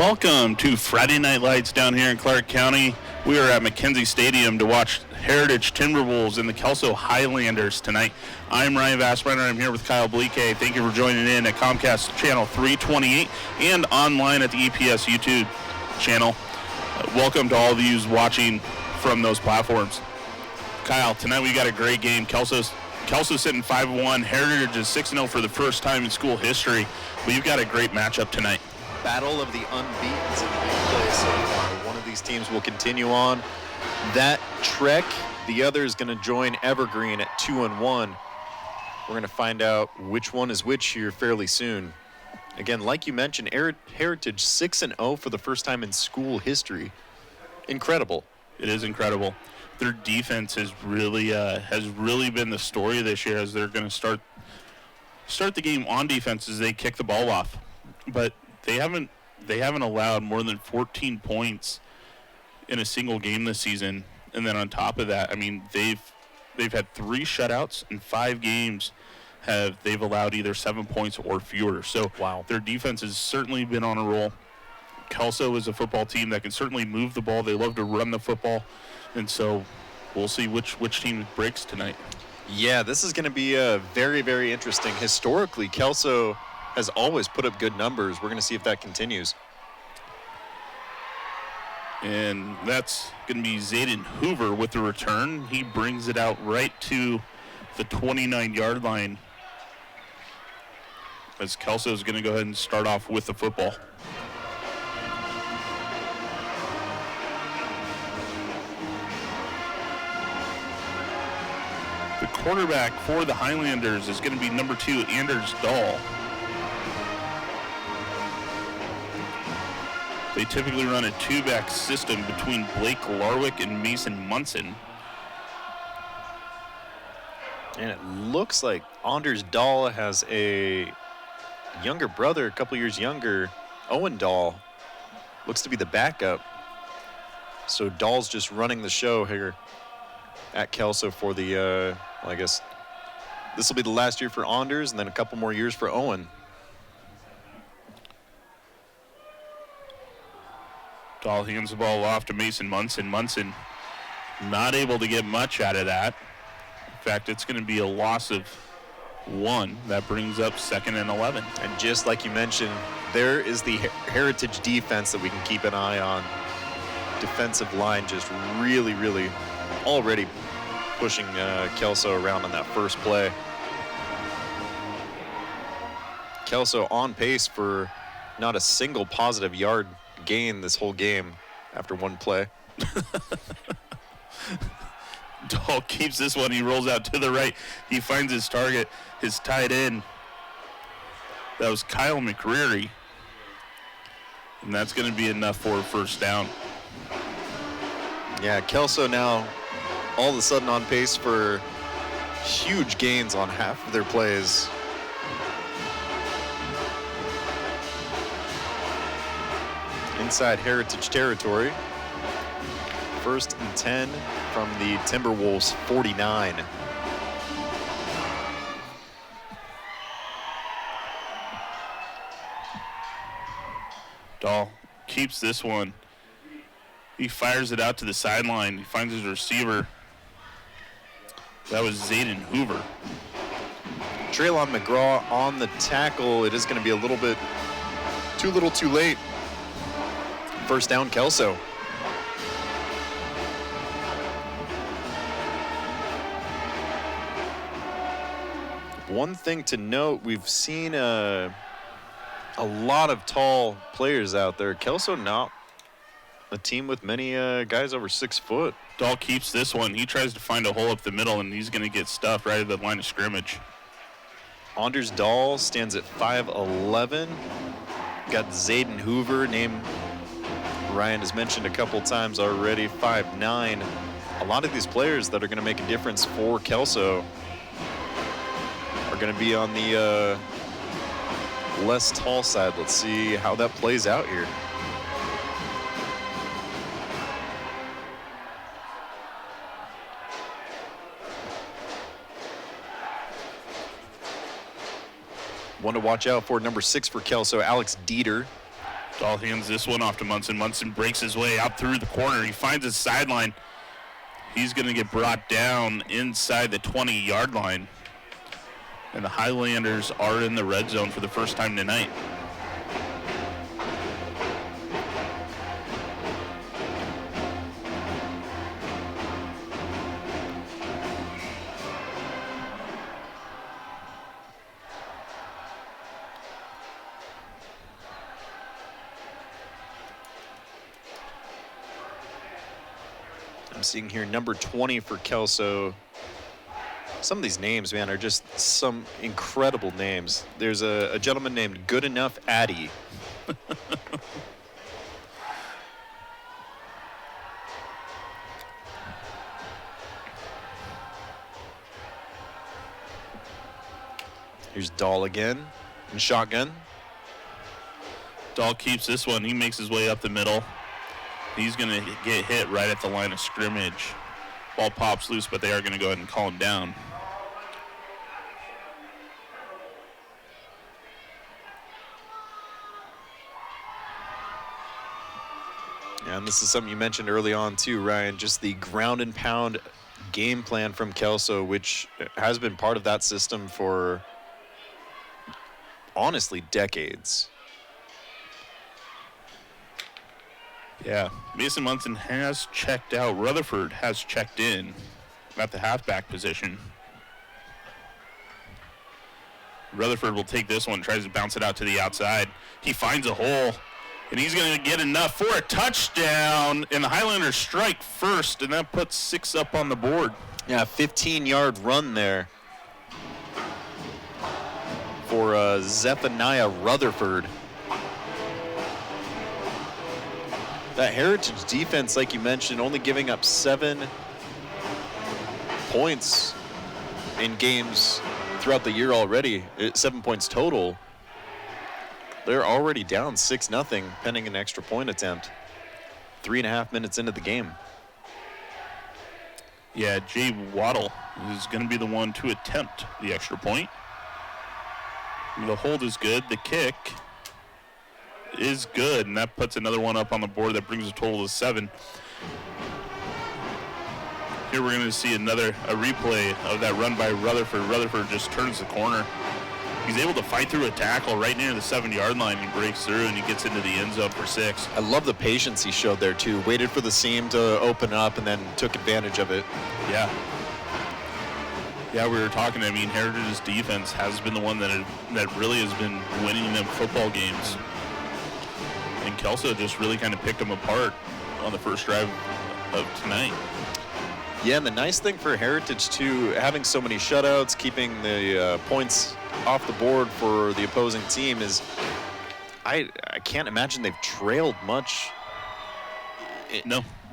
Welcome to Friday Night Lights down here in Clark County. We are at McKenzie Stadium to watch Heritage Timberwolves and the Kelso Highlanders tonight. I'm Ryan Vassbrenner. I'm here with Kyle Bleeke. Thank you for joining in at Comcast Channel 328 and online at the EPS YouTube channel. Welcome to all of you watching from those platforms. Kyle, tonight we got a great game. Kelso's sitting 5-1. Heritage is 6-0 for the first time in school history. We've got a great matchup tonight. Battle of the unbeatens in the big play so far. One of these teams will continue on that trek. The other is going to join Evergreen at 2-1. We're going to find out which one is which here fairly soon. Again, like you mentioned, Heritage 6-0 for the first time in school history. Incredible. It is incredible. Their defense has really been the story this year, as they're going to start the game on defense as they kick the ball off. But they haven't allowed more than 14 points in a single game this season. And then on top of that, I mean, they've had 3 shutouts in 5 games. They've allowed either 7 points or fewer. So wow. Their defense has certainly been on a roll. Kelso is a football team that can certainly move the ball. They love to run the football. And so we'll see which team breaks tonight. Yeah, this is going to be very, very interesting. Historically, Kelso has always put up good numbers. We're going to see if that continues. And that's going to be Zayden Hoover with the return. He brings it out right to the 29-yard line, as Kelso is going to go ahead and start off with the football. The quarterback for the Highlanders is going to be number 2, Anders Dahl. They typically run a 2-back system between Blake Larwick and Mason Munson. And it looks like Anders Dahl has a younger brother, a couple years younger, Owen Dahl. Looks to be the backup. So Dahl's just running the show here at Kelso for the, I guess this will be the last year for Anders, and then a couple more years for Owen. Dahl hands the ball off to Mason Munson. Munson not able to get much out of that. In fact, it's going to be a loss of 1. That brings up 2nd and 11. And just like you mentioned, there is the Heritage defense that we can keep an eye on. Defensive line just really, really already pushing Kelso around on that first play. Kelso on pace for not a single positive yard gain this whole game after one play. Dahl keeps this one. He rolls out to the right. He finds his target, his tight end. That was Kyle McCreary. And that's going to be enough for a first down. Yeah, Kelso now all of a sudden on pace for huge gains on half of their plays. Inside Heritage territory. 1st and 10 from the Timberwolves 49. Dahl keeps this one. He fires it out to the sideline. He finds his receiver. That was Zayden Hoover. Traylon McGraw on the tackle. It is going to be a little bit too little too late. First down, Kelso. One thing to note, we've seen a lot of tall players out there. Kelso not a team with many guys over 6 foot. Dahl keeps this one. He tries to find a hole up the middle, and he's going to get stuffed right at the line of scrimmage. Anders Dahl stands at 5'11". Got Zayden Hoover, name Ryan has mentioned a couple times already, 5'9". A lot of these players that are going to make a difference for Kelso are going to be on the less tall side. Let's see how that plays out here. One to watch out for, number 6 for Kelso, Alex Dieter. Dahl hands this one off to Munson. Munson breaks his way out through the corner. He finds his sideline. He's going to get brought down inside the 20-yard line. And the Highlanders are in the red zone for the first time tonight. I'm seeing here number 20 for Kelso. Some of these names, man, are just some incredible names. There's a gentleman named Good Enough Addy. Here's Dahl again in shotgun. Dahl keeps this one. He makes his way up the middle. He's going to get hit right at the line of scrimmage. Ball pops loose, but they are going to go ahead and call him down. Yeah, and this is something you mentioned early on too, Ryan, just the ground and pound game plan from Kelso, which has been part of that system for honestly decades. Yeah, Mason Munson has checked out. Rutherford has checked in at the halfback position. Rutherford will take this one, tries to bounce it out to the outside. He finds a hole, and he's going to get enough for a touchdown. And the Highlanders strike first, and that puts 6 up on the board. Yeah, 15-yard run there for Zephaniah Rutherford. That Heritage defense, like you mentioned, only giving up 7 points in games throughout the year already. 7 points total. They're already down 6-0, pending an extra point attempt. 3.5 minutes into the game. Yeah, Jay Waddle is going to be the one to attempt the extra point. The hold is good. The kick is good, and that puts another one up on the board. That brings a total of 7. Here we're going to see a replay of that run by Rutherford. Rutherford just turns the corner. He's able to fight through a tackle right near the 7-yard line. He breaks through, and he gets into the end zone for 6. I love the patience he showed there, too. Waited for the seam to open up and then took advantage of it. Yeah. Yeah, we were talking, I mean, Heritage's defense has been the one that really has been winning them football games. And Kelso just really kind of picked them apart on the first drive of tonight. Yeah, and the nice thing for Heritage, too, having so many shutouts, keeping the points off the board for the opposing team is I can't imagine they've trailed much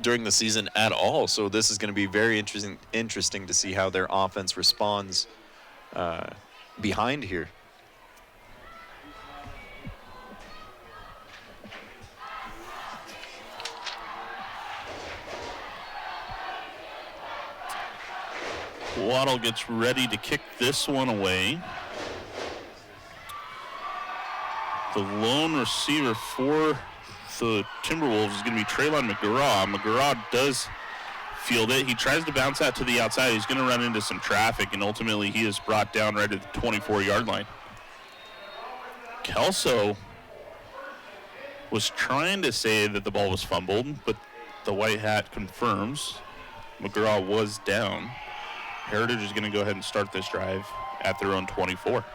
during the season at all. So this is going to be very interesting to see how their offense responds behind here. Waddle gets ready to kick this one away. The lone receiver for the Timberwolves is going to be Traylon McGraw. McGraw does field it. He tries to bounce out to the outside. He's going to run into some traffic, and ultimately he is brought down right at the 24-yard line. Kelso was trying to say that the ball was fumbled, but the white hat confirms McGraw was down. Heritage is going to go ahead and start this drive at their own 24.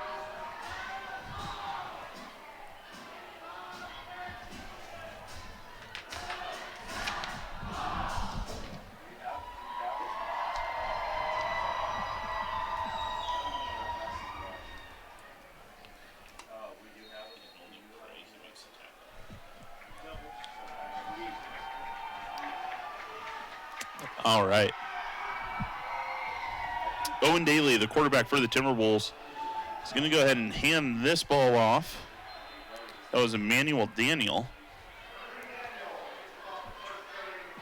All right. Owen Daly, the quarterback for the Timberwolves, is going to go ahead and hand this ball off. That was Emmanuel Daniel.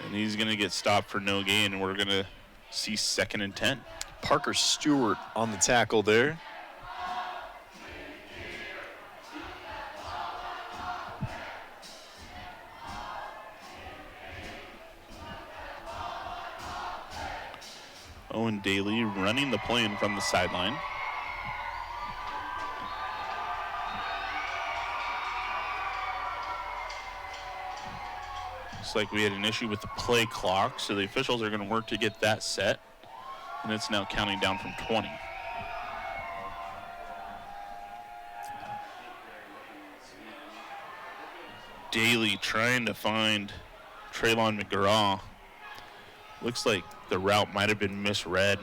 And he's going to get stopped for no gain, and we're going to see 2nd and 10. Parker Stewart on the tackle there. Owen Daly running the play in from the sideline. Looks like we had an issue with the play clock, so the officials are going to work to get that set. And it's now counting down from 20. Daly trying to find Traylon McGraw. Looks like the route might have been misread.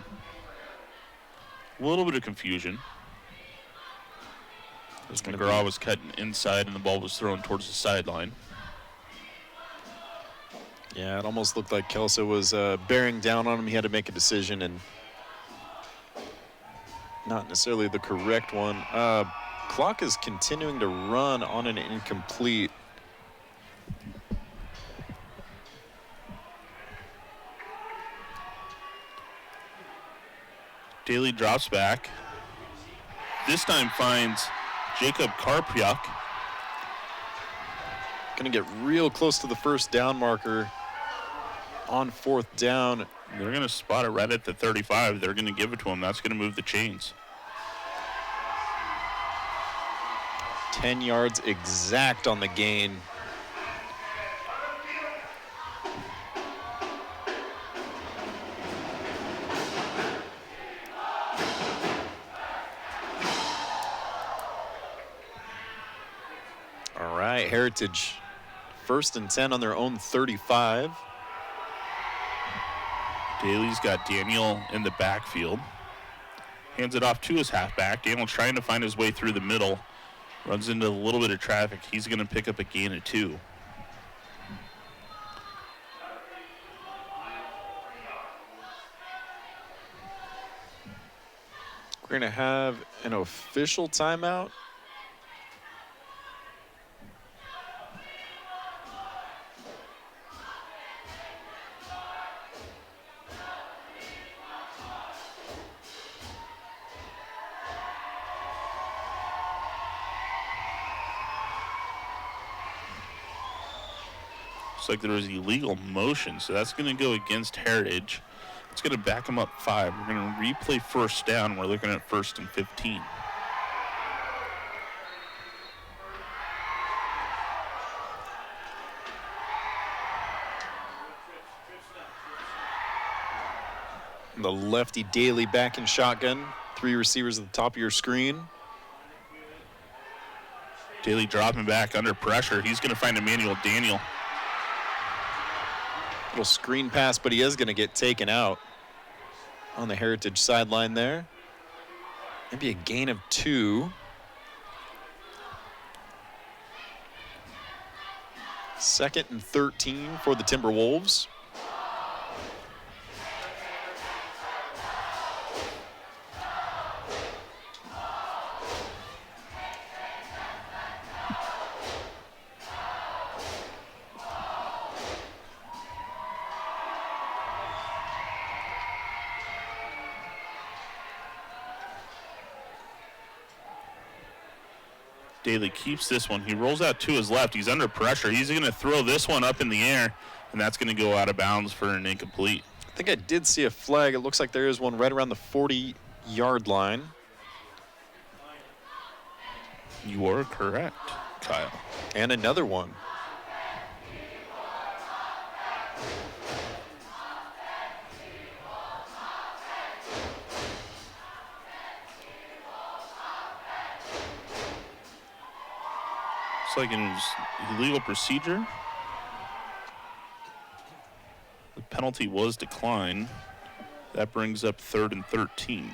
A little bit of confusion. As McGraw was cutting inside and the ball was thrown towards the sideline. Yeah, it almost looked like Kelso was bearing down on him. He had to make a decision, and not necessarily the correct one. Clock is continuing to run on an incomplete. Daly drops back. This time finds Jacob Karpiuk. Going to get real close to the first down marker on fourth down. They're going to spot it right at the 35. They're going to give it to him. That's going to move the chains. 10 yards exact on the gain. All right, Heritage 1st and 10 on their own 35. Daly's got Daniel in the backfield. Hands it off to his halfback. Daniel trying to find his way through the middle. Runs into a little bit of traffic. He's going to pick up a gain of 2. We're going to have an official timeout. Looks like there was illegal motion, so that's going to go against Heritage. It's going to back them up 5. We're going to replay first down. We're looking at 1st and 15. The lefty Daly back in shotgun. 3 receivers at the top of your screen. Daly dropping back under pressure. He's going to find Emmanuel Daniel. Little screen pass, but he is going to get taken out on the Heritage sideline there. Maybe a gain of 2. Second and 13 for the Timberwolves. Daly keeps this one. He rolls out to his left. He's under pressure. He's going to throw this one up in the air, and that's going to go out of bounds for an incomplete. I think I did see a flag. It looks like there is one right around the 40-yard line. You are correct, Kyle. And another one. Like it was illegal procedure. The penalty was declined. That brings up 3rd and 13.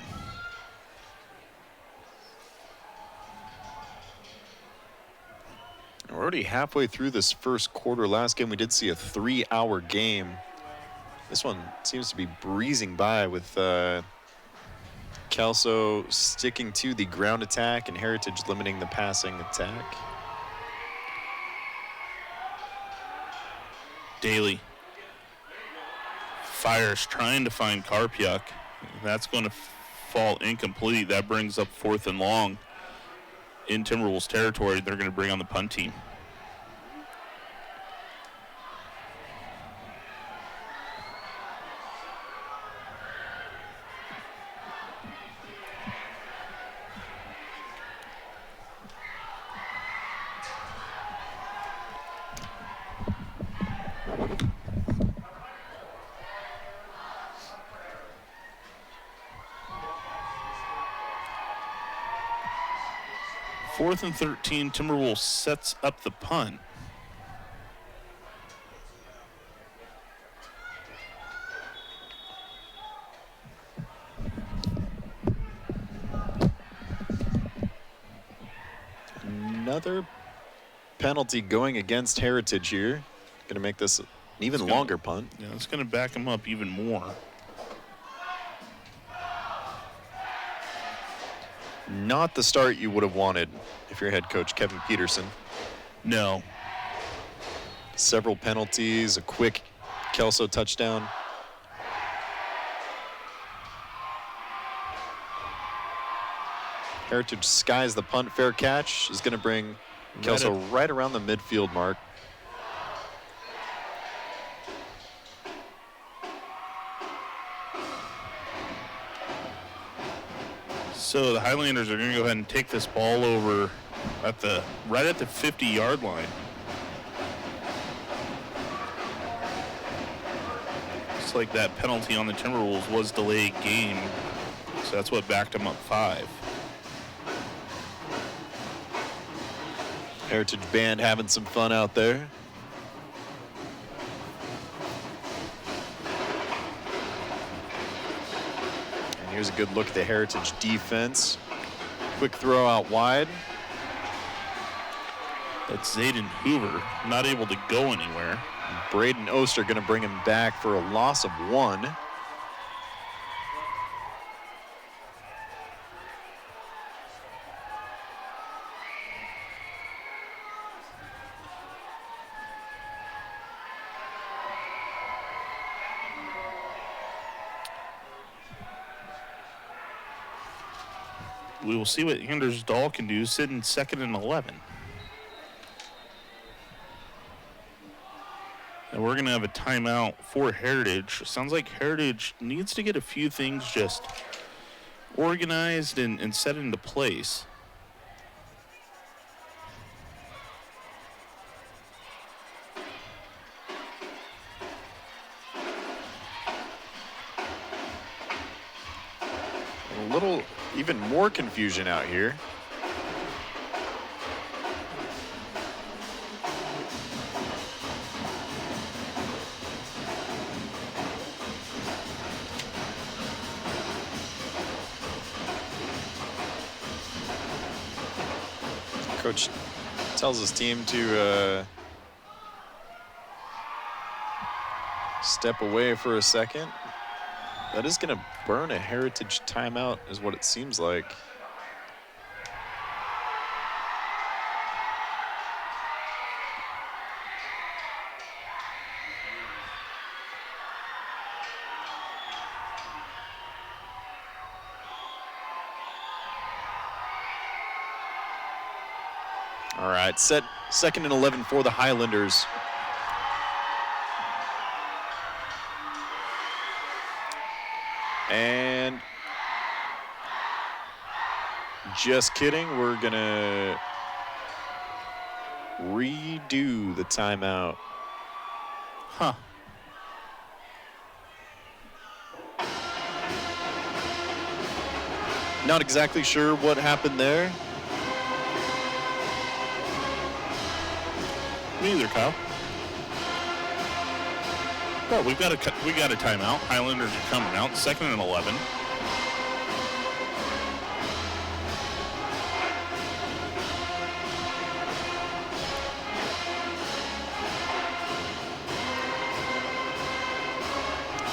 We're already halfway through this first quarter. Last game we did see a 3-hour game. This one seems to be breezing by with Kelso sticking to the ground attack and Heritage limiting the passing attack. Daly fires, trying to find Karpiuk. That's going to fall incomplete. That brings up 4th and long in Timberwolves territory. They're going to bring on the punt team. 4th and 13, Timberwolves sets up the punt. Another penalty going against Heritage here. Going to make this an even longer punt. Yeah, it's going to back them up even more. Not the start you would have wanted if you're head coach Kevin Peterson. No. Several penalties, a quick Kelso touchdown. Heritage skies the punt. Fair catch is going to bring Kelso right around the midfield mark. So the Highlanders are going to go ahead and take this ball over at right at the 50-yard line. Looks like that penalty on the Timberwolves was delayed game, so that's what backed them up 5. Heritage band having some fun out there. And here's a good look at the Heritage defense. Quick throw out wide. That's Zayden Hoover, not able to go anywhere. Braden Oster going to bring him back for a loss of 1. We will see what Anders Dahl can do, sitting 2nd and 11. And we're going to have a timeout for Heritage. Sounds like Heritage needs to get a few things just organized and set into place. A little even more confusion out here. Coach tells his team to step away for a second. That is going to burn a Heritage timeout, is what it seems like. All right, set 2nd and 11 for the Highlanders. And just kidding, we're gonna redo the timeout. Huh. Not exactly sure what happened there. Me either, Kyle. Well, we got a timeout. Highlanders are coming out, 2nd and 11.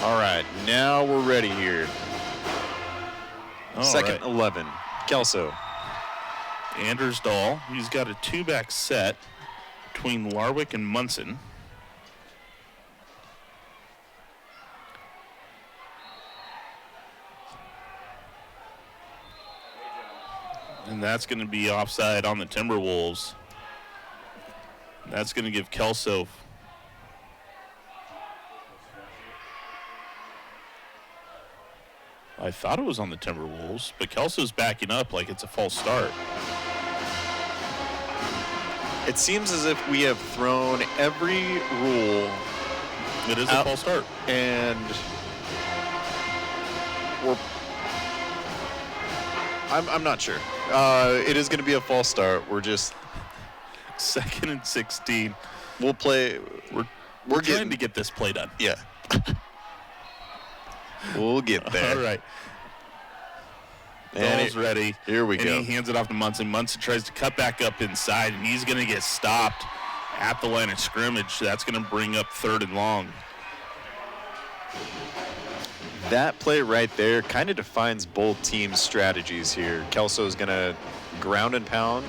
All right, now we're ready here. All 2nd right. 11, Kelso. Anders Dahl, he's got a 2-back set between Larwick and Munson. And that's going to be offside on the Timberwolves. That's going to give Kelso. I thought it was on the Timberwolves, but Kelso's backing up like it's a false start. It seems as if we have thrown every rule. It is a false start. And we're I'm not sure. It is going to be a false start. We're just 2nd and 16. We'll play. We're trying to get this play done. Yeah. We'll get there. All right. Ball's ready. Here we go. And he hands it off to Munson. Munson tries to cut back up inside, and he's going to get stopped at the line of scrimmage. That's going to bring up 3rd and long. That play right there kind of defines both teams' strategies here. Kelso's going to ground and pound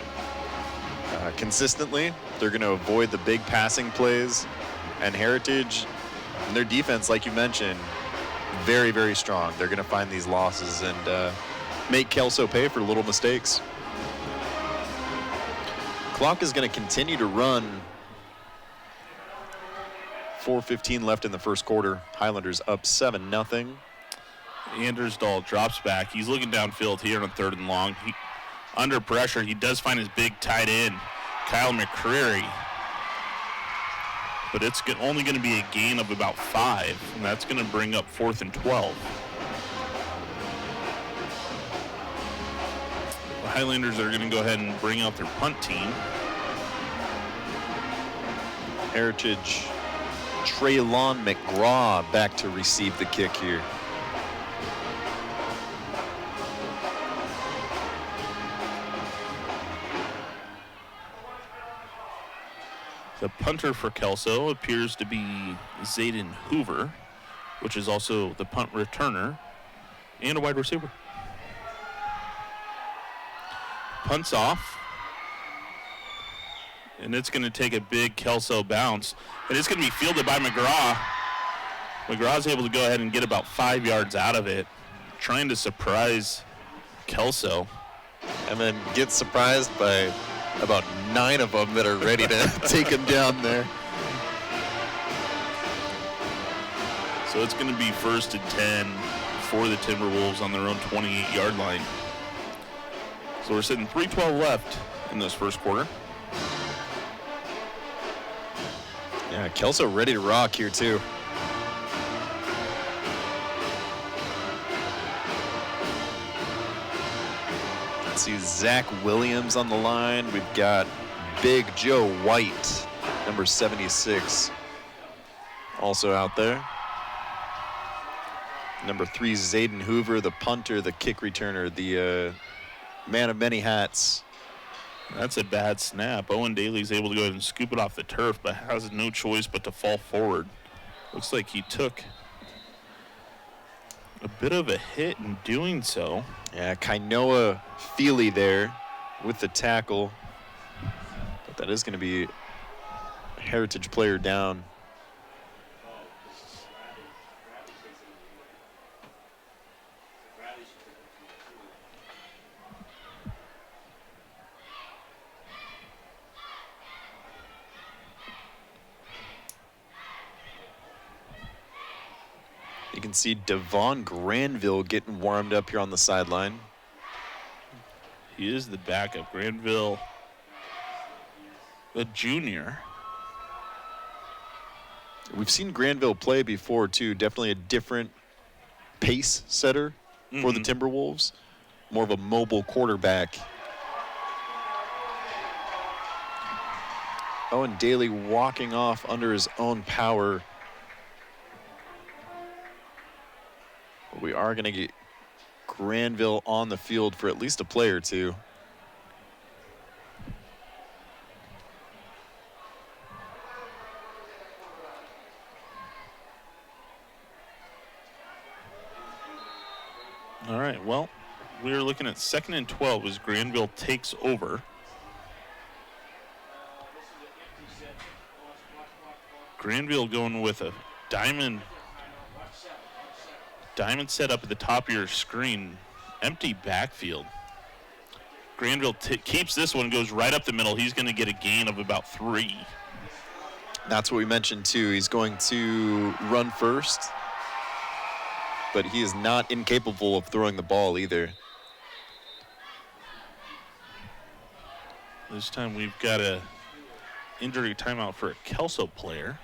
consistently. They're going to avoid the big passing plays. And Heritage, and their defense, like you mentioned, very, very strong. They're going to find these losses and make Kelso pay for little mistakes. Clock is going to continue to run. 4:15 left in the first quarter. Highlanders up 7-0. Anders Dahl drops back. He's looking downfield here on 3rd and long. Under pressure, he does find his big tight end, Kyle McCreary. But it's only going to be a gain of about 5, and that's going to bring up 4th and 12. The Highlanders are going to go ahead and bring out their punt team. Heritage, Traylon McGraw back to receive the kick here. The punter for Kelso appears to be Zayden Hoover, which is also the punt returner and a wide receiver. Punts off, and it's going to take a big Kelso bounce, and it's going to be fielded by McGraw. McGraw's able to go ahead and get about 5 yards out of it, trying to surprise Kelso. And then get surprised by about 9 of them that are ready to take him down there. So it's going to be 1st and 10 for the Timberwolves on their own 28-yard line. So we're sitting 3:12 left in this first quarter. Yeah, Kelso ready to rock here too. Let's see Zach Williams on the line. We've got Big Joe White, number 76, also out there. Number 3, Zayden Hoover, the punter, the kick returner, the man of many hats. That's a bad snap. Owen Daly's able to go ahead and scoop it off the turf, but has no choice but to fall forward. Looks like he took a bit of a hit in doing so. Yeah, Kainoa Feely there with the tackle. But that is going to be a Heritage player down. You can see Devon Granville getting warmed up here on the sideline. He is the backup. Granville, a junior. We've seen Granville play before, too. Definitely a different pace setter for the Timberwolves. More of a mobile quarterback. Owen Daly walking off under his own power. We are going to get Granville on the field for at least a play or two. All right, well, we're looking at 2nd and 12 as Granville takes over. Granville going with a diamond set up at the top of your screen. Empty backfield. Granville keeps this one, goes right up the middle. He's going to get a gain of about 3. That's what we mentioned, too. He's going to run first, but he is not incapable of throwing the ball either. This time we've got a injury timeout for a Kelso player.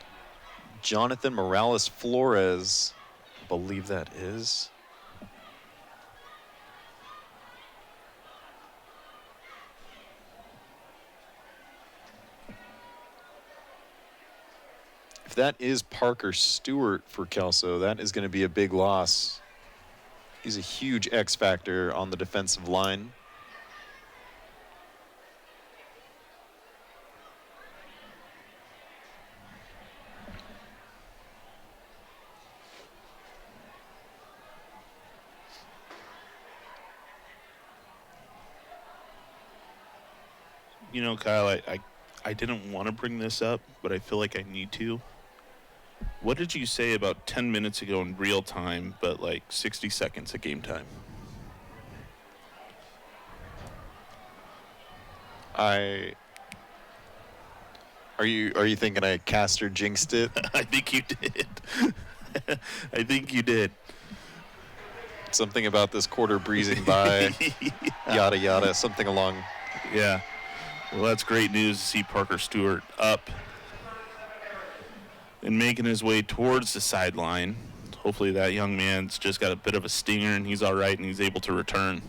Jonathan Morales Flores, I believe that is. that is Parker Stewart for Kelso, that is going to be a big loss. He's a huge X factor on the defensive line. You know, Kyle, I didn't want to bring this up, but I feel like I need to. What did you say about 10 minutes ago in real time, but like 60 seconds at game time? Are you thinking I cast or jinxed it? I think you did. I think you did. Something about this quarter breezing by, yada yada, something along. Yeah. Well, that's great news to see Parker Stewart up and making his way towards the sideline. Hopefully that young man's just got a bit of a stinger and he's all right and he's able to return.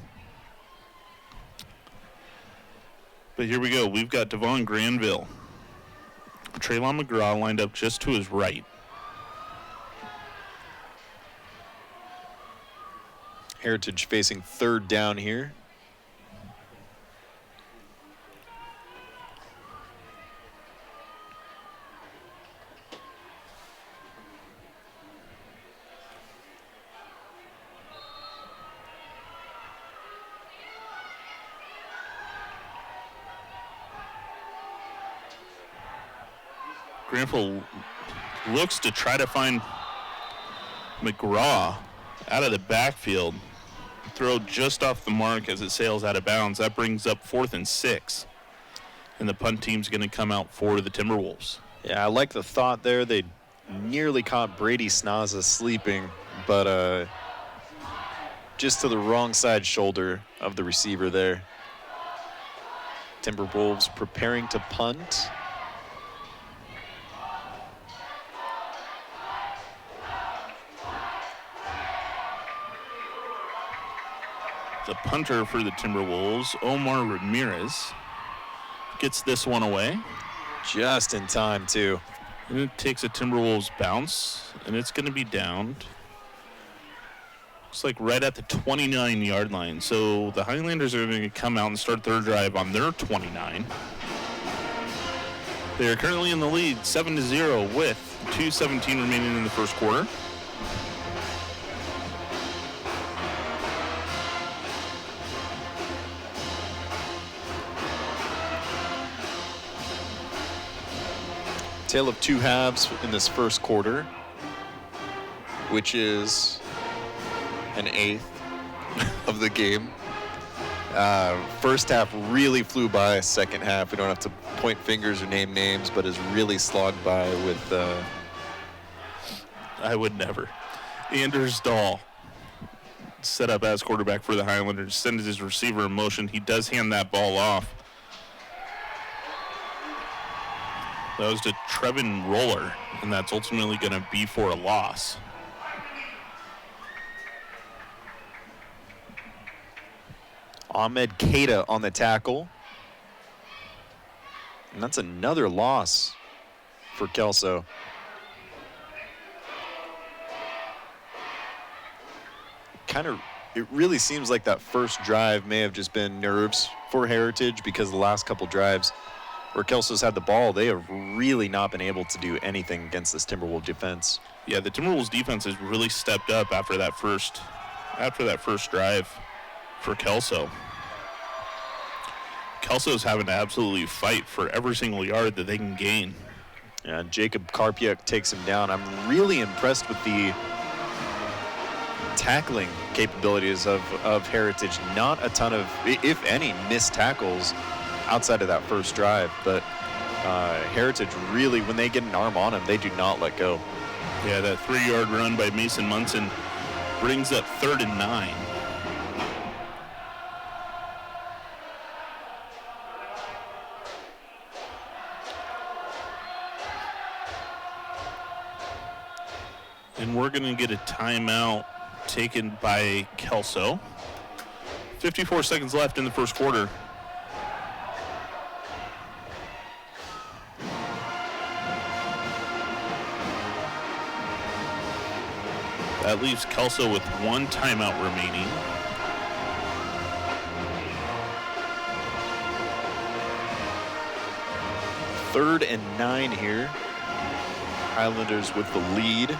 But here we go. We've got Devon Granville. Traylon McGraw lined up just to his right. Heritage facing third down here. Granville looks to try to find McGraw out of the backfield. Throw just off the mark as it sails out of bounds. That brings up 4th and 6. And the punt team's going to come out for the Timberwolves. Yeah, I like the thought there. They nearly caught Brady Snaza sleeping, but just to the wrong side shoulder of the receiver there. Timberwolves preparing to punt. The punter for the Timberwolves, Omar Ramirez, gets this one away. Just in time, too. And it takes a Timberwolves bounce, and it's going to be downed. Looks like right at the 29-yard line. So the Highlanders are going to come out and start their drive on their 29. They are currently in the lead 7-0 with 2:17 remaining in the first quarter. Tale of two halves in this first quarter, which is an eighth of the game. First half really flew by. Second half, we don't have to point fingers or name names, but is really slogged by with... I would never. Anders Dahl set up as quarterback for the Highlanders, sends his receiver in motion. He does hand that ball off. That was to Trevin Roller, and that's ultimately going to be for a loss. Ahmed Keita on the tackle. And that's another loss for Kelso. It really seems like that first drive may have just been nerves for Heritage, because the last couple drives where Kelso's had the ball, they have really not been able to do anything against this Timberwolves defense. Yeah, the Timberwolves defense has really stepped up after that first drive for Kelso. Kelso's having to absolutely fight for every single yard that they can gain. Yeah, Jacob Karpiak takes him down. I'm really impressed with the tackling capabilities of Heritage. Not a ton of, if any, missed tackles outside of that first drive, but Heritage really, when they get an arm on him, they do not let go. Yeah, that 3-yard run by Mason Munson brings up 3rd and 9. And we're going to get a timeout taken by Kelso. 54 seconds left in the first quarter. That leaves Kelso with 1 timeout remaining. Third and 9 here. Highlanders with the lead.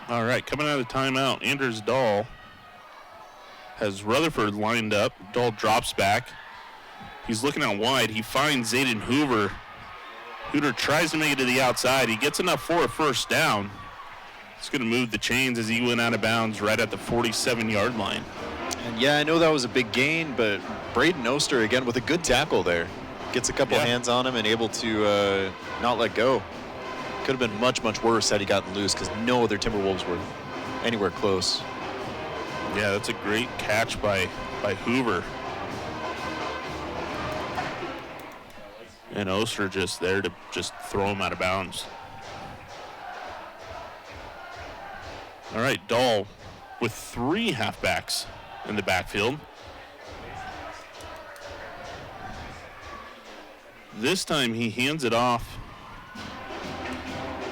All right, coming out of the timeout, Anders Dahl has Rutherford lined up. Dahl drops back. He's looking out wide. He finds Zayden Hoover. Hoover tries to make it to the outside. He gets enough for a first down. He's going to move the chains as he went out of bounds right at the 47-yard line. And yeah, I know that was a big gain, but Braden Oster, again, with a good tackle there. Gets a couple hands on him and able to not let go. Could have been much, much worse had he gotten loose because no other Timberwolves were anywhere close. Yeah, that's a great catch by Hoover. And Oster just there to just throw him out of bounds. All right, Dahl with 3 halfbacks in the backfield. This time he hands it off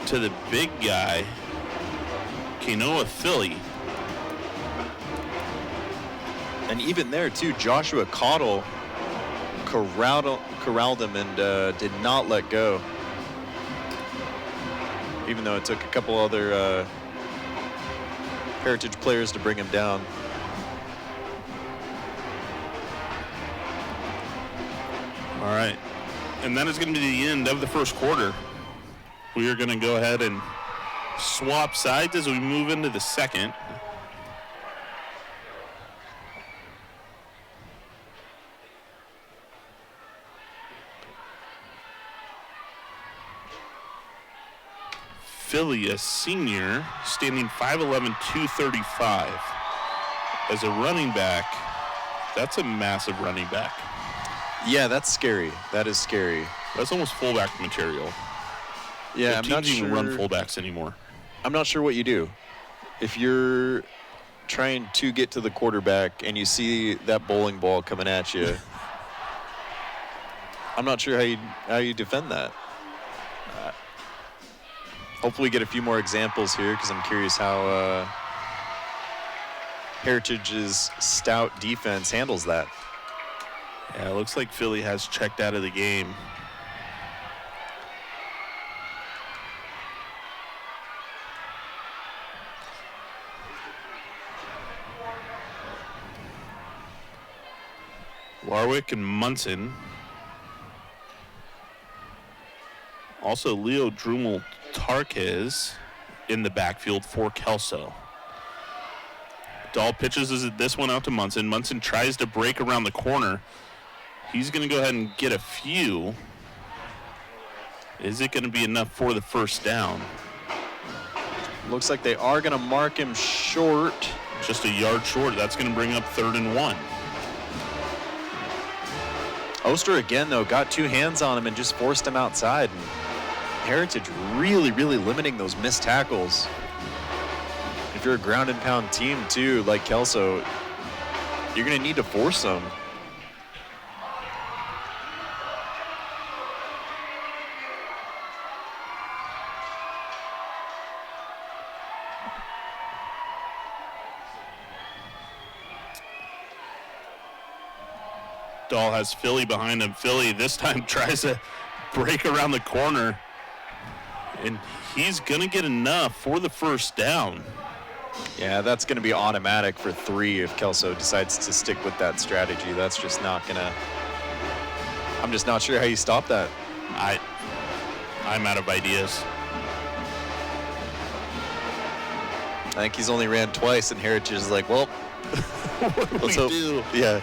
to the big guy, Kenoa Philly. And even there, too, Joshua Cottle corralled him and did not let go. Even though it took a couple other Heritage players to bring him down. All right. And that is going to be the end of the first quarter. We are going to go ahead and swap sides as we move into the second. Philly, a senior, standing 5'11", 235. As a running back, that's a massive running back. Yeah, that's scary. That is scary. That's almost fullback material. Yeah, I'm not sure. sure. Run fullbacks anymore. I'm not sure what you do. If you're trying to get to the quarterback and you see that bowling ball coming at you, I'm not sure how you defend that. Hopefully get a few more examples here because I'm curious how Heritage's stout defense handles that. Yeah, it looks like Philly has checked out of the game. Warwick and Munson. Also, Leo Drumel Tarkes in the backfield for Kelso. Dahl pitches this one out to Munson. Munson tries to break around the corner. He's going to go ahead and get a few. Is it going to be enough for the first down? Looks like they are going to mark him short. Just a yard short. That's going to bring up 3rd and 1. Oster again, though, got 2 hands on him and just forced him outside. And Heritage really, really limiting those missed tackles. If you're a ground and pound team, too, like Kelso, you're going to need to force them. Dahl has Philly behind him. Philly this time tries to break around the corner. And he's going to get enough for the first down. Yeah, that's going to be automatic for 3 if Kelso decides to stick with that strategy. That's just not going to... I'm just not sure how you stop that. I'm out of ideas. I think he's only ran twice, and Heritage is like, well, let's hope. Do? Yeah.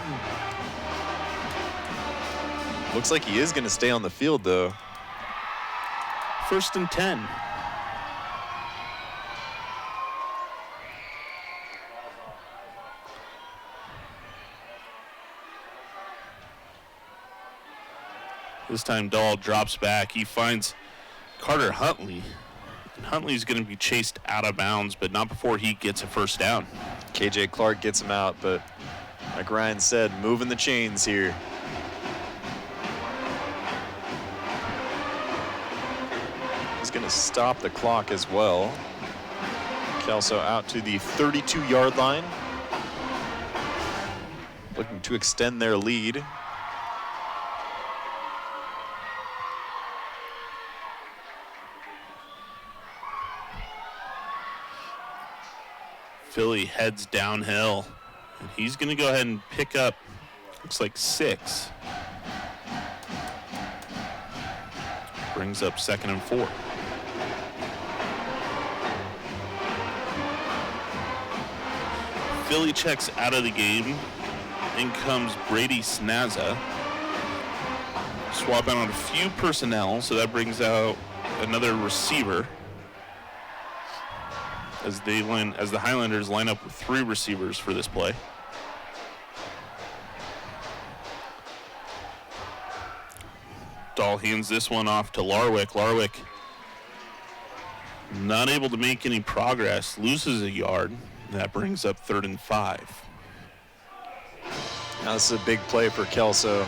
Looks like he is going to stay on the field, though. 1st and 10. This time Dahl drops back. He finds Carter Huntley. And Huntley's going to be chased out of bounds, but not before he gets a first down. KJ Clark gets him out, but like Ryan said, moving the chains here. He's going to stop the clock as well. Kelso out to the 32-yard line. Looking to extend their lead. Philly heads downhill, and he's going to go ahead and pick up, looks like 6. Brings up 2nd and 4. Philly checks out of the game. In comes Brady Snazza. Swap out on a few personnel, so that brings out another receiver. As the Highlanders line up with 3 receivers for this play. Dahl hands this one off to Larwick. Larwick not able to make any progress, loses a yard. That brings up 3rd and 5. Now this is a big play for Kelso.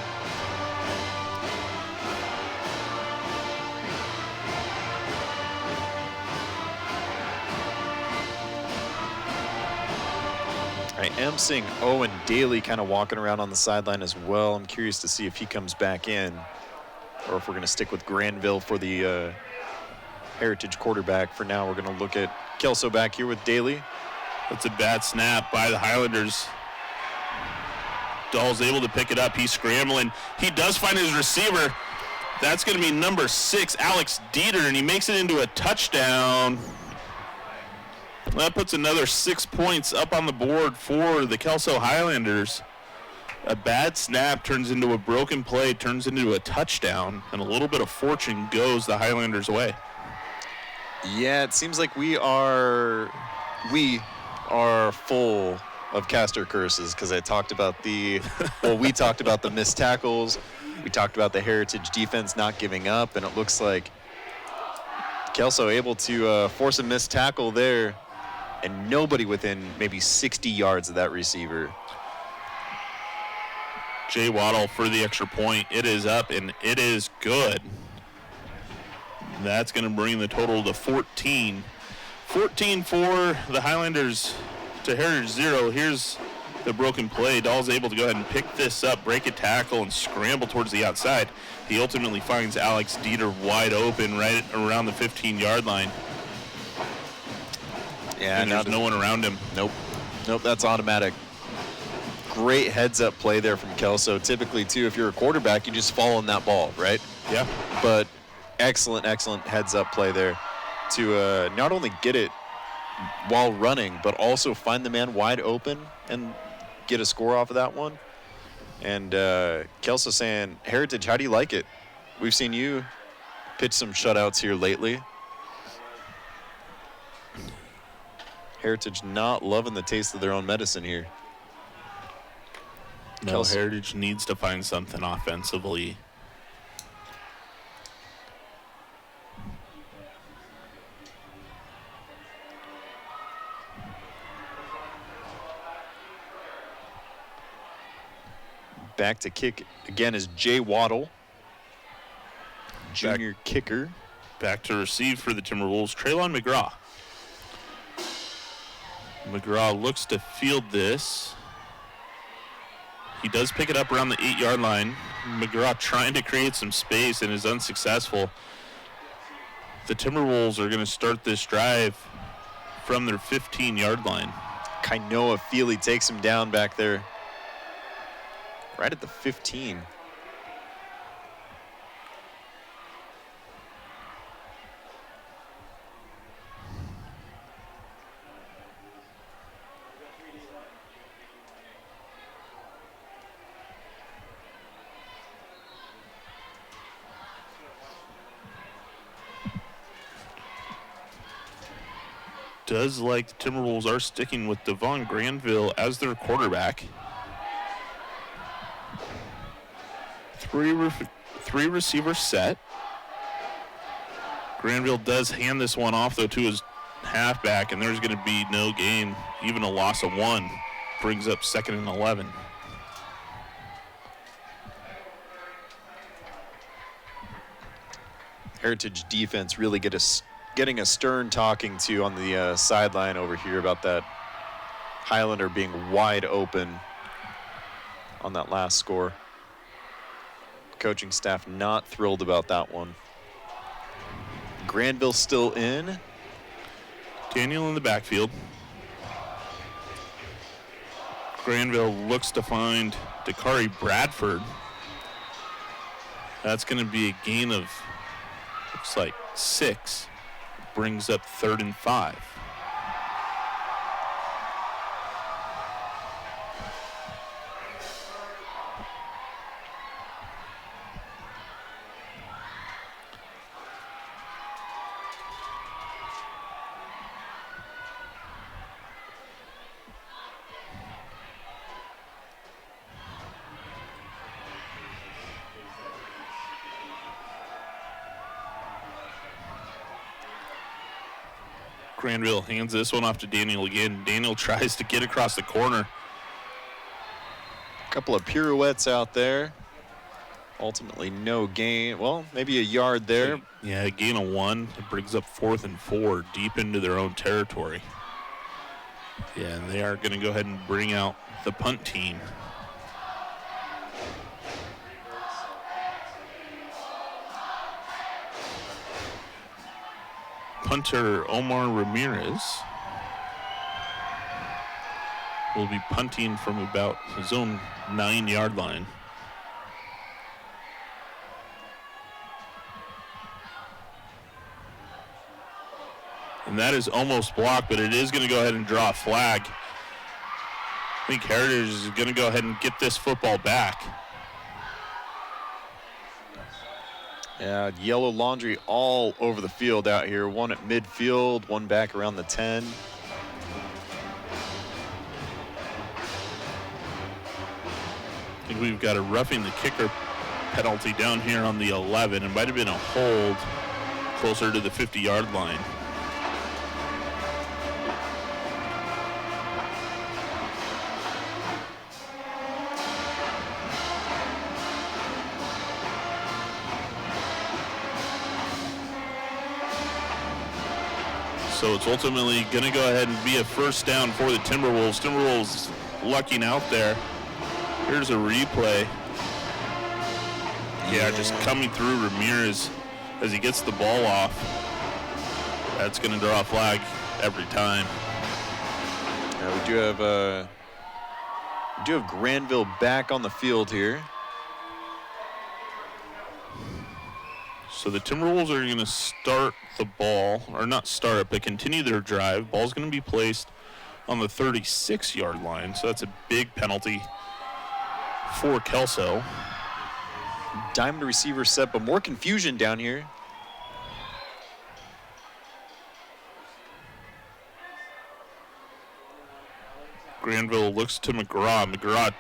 I am seeing Owen Daly kind of walking around on the sideline as well. I'm curious to see if he comes back in or if we're going to stick with Granville for the Heritage quarterback. For now, we're going to look at Kelso back here with Daly. That's a bad snap by the Highlanders. Dahl's able to pick it up. He's scrambling. He does find his receiver. That's going to be number 6, Alex Dieter, and he makes it into a touchdown. That puts another 6 points up on the board for the Kelso Highlanders. A bad snap turns into a broken play, turns into a touchdown, and a little bit of fortune goes the Highlanders' way. Yeah, it seems like we are full of caster curses, because I talked about we talked about the missed tackles. We talked about the Heritage defense not giving up, and it looks like Kelso able to force a missed tackle there, and nobody within maybe 60 yards of that receiver. Jay Waddle for the extra point. It is up, and it is good. That's going to bring the total to 14. 14 for the Highlanders to Heritage 0. Here's the broken play. Dahl's able to go ahead and pick this up, break a tackle, and scramble towards the outside. He ultimately finds Alex Dieter wide open right around the 15-yard line. Yeah, and there's no one around him. Nope, that's automatic. Great heads-up play there from Kelso. Typically, too, if you're a quarterback, you just fall on that ball, right? Yeah. But excellent heads-up play there to not only get it while running, but also find the man wide open and get a score off of that one. And Kelso saying, Heritage, how do you like it? We've seen you pitch some shutouts here lately. Heritage not loving the taste of their own medicine here. No, Kelso. Heritage needs to find something offensively. Back to kick again is Jay Waddle, junior kicker. Back to receive for the Timberwolves, Traylon McGraw. McGraw looks to field this. He does pick it up around the 8-yard line. McGraw trying to create some space and is unsuccessful. The Timberwolves are going to start this drive from their 15-yard line. Kainoa Feely takes him down back there. Right at the 15. does like the Timberwolves are sticking with Devon Granville as their quarterback. Three receiver set. Granville does hand this one off, though, to his halfback, and there's going to be no gain. Even a loss of 1 brings up 2nd and 11. Heritage defense really getting a stern talking to on the sideline over here about that Highlander being wide open on that last score. Coaching staff not thrilled about that one. Granville still in. Daniel in the backfield. Granville looks to find Dakari Bradford. That's going to be a gain of, looks like 6. Brings up 3rd and 5. Granville hands this one off to Daniel again. Daniel tries to get across the corner. A couple of pirouettes out there. Ultimately no gain. Well, maybe a yard there. Yeah, a gain of 1. It brings up 4th and 4 deep into their own territory. Yeah, and they are going to go ahead and bring out the punt team. Punter Omar Ramirez will be punting from about his own 9-yard line. And that is almost blocked, but it is going to go ahead and draw a flag. I think Heritage is going to go ahead and get this football back. Yeah, yellow laundry all over the field out here. One at midfield, one back around the 10. I think we've got a roughing the kicker penalty down here on the 11. It might have been a hold closer to the 50-yard line. So it's ultimately going to go ahead and be a first down for the Timberwolves. Timberwolves lucking out there. Here's a replay. Yeah, just coming through Ramirez as he gets the ball off. That's going to draw a flag every time. Yeah, we do have Granville back on the field here. So the Timberwolves are going to start the ball, or not start it, but continue their drive. Ball's going to be placed on the 36-yard line, so that's a big penalty for Kelso. Diamond receiver set, but more confusion down here. Granville looks to McGraw. McGraw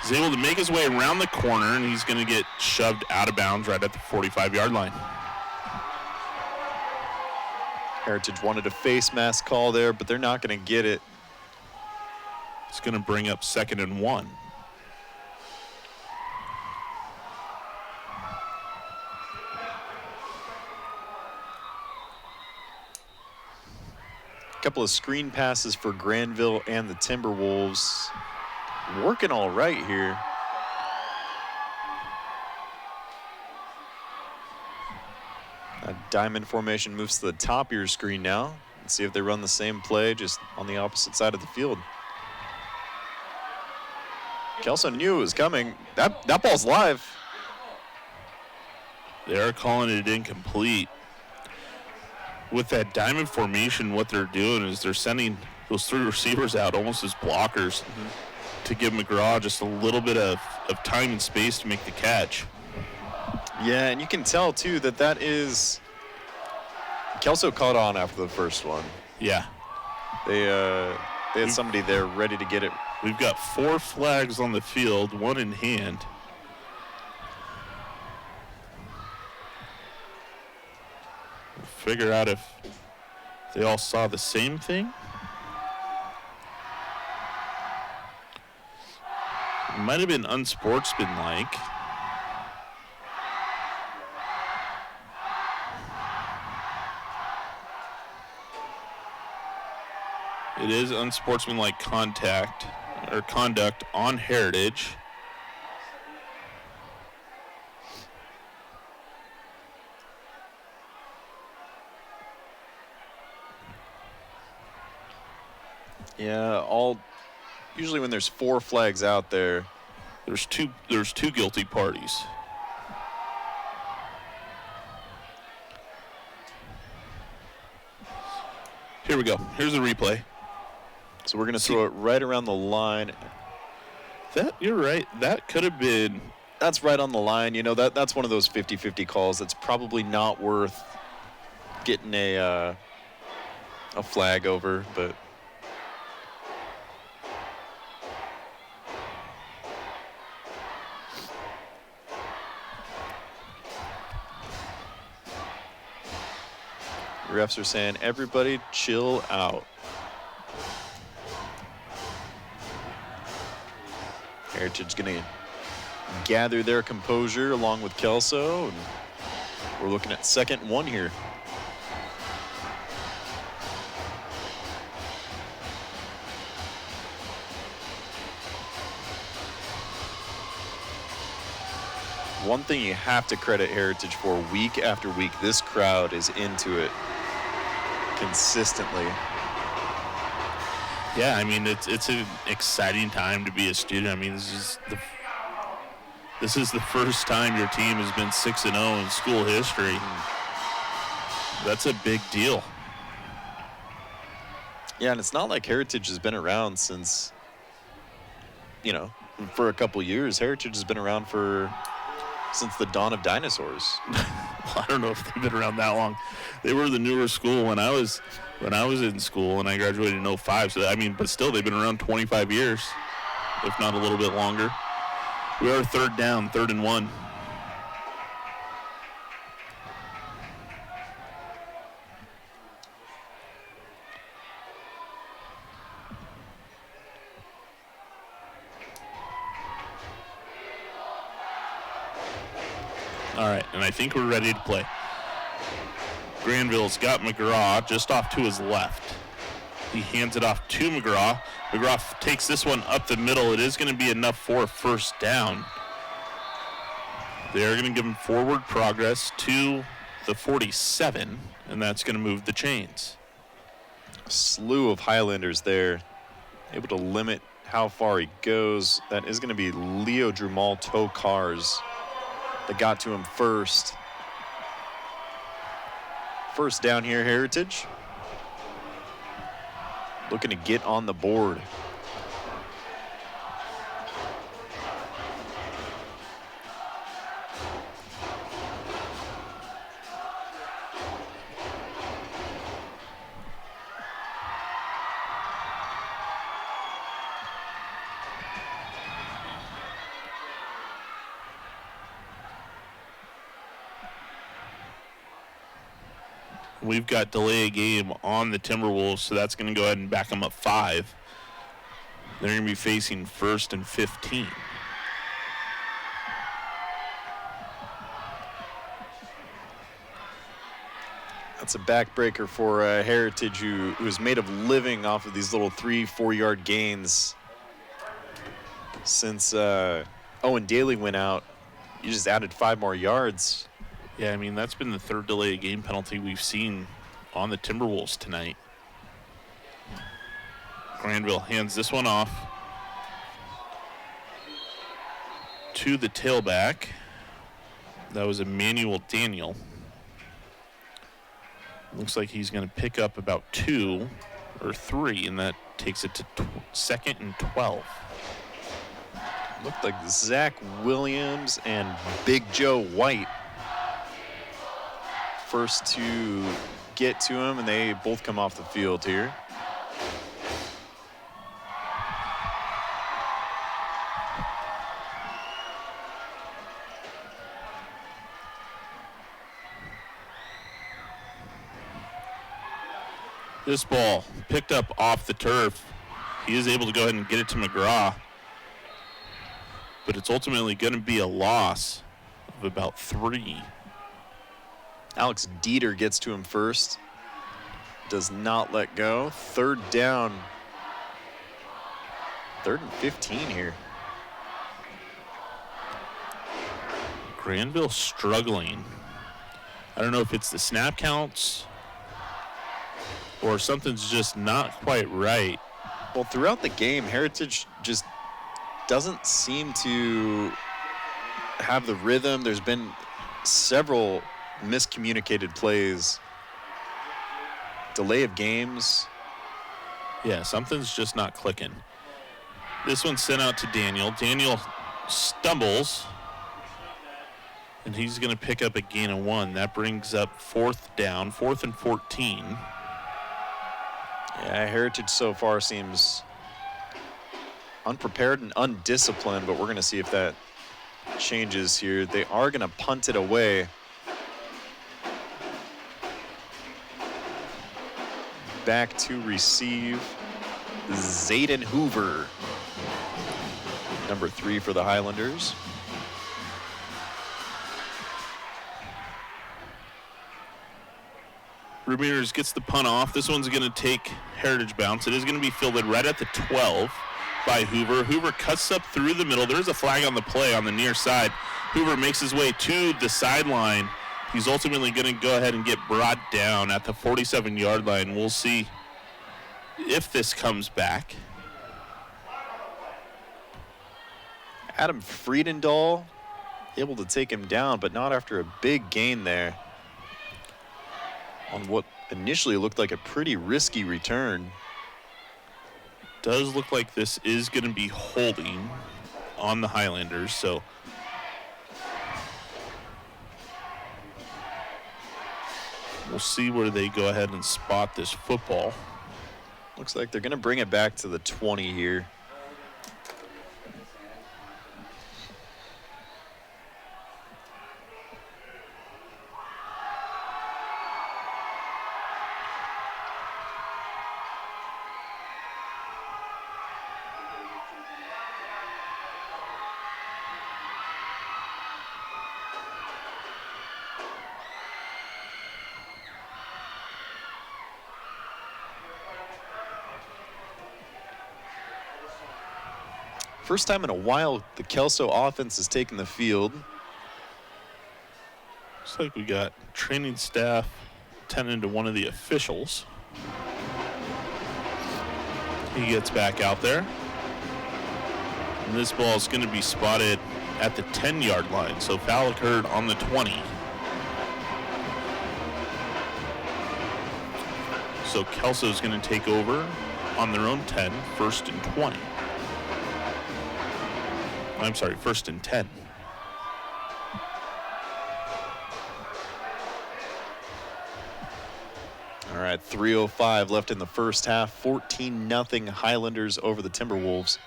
is able to make his way around the corner, and he's going to get shoved out of bounds right at the 45-yard line. Heritage wanted a face mask call there, but they're not going to get it. It's going to bring up 2nd and 1. A couple of screen passes for Granville and the Timberwolves. Working all right here. A diamond formation moves to the top of your screen now. Let's see if they run the same play just on the opposite side of the field. Kelso knew it was coming. That ball's live. They are calling it incomplete. With that diamond formation, what they're doing is they're sending those 3 receivers out almost as blockers to give McGraw just a little bit of time and space to make the catch. Yeah, and you can tell, too, that is... Kelso caught on after the first one. Yeah. They had somebody there ready to get it. We've got 4 flags on the field, 1 in hand. Figure out if they all saw the same thing. It might have been unsportsmanlike. It is unsportsmanlike conduct on Heritage. Yeah, usually when there's 4 flags out there, there's two guilty parties. Here we go. Here's the replay. So we're going to throw it right around the line. You're right. That could have been. That's right on the line. You know, that's one of those 50-50 calls that's probably not worth getting a flag over, but refs are saying, everybody chill out. Heritage going to gather their composure along with Kelso, and we're looking at 2nd and 1 here. One thing you have to credit Heritage for week after week, this crowd is into it consistently. Yeah, I mean, it's an exciting time to be a student. I mean, this is the first time your team has been 6-0 in school history. That's a big deal. Yeah, and it's not like Heritage has been around since, you know, for a couple years. Heritage has been around since the dawn of dinosaurs. I don't know if they've been around that long. They were the newer school when I was in school, and I graduated in 05. So I mean, but still, they've been around 25 years, if not a little bit longer. We are 3rd down, 3rd and 1. All right, and I think we're ready to play. Granville's got McGraw just off to his left. He hands it off to McGraw. McGraw takes this one up the middle. It is going to be enough for a 1st down. They're going to give him forward progress to the 47, and that's going to move the chains. A slew of Highlanders there, able to limit how far he goes. That is going to be Leo Drumal tow cars that got to him first. 1st down here, Heritage. Looking to get on the board. We've got delay a game on the Timberwolves, so that's going to go ahead and back them up 5. They're going to be facing 1st and 15. That's a backbreaker for Heritage, who's made of living off of these little 3-4 yard gains. Since Owen Daly went out, you just added 5 more yards. Yeah, I mean, that's been the 3rd delay of game penalty we've seen on the Timberwolves tonight. Granville hands this one off to the tailback. That was Emmanuel Daniel. Looks like he's going to pick up about 2 or 3, and that takes it to 2nd and 12. Looked like Zach Williams and Big Joe White first to get to him, and they both come off the field here. This ball picked up off the turf. He is able to go ahead and get it to McGraw. But it's ultimately going to be a loss of about 3. Alex Dieter gets to him first. Does not let go. Third down. 3rd and 15 here. Granville struggling. I don't know if it's the snap counts or something's just not quite right. Well, throughout the game, Heritage just doesn't seem to have the rhythm. There's been several miscommunicated plays, delay of games. Yeah, something's just not clicking. This one's sent out to Daniel. Daniel stumbles, and he's going to pick up a gain of 1. That brings up 4th down, 4th and 14. Yeah, Heritage so far seems unprepared and undisciplined, but we're going to see if that changes here. They are going to punt it away. Back to receive Zayden Hoover, number 3 for the Highlanders. Ramirez gets the punt off. This one's going to take Heritage bounce. It is going to be fielded right at the 12 by Hoover. Hoover cuts up through the middle. There's a flag on the play on the near side. Hoover makes his way to the sideline. He's ultimately going to go ahead and get brought down at the 47-yard line. We'll see if this comes back. Adam Friedendahl able to take him down, but not after a big gain there on what initially looked like a pretty risky return. Does look like this is going to be holding on the Highlanders, so we'll see where they go ahead and spot this football. Looks like they're going to bring it back to the 20 here. First time in a while the Kelso offense has taken the field. Looks like we got training staff tending to one of the officials. He gets back out there. And this ball is going to be spotted at the 10-yard line, so foul occurred on the 20. So Kelso's going to take over on their own 10, 1st and 20. I'm sorry, 1st and 10. All right, 3:05 left in the first half. 14-0 Highlanders over the Timberwolves.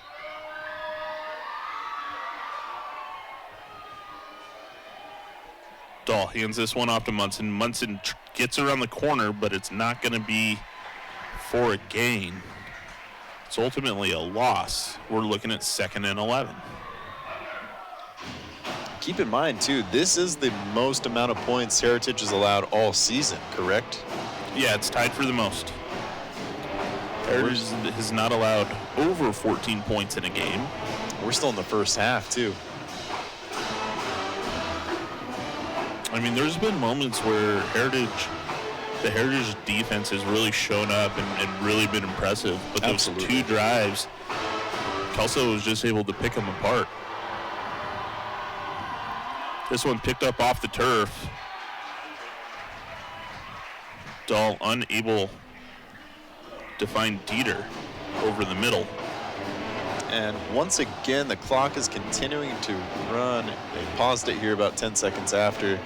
Dahl hands this one off to Munson. Munson gets around the corner, but it's not going to be for a gain. It's ultimately a loss. We're looking at 2nd and 11. Keep in mind, too, this is the most amount of points Heritage has allowed all season, correct? Yeah, it's tied for the most. Heritage has not allowed over 14 points in a game. We're still in the first half, too. I mean, there's been moments where the Heritage defense has really shown up and really been impressive. But those Absolutely. 2 drives, Kelso was just able to pick them apart. This one picked up off the turf. Dahl unable to find Dieter over the middle. And once again, the clock is continuing to run. They paused it here about 10 seconds after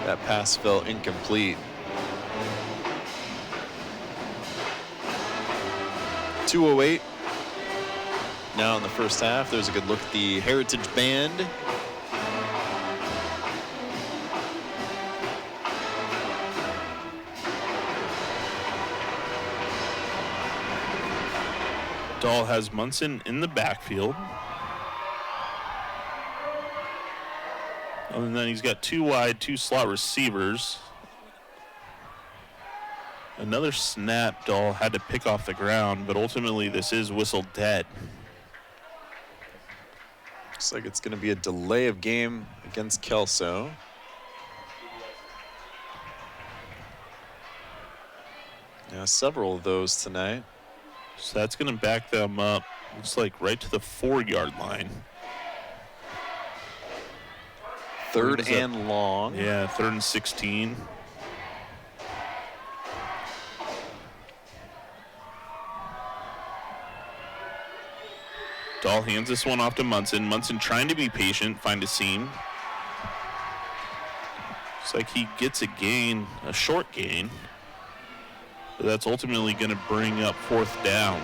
that pass fell incomplete. 2:08 now in the first half. There's a good look at the Heritage Band. Dahl has Munson in the backfield. And then he's got 2 wide, 2 slot receivers. Another snap Dahl had to pick off the ground, but ultimately this is whistled dead. Looks like it's going to be a delay of game against Kelso. Yeah, several of those tonight. So that's going to back them up, looks like right to the 4-yard line. Third and long. Yeah, 3rd and 16. Dahl hands this one off to Munson. Munson trying to be patient, find a seam. Looks like he gets a gain, a short gain. But that's ultimately going to bring up 4th down.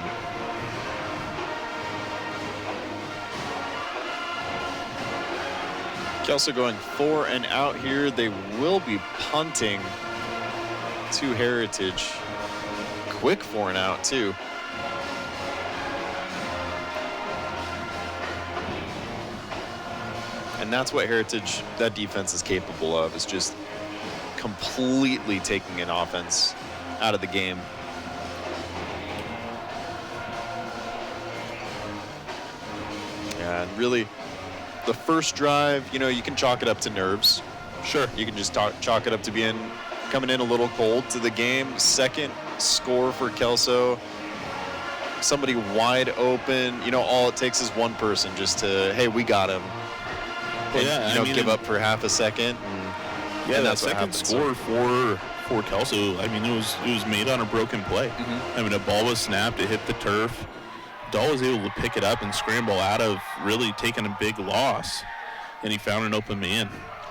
Kelso going 4 and out here. They will be punting to Heritage. Quick 4 and out too. And that's what Heritage, that defense is capable of, is just completely taking an offense out of the game. And really, the first drive, you know, you can chalk it up to nerves. Sure. You can just chalk it up to coming in a little cold to the game. Second score for Kelso. Somebody wide open. You know, all it takes is one person just to, hey, we got him. And, give up for half a second. Yeah, that second score for Kelso, I mean, it was made on a broken play. I mean, a ball was snapped, it hit the turf. Dahl was able to pick it up and scramble out of really taking a big loss, and he found an open man.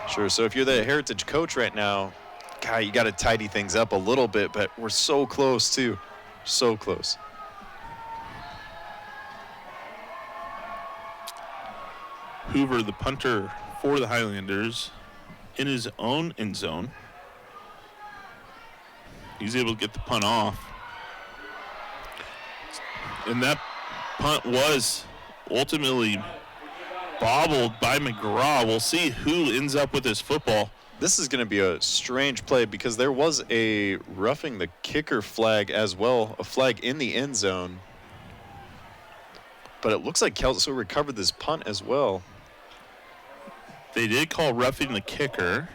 Sure, so if you're the Heritage coach right now, God, you got to tidy things up a little bit, but we're so close, too. So close. Hoover, the punter for the Highlanders, in his own end zone. He's able to get the punt off. And that punt was ultimately bobbled by McGraw. We'll see who ends up with this football. This is going to be a strange play because there was a roughing the kicker flag as well, a flag in the end zone. But it looks like Kelso recovered this punt as well. They did call roughing the kicker.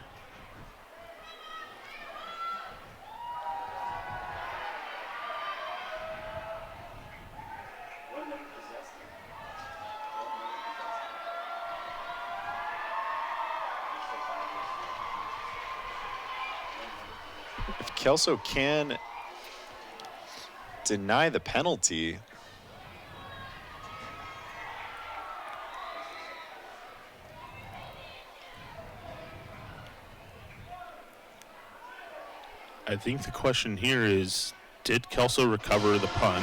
If Kelso can deny the penalty, I think the question here is, did Kelso recover the punt?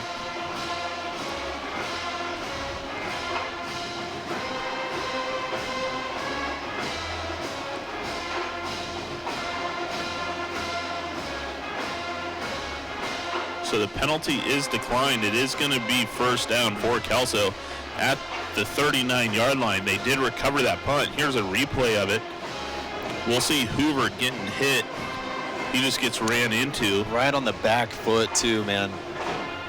So the penalty is declined. It is going to be first down for Kelso at the 39-yard line. They did recover that punt. Here's a replay of it. We'll see Hoover getting hit. He just gets ran into. Right on the back foot, too, man.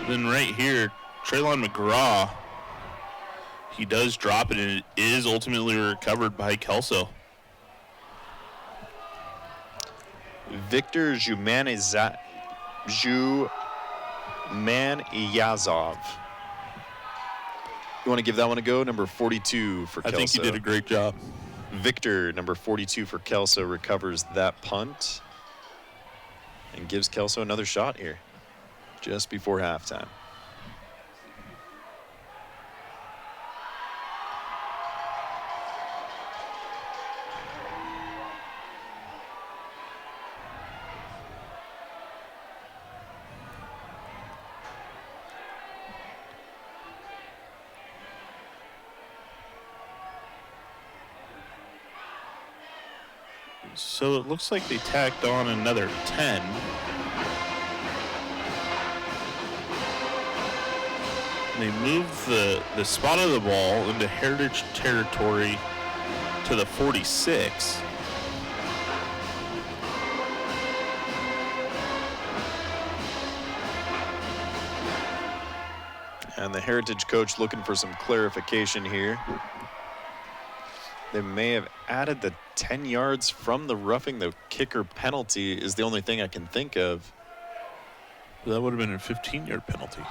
Then right here, Traylon McGraw, he does drop it, and it is ultimately recovered by Kelso. Victor Zhumaniyazov. You want to give that one a go? Number 42 for Kelso. I think he did a great job. Victor, number 42 for Kelso, recovers that punt and gives Kelso another shot here just before halftime. So it looks like they tacked on another 10. They moved the spot of the ball into Heritage territory to the 46. And the Heritage coach looking for some clarification here. They may have added the 10 yards from the roughing the kicker penalty is the only thing I can think of. That would have been a 15-yard penalty.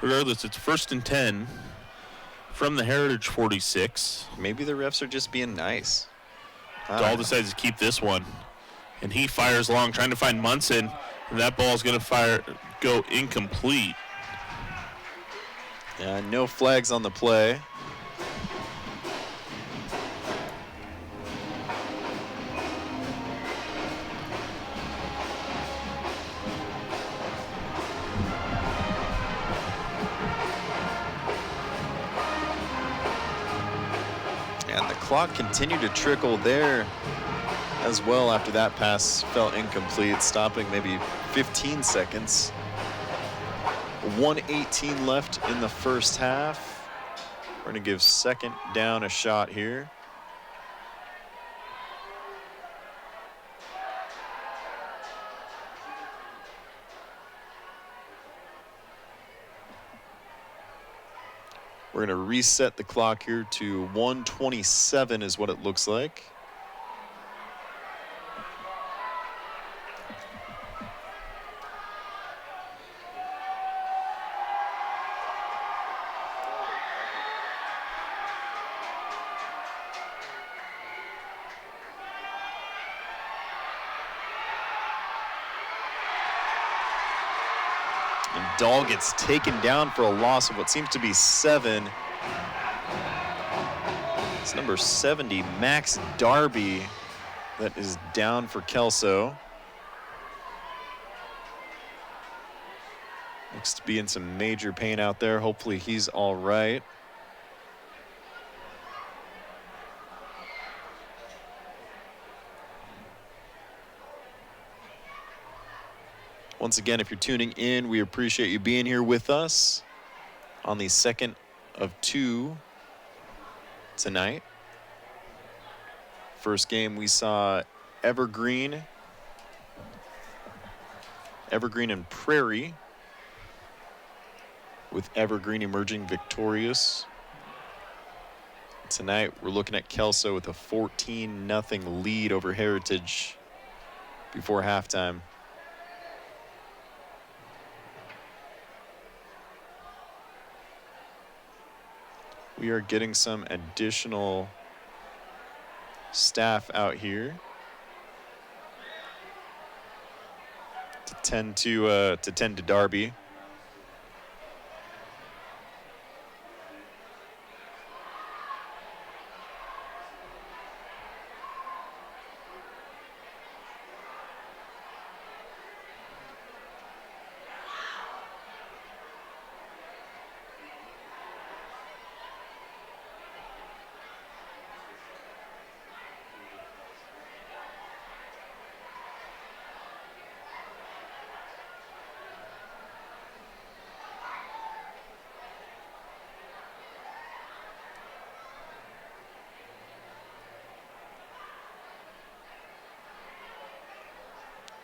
Regardless, it's 1st and 10 from the Heritage 46. Maybe the refs are just being nice. Dahl decides to keep this one, and he fires long, trying to find Munson, and that ball is going to go incomplete. No flags on the play. And the clock continued to trickle there as well after that pass fell incomplete, stopping maybe 15 seconds. 1:18 left in the first half. We're going to give 2nd down a shot here. We're going to reset the clock here to 1:27 is what it looks like. Dahl gets taken down for a loss of what seems to be 7. It's number 70, Max Darby, that is down for Kelso. Looks to be in some major pain out there. Hopefully he's all right. Once again, if you're tuning in, we appreciate you being here with us on the 2nd of 2 tonight. First game we saw Evergreen and Prairie, with Evergreen emerging victorious. Tonight we're looking at Kelso with a 14-0 lead over Heritage before halftime. We are getting some additional staff out here to tend to Darby.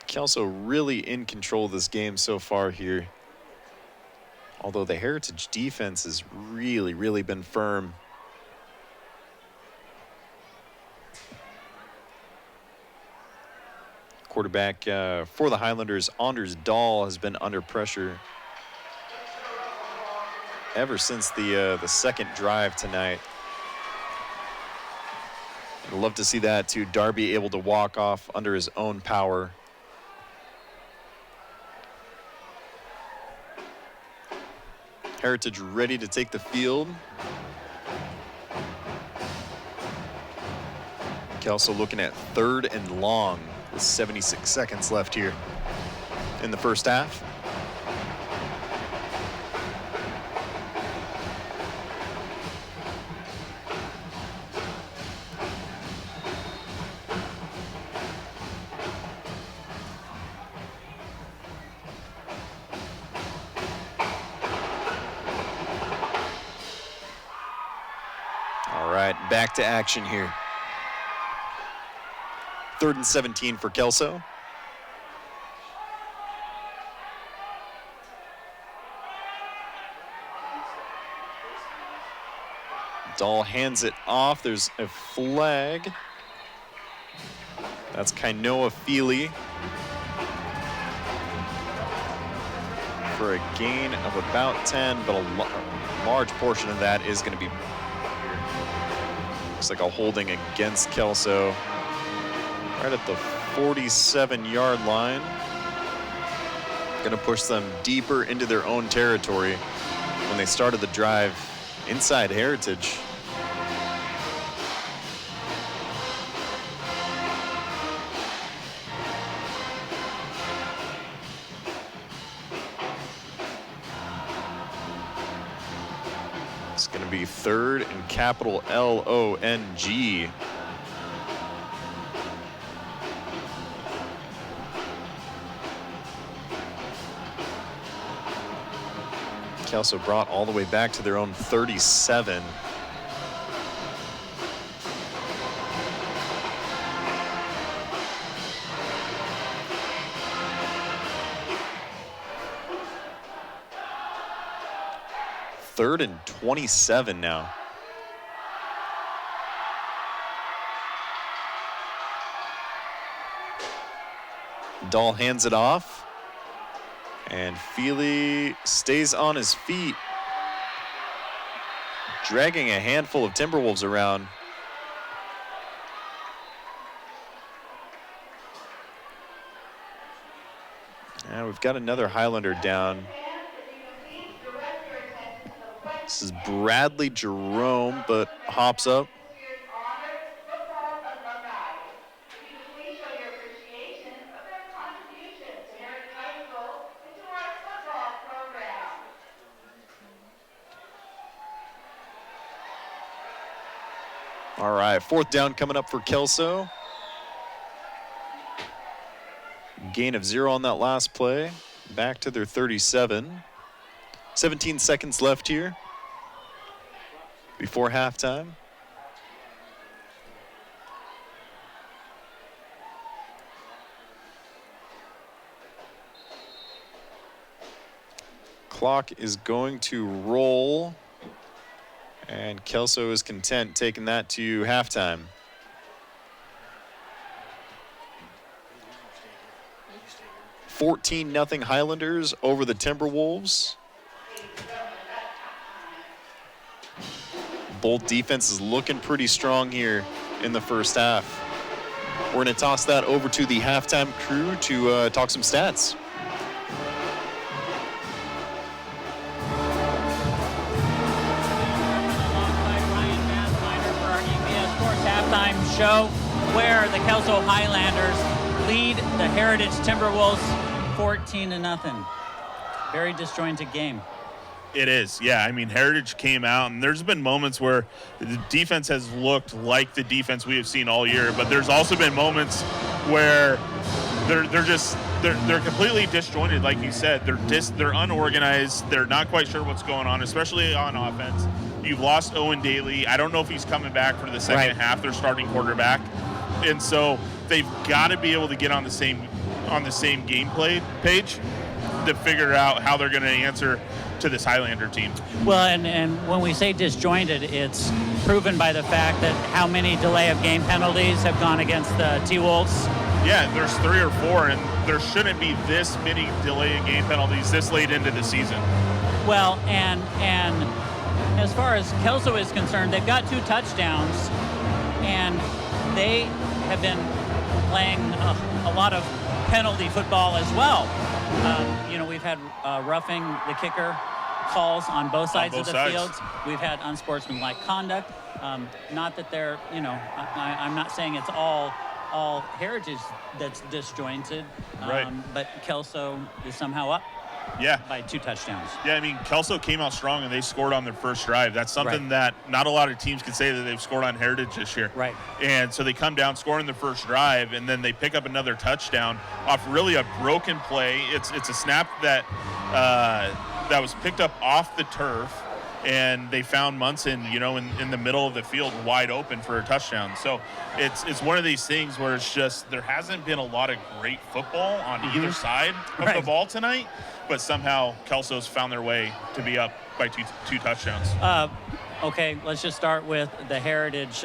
Kelso really in control of this game so far here. Although the Heritage defense has really been firm. Quarterback for the Highlanders, Anders Dahl, has been under pressure ever since the second drive tonight. I'd love to see that too. Darby able to walk off under his own power. Heritage ready to take the field. Kelso looking at 3rd and long with 76 seconds left here in the first half. back to action here. 3rd and 17 for Kelso. Dahl hands it off. There's a flag. That's Kainoa Feely for a gain of about 10, but a large portion of that is going to be, looks like a holding against Kelso right at the 47-yard line. Going to push them deeper into their own territory when they started the drive inside Heritage. It's going to be 3rd and capital L-O-N-G. Kelso brought all the way back to their own 37. Third and 27 now. Dahl hands it off. And Feely stays on his feet, dragging a handful of Timberwolves around. Now we've got another Highlander down. This is Bradley Jerome, but hops up. All right, 4th down coming up for Kelso. Gain of 0 on that last play. Back to their 37. 17 seconds left here before halftime. Clock is going to roll. And Kelso is content taking that to halftime. $14-0 Highlanders over the Timberwolves. Both defenses looking pretty strong here in the first half. We're going to toss that over to the halftime crew to talk some stats. Show where the Kelso Highlanders lead the Heritage Timberwolves 14-0. Very disjointed game. It is, yeah. I mean, Heritage came out, and there's been moments where the defense has looked like the defense we have seen all year, but there's also been moments where they're completely disjointed, like you said. They're unorganized. They're not quite sure what's going on, especially on offense. You've lost Owen Daly. I don't know if he's coming back for the second half. Their starting quarterback, and so they've got to be able to get on the same gameplay page to figure out how they're going to answer to this Highlander team. Well, and when we say disjointed, it's proven by the fact that how many delay of game penalties have gone against the T-Wolves. Yeah, there's 3 or 4, and there shouldn't be this many delay of game penalties this late into the season. Well, and as far as Kelso is concerned, they've got 2 touchdowns, and they have been playing a lot of penalty football as well. We've had roughing the kicker calls on both sides of the field. We've had unsportsmanlike conduct. Not that they're, I'm not saying it's all Heritage that's disjointed, but Kelso is somehow up. Yeah. By 2 touchdowns. Yeah, I mean, Kelso came out strong, and they scored on their first drive. That's something that not a lot of teams can say that they've scored on Heritage this year. Right. And so they come down, score in the first drive, and then they pick up another touchdown off really a broken play. It's a snap that was picked up off the turf, and they found Munson, in the middle of the field wide open for a touchdown. So it's one of these things where it's just there hasn't been a lot of great football on either side of the ball tonight, but somehow Kelso's found their way to be up by two touchdowns. Okay, let's just start with the Heritage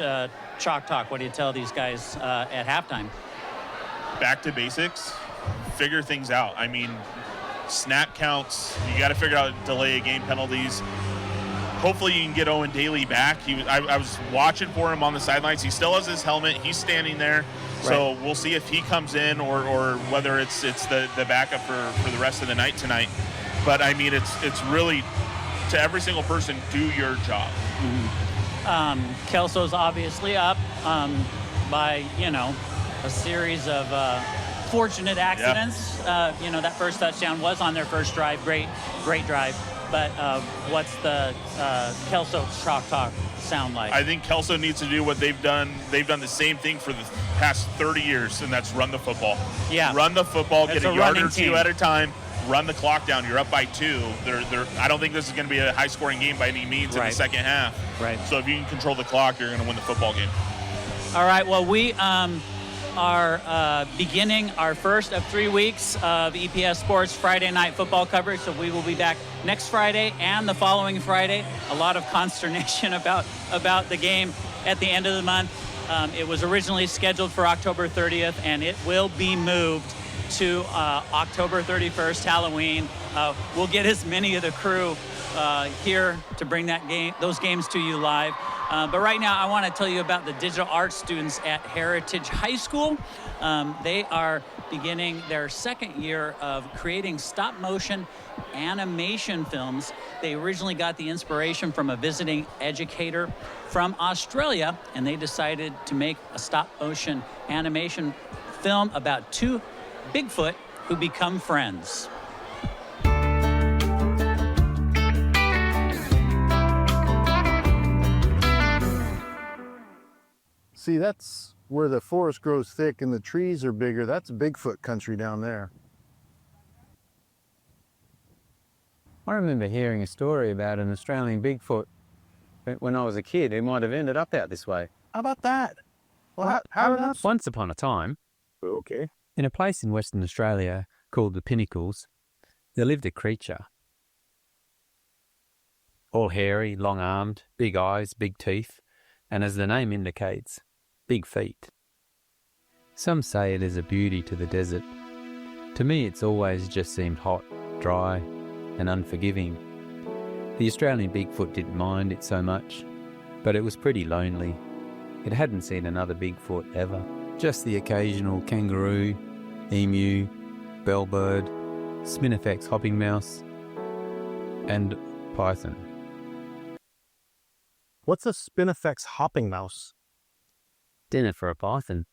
Chalk Talk. What do you tell these guys at halftime? Back to basics, figure things out. I mean, snap counts, you got to figure out delay of game penalties. Hopefully you can get Owen Daly back. I was watching for him on the sidelines. He still has his helmet. He's standing there. So we'll see if he comes in or whether it's the backup for the rest of the night tonight. But, I mean, it's really, to every single person, do your job. Kelso's obviously up by, a series of fortunate accidents. That first touchdown was on their first drive. Great drive. But what's the Kelso Chalk Talk sound like? I think Kelso needs to do what they've done. They've done the same thing for the past 30 years, and that's run the football. Yeah. Run the football, That's get a a yard running or two team. at a time, run the clock down. You're up by 2. I don't think this is going to be a high-scoring game by any means in the second half. Right. So if you can control the clock, you're going to win the football game. All right, well, we are beginning our first of 3 weeks of EPS Sports Friday night football coverage. So we will be back next Friday and the following Friday. A lot of consternation about the game at the end of the month. It was originally scheduled for October 30th, and it will be moved to October 31st, Halloween. We'll get as many of the crew here to bring those games to you live. But right now, I want to tell you about the digital arts students at Heritage High School. They are beginning their second year of creating stop-motion animation films. They originally got the inspiration from a visiting educator from Australia, and they decided to make a stop-motion animation film about 2 Bigfoot who become friends. See, that's where the forest grows thick and the trees are bigger. That's Bigfoot country down there. I remember hearing a story about an Australian Bigfoot when I was a kid who might have ended up out this way. How about that? Well, how did that? Once upon a time, Okay. in a place in Western Australia called the Pinnacles, there lived a creature. All hairy, long-armed, big eyes, big teeth, and as the name indicates, big feet. Some say it is a beauty to the desert. To me, it's always just seemed hot, dry, and unforgiving. The Australian Bigfoot didn't mind it so much, but it was pretty lonely. It hadn't seen another Bigfoot ever. Just the occasional kangaroo, emu, bellbird, Spinifex hopping mouse, and python. What's a Spinifex hopping mouse? Dinner for a python.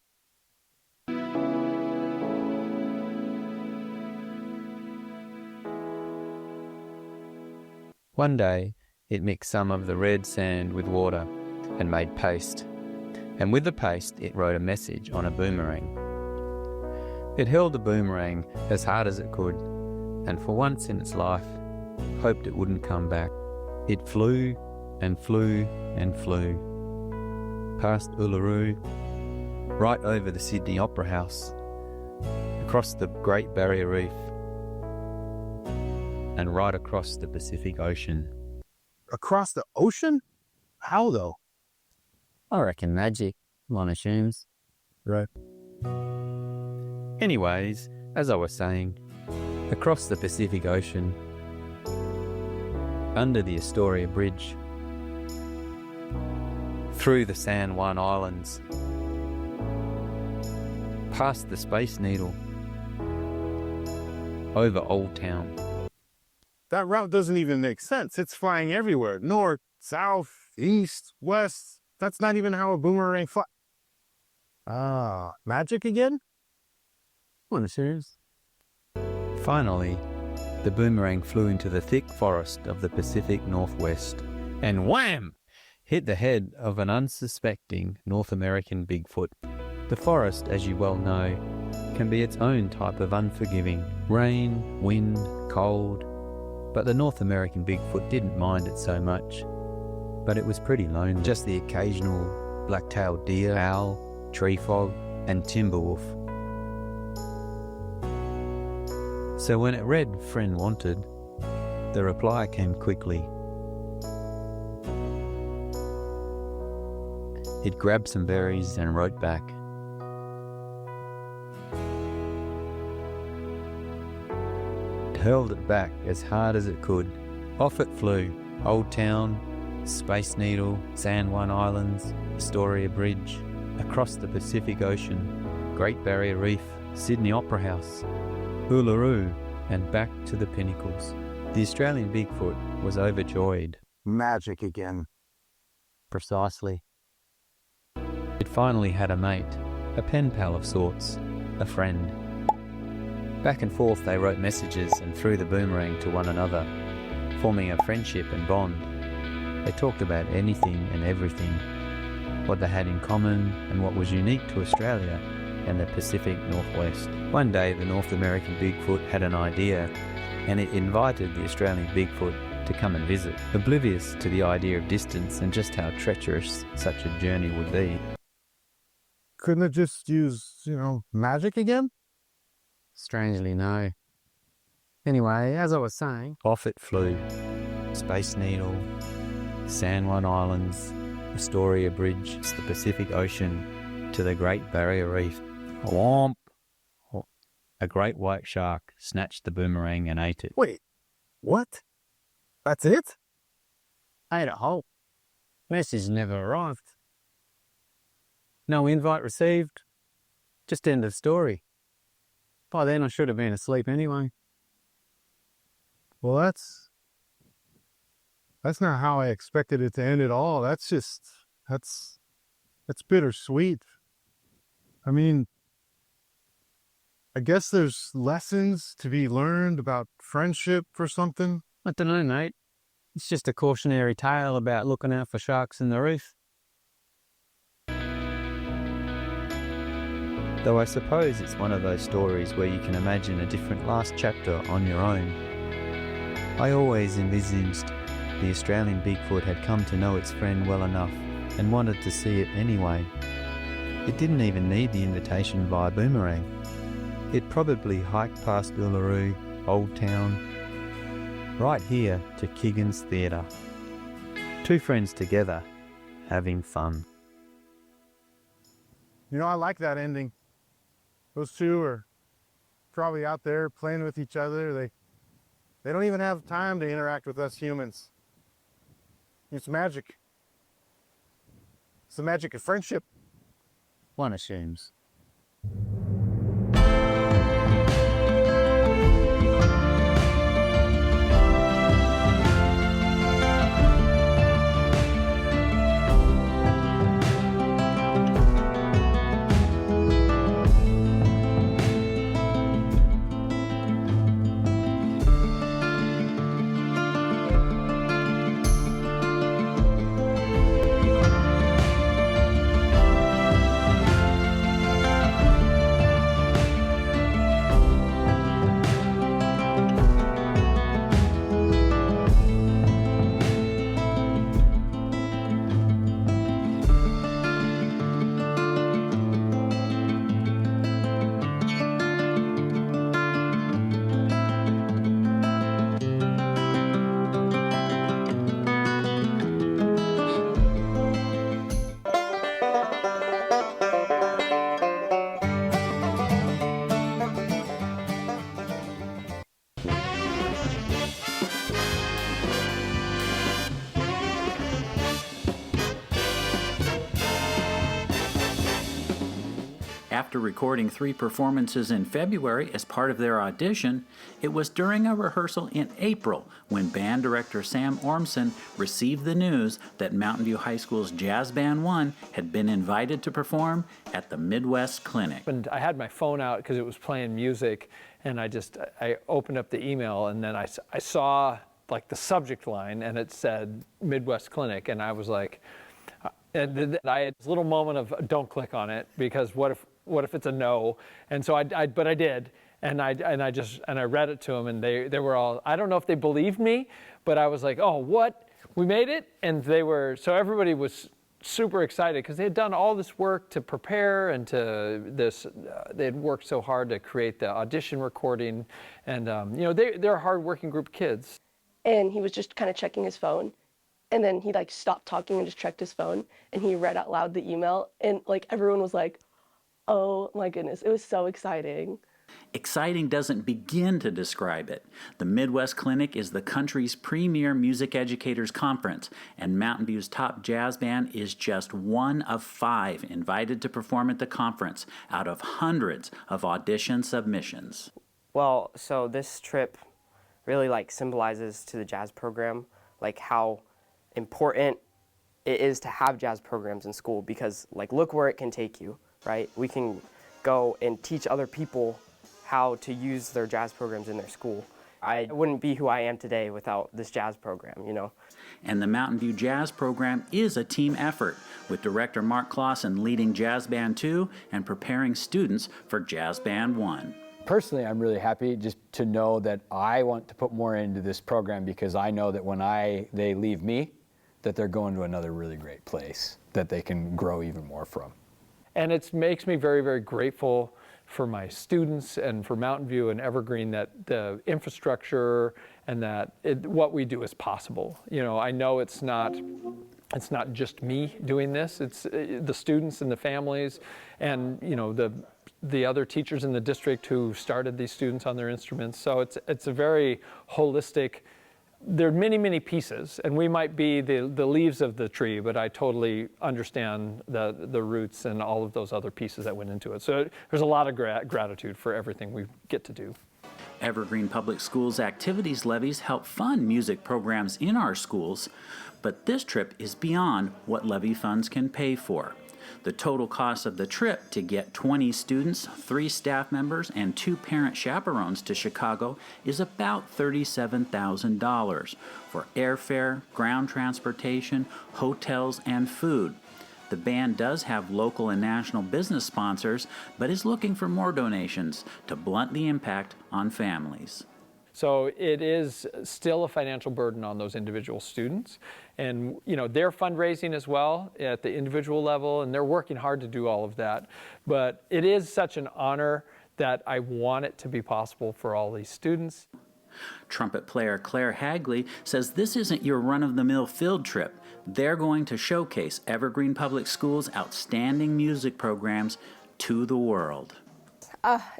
One day, it mixed some of the red sand with water and made paste. And with the paste, it wrote a message on a boomerang. It held the boomerang as hard as it could, and for once in its life, hoped it wouldn't come back. It flew and flew and flew, past Uluru, right over the Sydney Opera House, across the Great Barrier Reef, and right across the Pacific Ocean. Across the ocean? How though? I reckon magic, one assumes. Right. Anyways, as I was saying, across the Pacific Ocean, under the Astoria Bridge, through the San Juan Islands, past the Space Needle, over Old Town. That route doesn't even make sense. It's flying everywhere. North, south, east, west. That's not even how a boomerang flies. Ah, magic again? What, serious? Finally, the boomerang flew into the thick forest of the Pacific Northwest and wham! Hit the head of an unsuspecting North American Bigfoot. The forest, as you well know, can be its own type of unforgiving. Rain, wind, cold, But the North American Bigfoot didn't mind it so much. But it was pretty lonely, just the occasional black-tailed deer, owl, tree frog, and timber wolf. So when it read "Friend Wanted," the reply came quickly. It grabbed some berries and wrote back. It hurled it back as hard as it could. Off it flew. Old Town, Space Needle, San Juan Islands, Astoria Bridge, across the Pacific Ocean, Great Barrier Reef, Sydney Opera House, Uluru, and back to the pinnacles. The Australian Bigfoot was overjoyed. Magic again. Precisely. It finally had a mate, a pen pal of sorts, a friend. Back and forth they wrote messages and threw the boomerang to one another, forming a friendship and bond. They talked about anything and everything, what they had in common and what was unique to Australia and the Pacific Northwest. One day the North American Bigfoot had an idea, and it invited the Australian Bigfoot to come and visit, oblivious to the idea of distance and just how treacherous such a journey would be. Couldn't it just use, magic again? Strangely, no. Anyway, as I was saying, off it flew. Space Needle, San Juan Islands, Astoria Bridge, the Pacific Ocean, to the Great Barrier Reef. Whomp! A great white shark snatched the boomerang and ate it. Wait, what? That's it? Ate it whole. Message never arrived. No invite received. Just end of story. By then I should have been asleep anyway. Well, that's not how I expected it to end at all. That's bittersweet. I mean, I guess there's lessons to be learned about friendship or something. I don't know, mate. It's just a cautionary tale about looking out for sharks in the reef. Though I suppose it's one of those stories where you can imagine a different last chapter on your own. I always envisaged the Australian Bigfoot had come to know its friend well enough and wanted to see it anyway. It didn't even need the invitation via boomerang. It probably hiked past Uluru, Old Town, right here to Keegan's Theatre. Two friends together, having fun. I like that ending. Those two are probably out there playing with each other. They don't even have time to interact with us humans. It's magic. It's the magic of friendship. One assumes. After recording 3 performances in February as part of their audition, it was during a rehearsal in April when band director Sam Ormson received the news that Mountain View High School's Jazz Band 1 had been invited to perform at the Midwest Clinic. And I had my phone out because it was playing music, and I opened up the email, and then I saw like the subject line, and it said Midwest Clinic, and I was like, and I had this little moment of don't click on it, because what if it's a no? And so but I did, And I read it to them, and they were all, I don't know if they believed me, but I was like, oh, what? We made it? And so everybody was super excited because they had done all this work to prepare and they had worked so hard to create the audition recording. And, they're a hardworking group of kids. And he was just kind of checking his phone. And then he like stopped talking and just checked his phone, and he read out loud the email, and like everyone was like, oh my goodness, it was so exciting. Exciting doesn't begin to describe it. The Midwest Clinic is the country's premier music educators conference, and Mountain View's top jazz band is just one of 5 invited to perform at the conference out of hundreds of audition submissions. Well, so this trip really like symbolizes to the jazz program like how important it is to have jazz programs in school, because like look where it can take you, right? We can go and teach other people how to use their jazz programs in their school. I wouldn't be who I am today without this jazz program, And the Mountain View Jazz program is a team effort, with director Mark Clausen leading Jazz Band 2 and preparing students for Jazz Band 1. Personally, I'm really happy just to know that I want to put more into this program, because I know that when they leave me, that they're going to another really great place that they can grow even more from. And it makes me very, very grateful for my students and for Mountain View and Evergreen that the infrastructure and that what we do is possible. I know it's not just me doing this, it's the students and the families and the other teachers in the district who started these students on their instruments. So it's a very holistic. There are many, many pieces, and we might be the leaves of the tree, but I totally understand the roots and all of those other pieces that went into it. So there's a lot of gratitude for everything we get to do. Evergreen Public Schools activities levies help fund music programs in our schools, but this trip is beyond what levy funds can pay for. The total cost of the trip to get 20 students, 3 staff members, and 2 parent chaperones to Chicago is about $37,000 for airfare, ground transportation, hotels, and food. The band does have local and national business sponsors, but is looking for more donations to blunt the impact on families. So it is still a financial burden on those individual students. And they're fundraising as well at the individual level, and they're working hard to do all of that. But it is such an honor that I want it to be possible for all these students. Trumpet player Claire Hagley says this isn't your run-of-the-mill field trip. They're going to showcase Evergreen Public Schools' outstanding music programs to the world.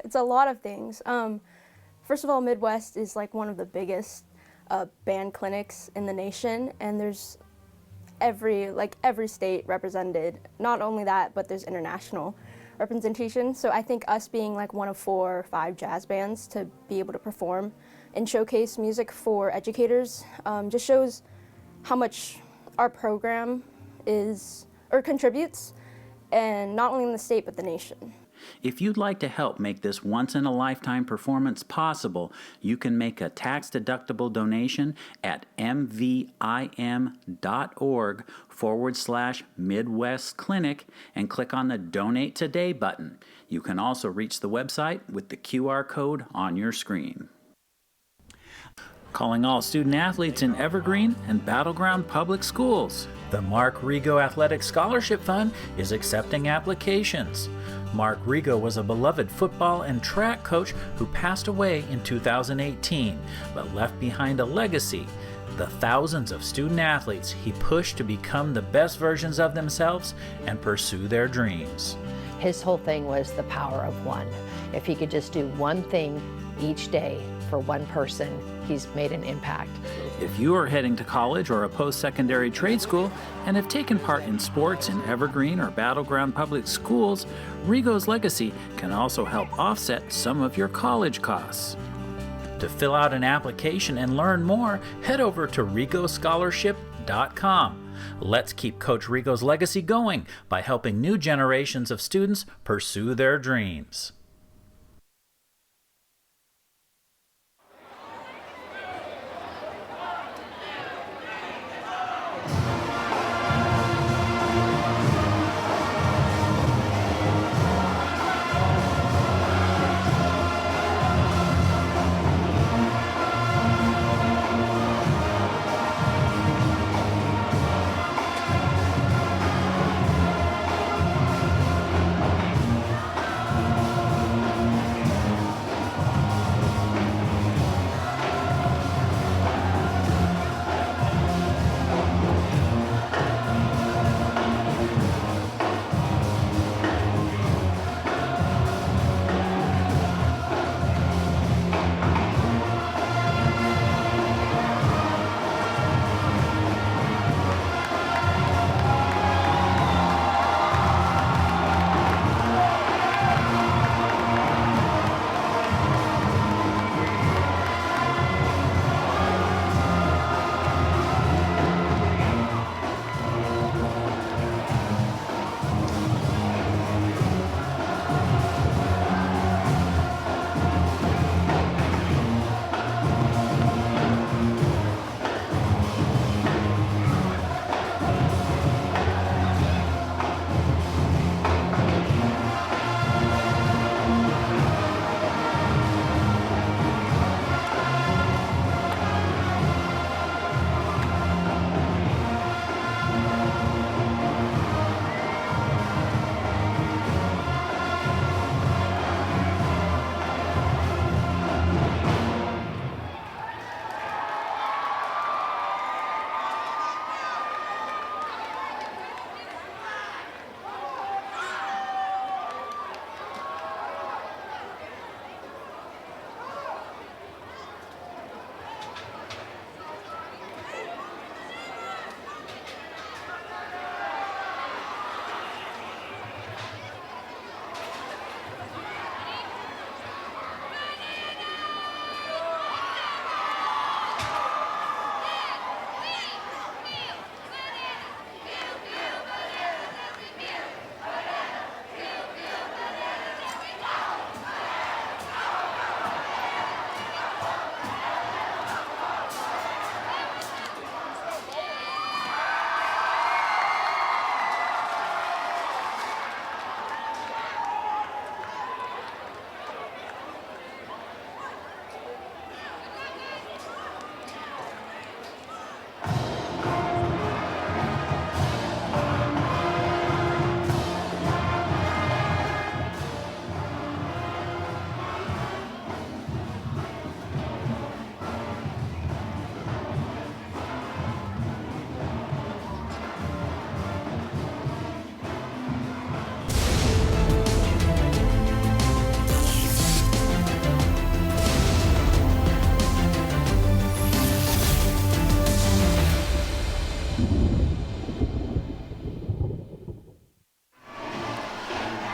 It's a lot of things. First of all, Midwest is like one of the biggest band clinics in the nation, and there's every state represented. Not only that, but there's international representation. So I think us being like one of 4 or 5 jazz bands to be able to perform and showcase music for educators just shows how much our program contributes, and not only in the state but the nation. If you'd like to help make this once-in-a-lifetime performance possible, you can make a tax-deductible donation at mvim.org/Midwest Clinic and click on the Donate Today button. You can also reach the website with the QR code on your screen. Calling all student athletes in Evergreen and Battleground Public Schools. The Mark Rigo Athletic Scholarship Fund is accepting applications. Mark Rigo was a beloved football and track coach who passed away in 2018, but left behind a legacy. The thousands of student athletes he pushed to become the best versions of themselves and pursue their dreams. His whole thing was the power of one. If he could just do one thing each day for one person, he's made an impact. If you are heading to college or a post-secondary trade school and have taken part in sports in Evergreen or Battleground Public Schools, Rigo's legacy can also help offset some of your college costs. To fill out an application and learn more, head over to rigoscholarship.com. Let's keep Coach Rigo's legacy going by helping new generations of students pursue their dreams.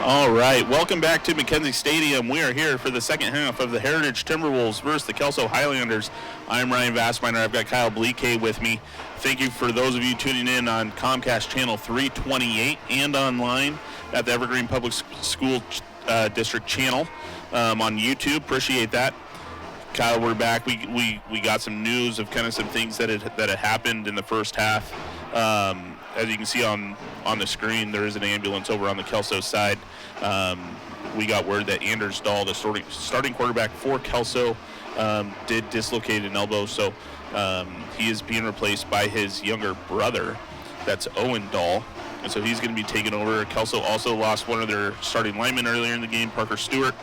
All right, welcome back to McKenzie Stadium. We are here for the second half of the Heritage Timberwolves versus the Kelso Highlanders. I'm Ryan Vassminer. I've got Kyle Bleake with me. Thank you for those of you tuning in on Comcast Channel 328 and online at the Evergreen Public School District channel on YouTube. Appreciate that. Kyle, we're back. We got some news of kind of some things that had happened in the first half. As you can see on the screen, there is an ambulance over on the Kelso side. We got word that Anders Dahl, the starting quarterback for Kelso, did dislocate an elbow, so he is being replaced by his younger brother. That's Owen Dahl, and so he's going to be taken over. Kelso also lost one of their starting linemen earlier in the game, Parker Stewart.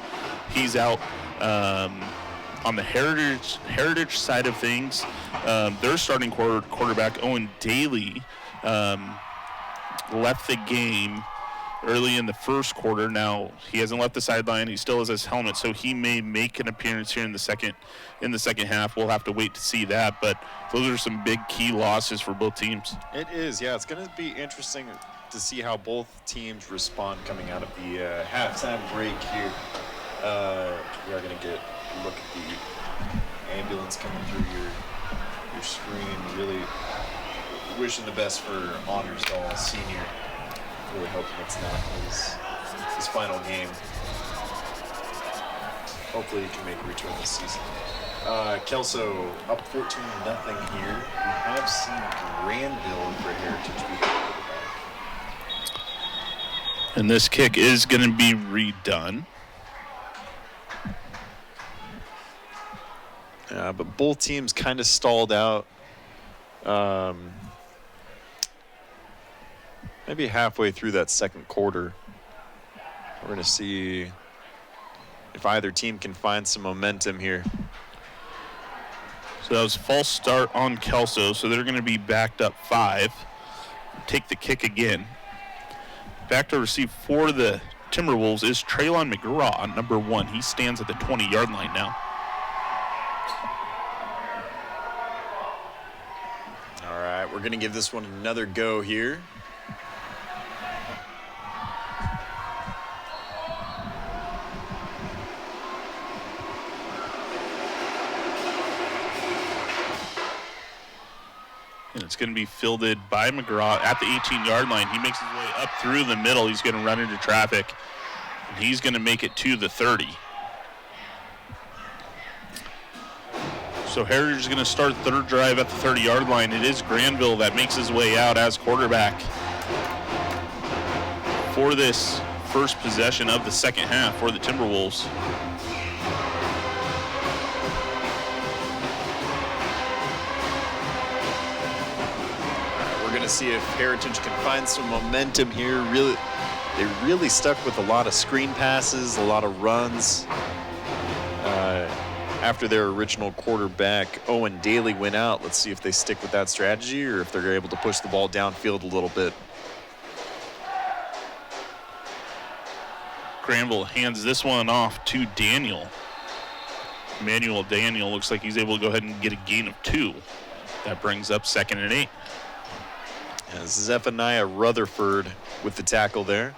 He's out. On the Heritage side of things, their starting quarterback, Owen Daly, left the game early in the first quarter. Now, he hasn't left the sideline. He still has his helmet, so he may make an appearance here in the second half. We'll have to wait to see that, but those are some big key losses for both teams. It is, yeah. It's going to be interesting to see how both teams respond coming out of the halftime break here. We are going to get a look at the ambulance coming through your screen. Really wishing the best for Anders Dahl, senior. Really hoping it's not his final game. Hopefully he can make a return this season. Kelso up 14-0 here. We have seen Granville for Heritage. And this kick is going to be redone. But both teams kind of stalled out. Maybe halfway through that second quarter. We're going to see if either team can find some momentum here. So that was a false start on Kelso, so they're going to be backed up 5. Take the kick again. Back to receive for the Timberwolves is Traylon McGraw, number 1. He stands at the 20-yard line now. All right, we're going to give this one another go here. And it's going to be fielded by McGraw at the 18-yard line. He makes his way up through the middle. He's going to run into traffic. And he's going to make it to the 30. So Heritage is going to start third drive at the 30-yard line. It is Granville that makes his way out as quarterback for this first possession of the second half for the Timberwolves. We're going to see if Heritage can find some momentum here. They really stuck with a lot of screen passes, a lot of runs. After their original quarterback, Owen Daly, went out. Let's see if they stick with that strategy or if they're able to push the ball downfield a little bit. Granville hands this one off to Daniel. Emmanuel Daniel looks like he's able to go ahead and get a gain of 2. That brings up 2nd and 8. Zephaniah Rutherford with the tackle there.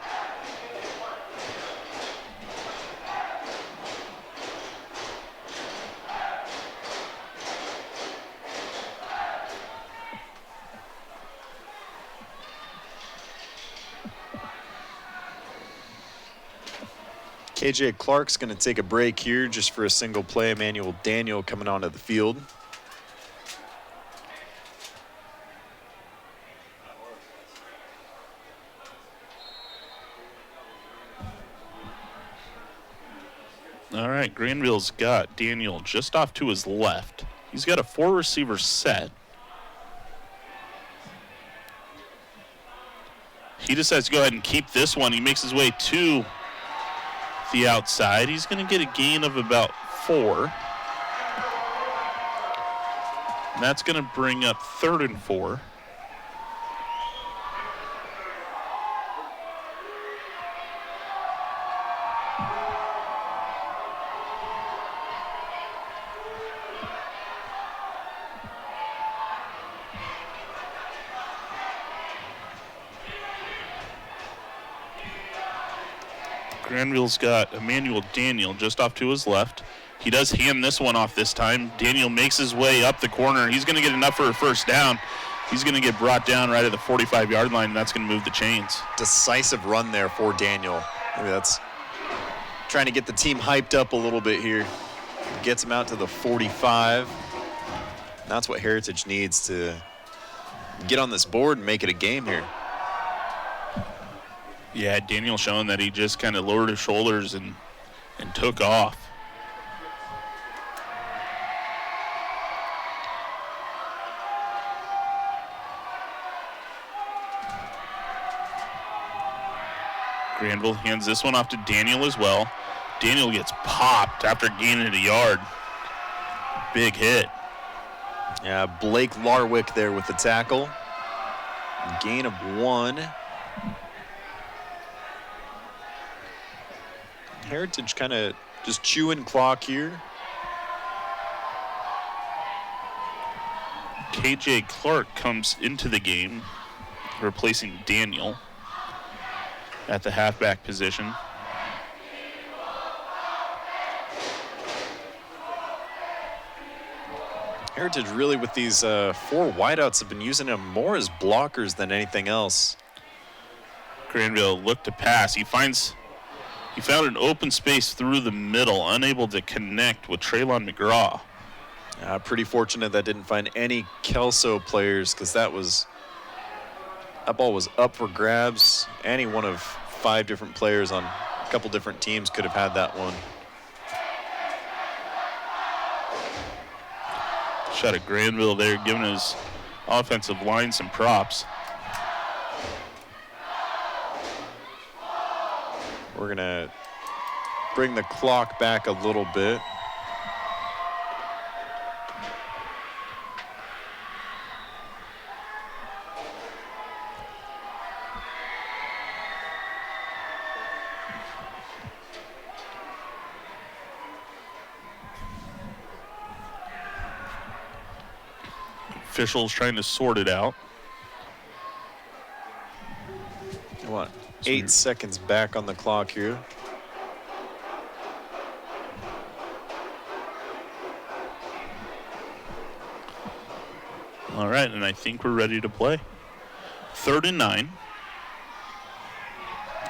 KJ Clark's going to take a break here just for a single play. Emmanuel Daniel coming onto the field. All right, Granville's got Daniel just off to his left. He's got a 4-receiver set. He decides to go ahead and keep this one. He makes his way to the outside. He's going to get a gain of about 4. And that's going to bring up 3rd and 4. Granville's got Emmanuel Daniel just off to his left. He does hand this one off this time. Daniel makes his way up the corner. He's going to get enough for a first down. He's going to get brought down right at the 45-yard line, and that's going to move the chains. Decisive run there for Daniel. Maybe that's trying to get the team hyped up a little bit here. Gets him out to the 45. That's what Heritage needs to get on this board and make it a game here. Yeah, Daniel showing that he just kind of lowered his shoulders and took off. Granville hands this one off to Daniel as well. Daniel gets popped after gaining a yard. Big hit. Yeah, Blake Larwick there with the tackle. Gain of 1. Heritage kind of just chewing clock here. KJ Clark comes into the game, replacing Daniel at the halfback position. Heritage really with these 4 wideouts have been using them more as blockers than anything else. Granville looked to pass. He found an open space through the middle, unable to connect with Traylon McGraw. Pretty fortunate that didn't find any Kelso players, because that ball was up for grabs. Any one of 5 different players on a couple different teams could have had that one. Shot at Granville there, giving his offensive line some props. We're going to bring the clock back a little bit. Officials trying to sort it out. I want 8 seconds back on the clock here. All right, and I think we're ready to play. 3rd and 9.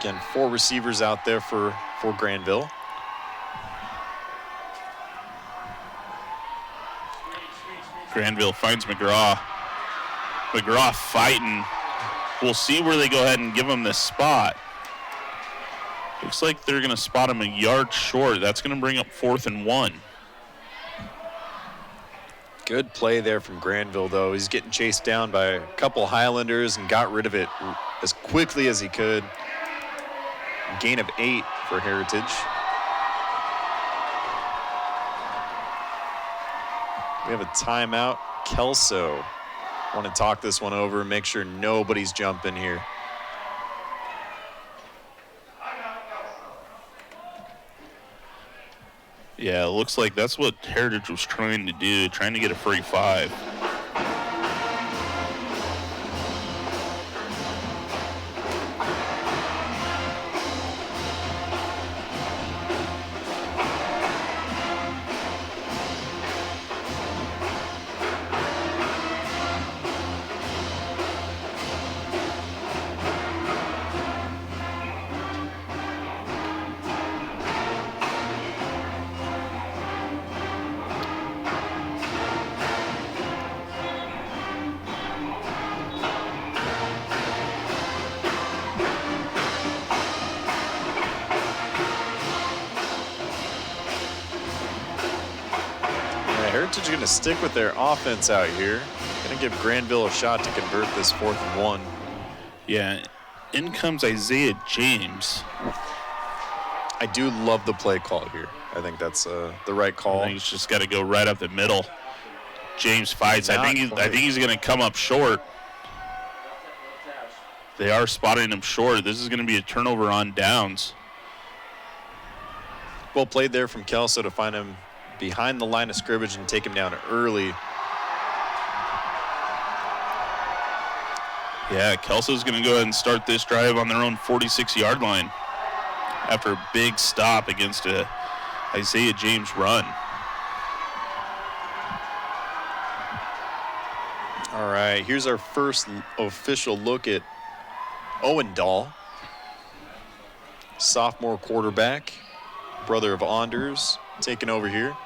Again, 4 receivers out there for Granville. Granville finds McGraw. McGraw fighting. We'll see where they go ahead and give him this spot. Looks like they're going to spot him a yard short. That's going to bring up 4th and 1. Good play there from Granville, though. He's getting chased down by a couple Highlanders and got rid of it as quickly as he could. Gain of 8 for Heritage. We have a timeout. Kelso want to talk this one over, make sure nobody's jumping here. Yeah, it looks like that's what Heritage was trying to do, trying to get a free 5. Heritage going to stick with their offense out here. Going to give Granville a shot to convert this 4th and 1. Yeah, in comes Isaiah James. I do love the play call here. I think that's the right call. I think he's just got to go right up the middle. James fights. I think he's going to come up short. They are spotting him short. This is going to be a turnover on downs. Well played there from Kelso to find him behind the line of scrimmage and take him down early. Yeah, Kelso's going to go ahead and start this drive on their own 46-yard line after a big stop against a Isaiah James run. All right, here's our first official look at Owen Dahl, sophomore quarterback, brother of Anders, taking over here.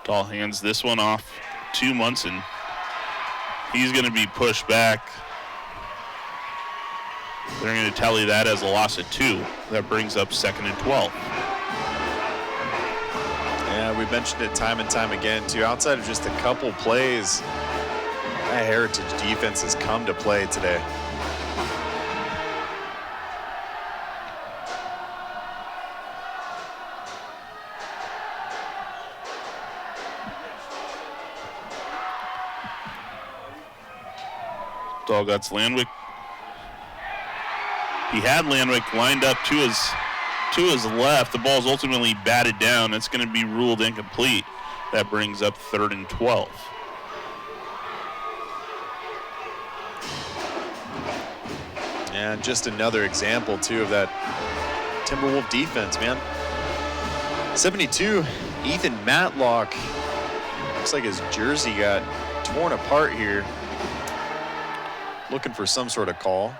Dahl hands this one off to Munson. He's going to be pushed back. They're going to tally that as a loss of 2. That brings up 2nd and 12. Yeah, we mentioned it time and time again, too. Outside of just a couple plays, that Heritage defense has come to play today. Dahlguts Landwick. He had Landwick lined up to his left. The ball's ultimately batted down. It's going to be ruled incomplete. That brings up 3rd and 12. And just another example, too, of that Timberwolf defense, man. 72, Ethan Matlock. Looks like his jersey got torn apart here. Looking for some sort of call.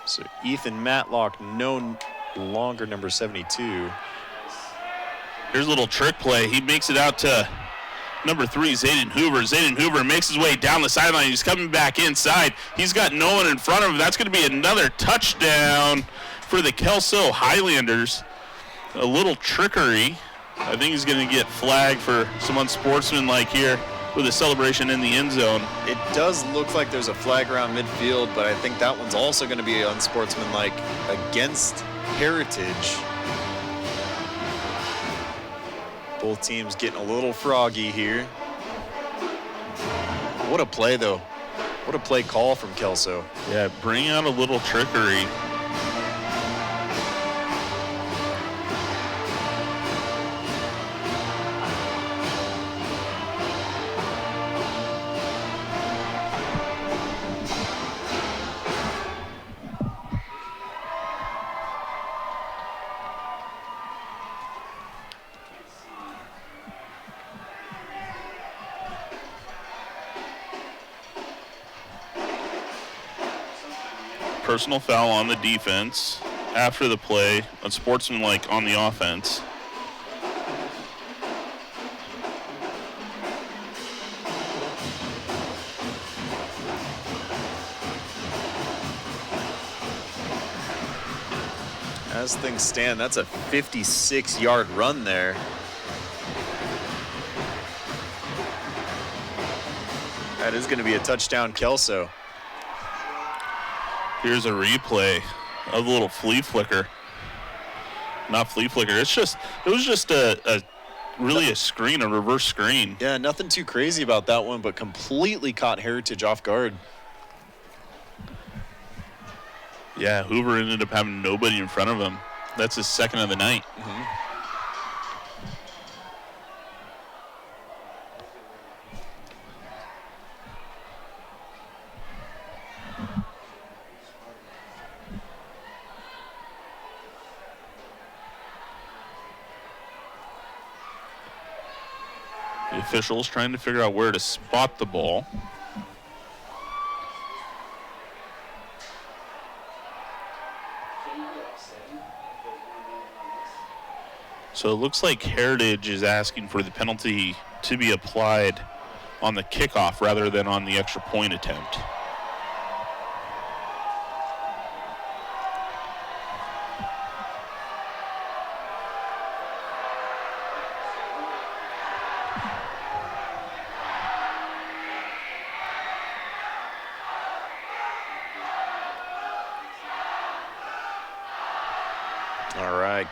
So Ethan Matlock, no longer number 72. Here's a little trick play. He makes it out to number 3, Zayden Hoover. Zayden Hoover makes his way down the sideline. He's coming back inside. He's got no one in front of him. That's going to be another touchdown for the Kelso Highlanders. A little trickery. I think he's going to get flagged for some unsportsmanlike here with a celebration in the end zone. It does look like there's a flag around midfield, but I think that one's also going to be unsportsmanlike against Heritage. Both teams getting a little froggy here. What a play, though. What a play call from Kelso. Yeah, bring out a little trickery. Personal foul on the defense after the play, unsportsmanlike on the offense. As things stand, that's a 56-yard run there. That is going to be a touchdown, Kelso. Here's a replay of the little flea flicker. Not flea flicker. It was just a screen, a reverse screen. Yeah, nothing too crazy about that one, but completely caught Heritage off guard. Yeah, Hoover ended up having nobody in front of him. That's his 2nd of the night. The officials trying to figure out where to spot the ball. So it looks like Heritage is asking for the penalty to be applied on the kickoff rather than on the extra point attempt.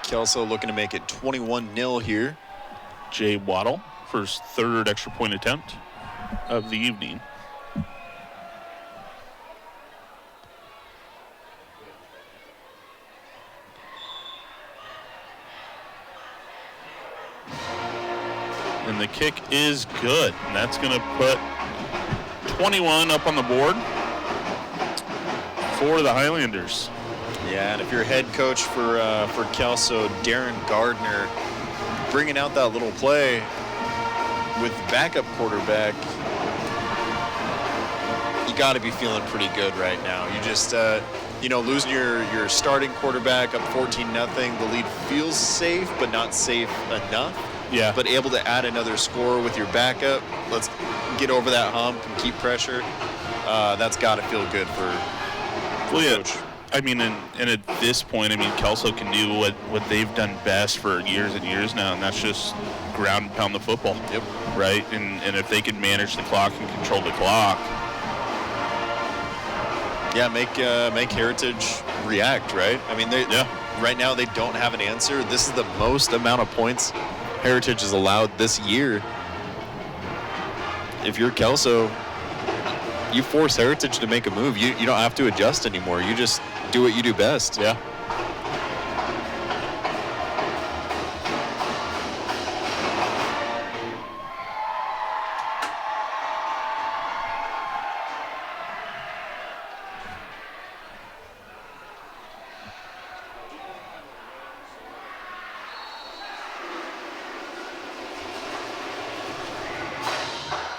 Kelso looking to make it 21-0 here. Jay Waddle for his 3rd extra point attempt of the evening. And the kick is good. And that's going to put 21 up on the board for the Highlanders. Yeah, and if you're head coach for Kelso, Darren Gardner, bringing out that little play with backup quarterback, you got to be feeling pretty good right now. You just, losing your starting quarterback up 14-0, the lead feels safe, but not safe enough. Yeah. But able to add another score with your backup, let's get over that hump and keep pressure. That's got to feel good for coach. I mean, and at this point, I mean, Kelso can do what they've done best for years and years now, and that's just ground and pound the football. Yep. Right? And if they can manage the clock and control the clock. Yeah, make Heritage react, right? I mean, right now they don't have an answer. This is the most amount of points Heritage has allowed this year. If you're Kelso, you force Heritage to make a move. You don't have to adjust anymore. You just do what you do best. Yeah.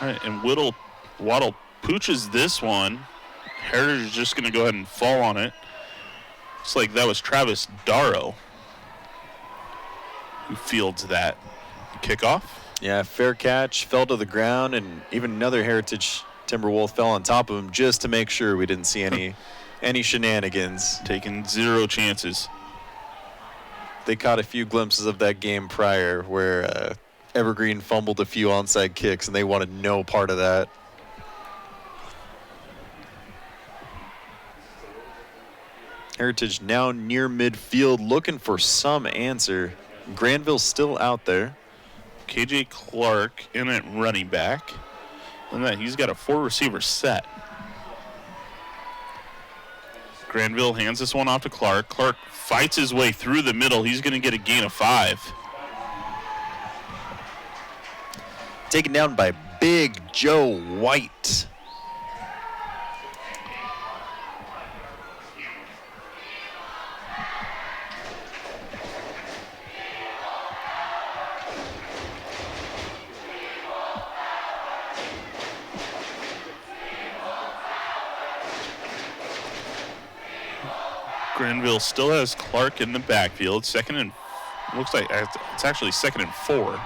All right, and Waddle pooches this one. Heritage is just going to go ahead and fall on it. Looks like that was Travis Darrow who fields that kickoff. Yeah, fair catch, fell to the ground, and even another Heritage Timberwolf fell on top of him just to make sure we didn't see any shenanigans. Taking zero chances. They caught a few glimpses of that game prior where Evergreen fumbled a few onside kicks, and they wanted no part of that. Heritage now near midfield, looking for some answer. Granville's still out there. KJ Clark in at running back. And that he's got a 4-receiver set. Granville hands this one off to Clark. Clark fights his way through the middle. He's going to get a gain of 5. Taken down by Big Joe White. Granville still has Clark in the backfield. Looks like it's actually 2nd and 4.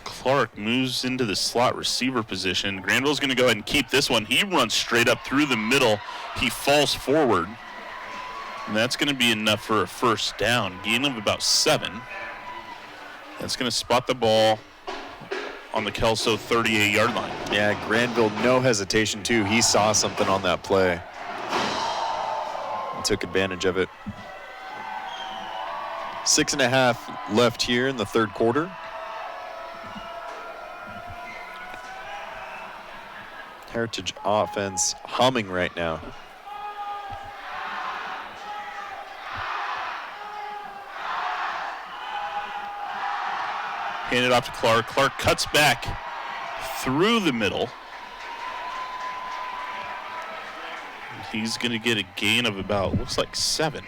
Clark moves into the slot receiver position. Granville's going to go ahead and keep this one. He runs straight up through the middle. He falls forward. And that's going to be enough for a first down. Gain of about 7. That's going to spot the ball on the Kelso 38-yard line. Yeah, Granville, no hesitation, too. He saw something on that play and took advantage of it. 6.5 left here in the third quarter. Heritage offense humming right now. Hand it off to Clark. Clark cuts back through the middle. He's going to get a gain of about, looks like 7.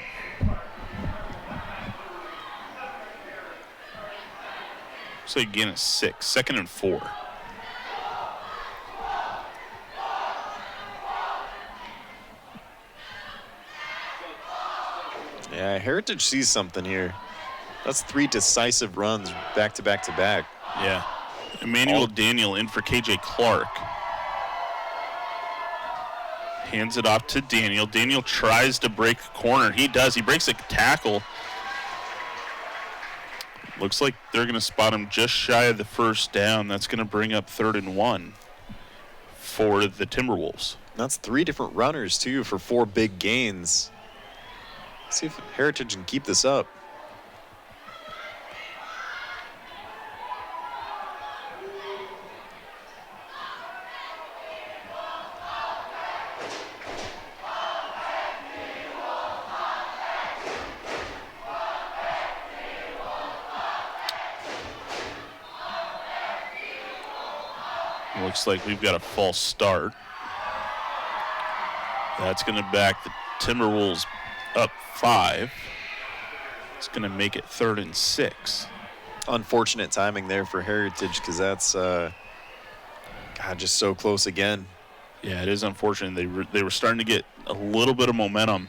Looks like a gain of 6. 2nd and 4. Yeah, Heritage sees something here. That's 3 decisive runs back to back to back. Yeah. Emmanuel Daniel in for KJ Clark. Hands it off to Daniel. Daniel tries to break a corner. He does. He breaks a tackle. Looks like they're going to spot him just shy of the first down. That's going to bring up 3rd and 1 for the Timberwolves. That's 3 different runners, too, for 4 big gains. Let's see if Heritage can keep this up. Looks like we've got a false start. That's going to back the Timberwolves up 5. It's going to make it 3rd and 6. Unfortunate timing there for Heritage, because that's just so close again. Yeah, it is unfortunate. They were starting to get a little bit of momentum.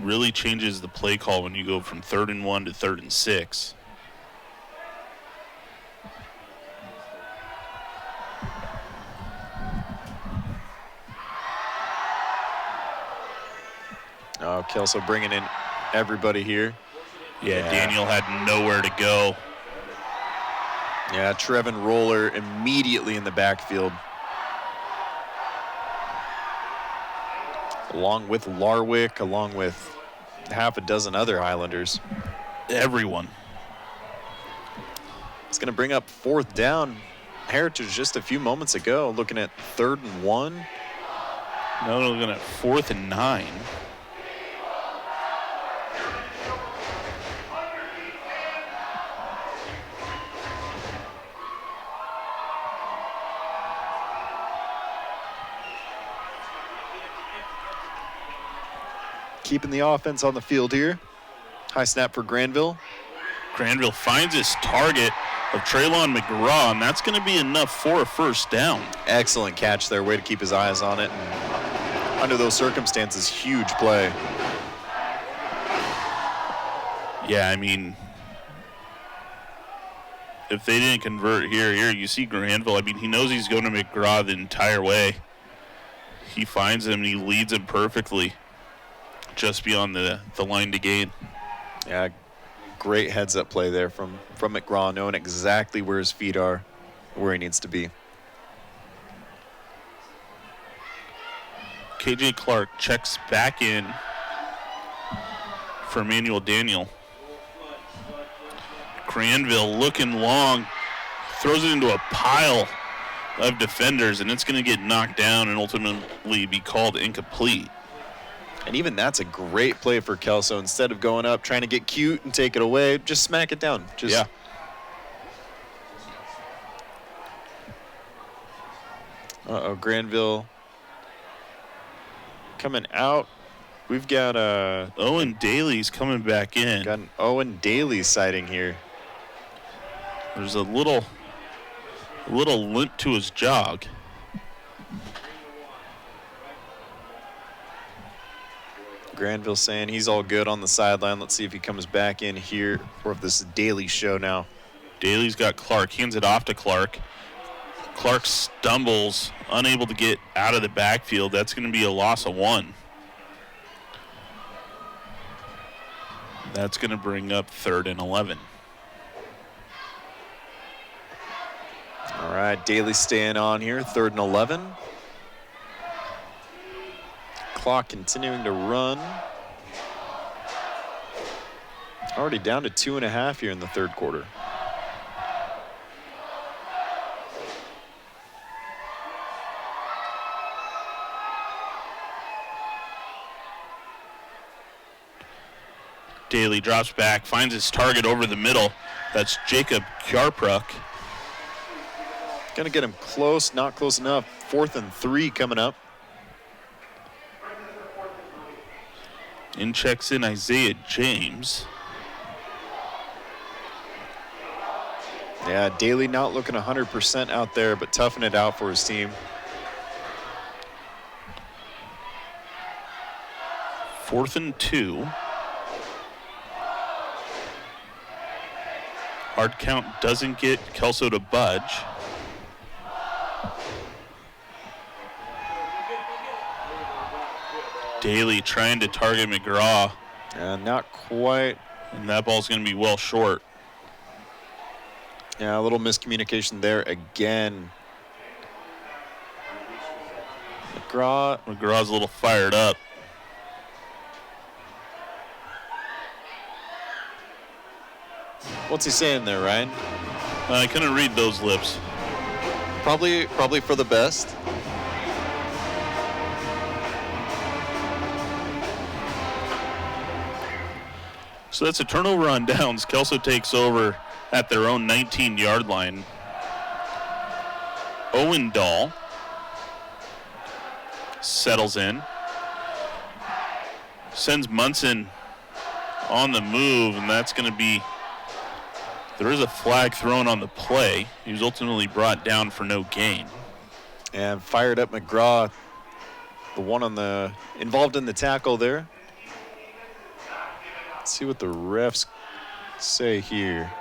Really changes the play call when you go from 3rd and 1 to 3rd and 6. Oh, Kelso bringing in everybody here. Yeah, Daniel had nowhere to go. Yeah, Trevin Roller immediately in the backfield. Along with Larwick, along with half a dozen other Highlanders. Everyone. It's going to bring up 4th down. Heritage just a few moments ago looking at 3rd and 1. Now they're looking at 4th and 9. Keeping the offense on the field here. High snap for Granville. Granville finds his target of Traylon McGraw, and that's going to be enough for a 1st down. Excellent catch there. Way to keep his eyes on it. And under those circumstances, huge play. Yeah, I mean, if they didn't convert here, you see Granville. I mean, he knows he's going to McGraw the entire way. He finds him, and he leads him perfectly just beyond the line to gain. Yeah, great heads-up play there from McGraw, knowing exactly where his feet are, where he needs to be. KJ Clark checks back in for Emmanuel Daniel. Granville looking long, throws it into a pile of defenders, and it's going to get knocked down and ultimately be called incomplete. And even that's a great play for Kelso. Instead of going up, trying to get cute and take it away, just smack it down. Yeah. Uh-oh, Granville coming out. We've got Owen Daly's coming back in. Got an Owen Daly sighting here. There's a little limp to his jog. Granville saying he's all good on the sideline. Let's see if he comes back in here, or if this is Daly's show now. Daly's got Clark, hands it off to Clark. Clark stumbles, unable to get out of the backfield. That's going to be a loss of 1. That's going to bring up 3rd and 11. All right, Daly staying on here, 3rd and 11. Clock continuing to run. Already down to 2.5 here in the 3rd quarter. Daly drops back, finds his target over the middle. That's Jacob Kjarpruk. Gonna get him close, not close enough. 4th and 3 coming up. In checks in Isaiah James. Yeah, Daly not looking 100% out there, but toughing it out for his team. 4th and 2. Hard count doesn't get Kelso to budge. Daly trying to target McGraw. Not quite. And that ball's going to be well short. Yeah, a little miscommunication there again. McGraw's a little fired up. What's he saying there, Ryan? I couldn't read those lips. Probably for the best. So that's a turnover on downs. Kelso takes over at their own 19-yard line. Owen Dahl settles in. Sends Munson on the move, and that's going to be, there is a flag thrown on the play. He was ultimately brought down for no gain. And fired up McGraw, the one on the, involved in the tackle there. Let's see what the refs say here.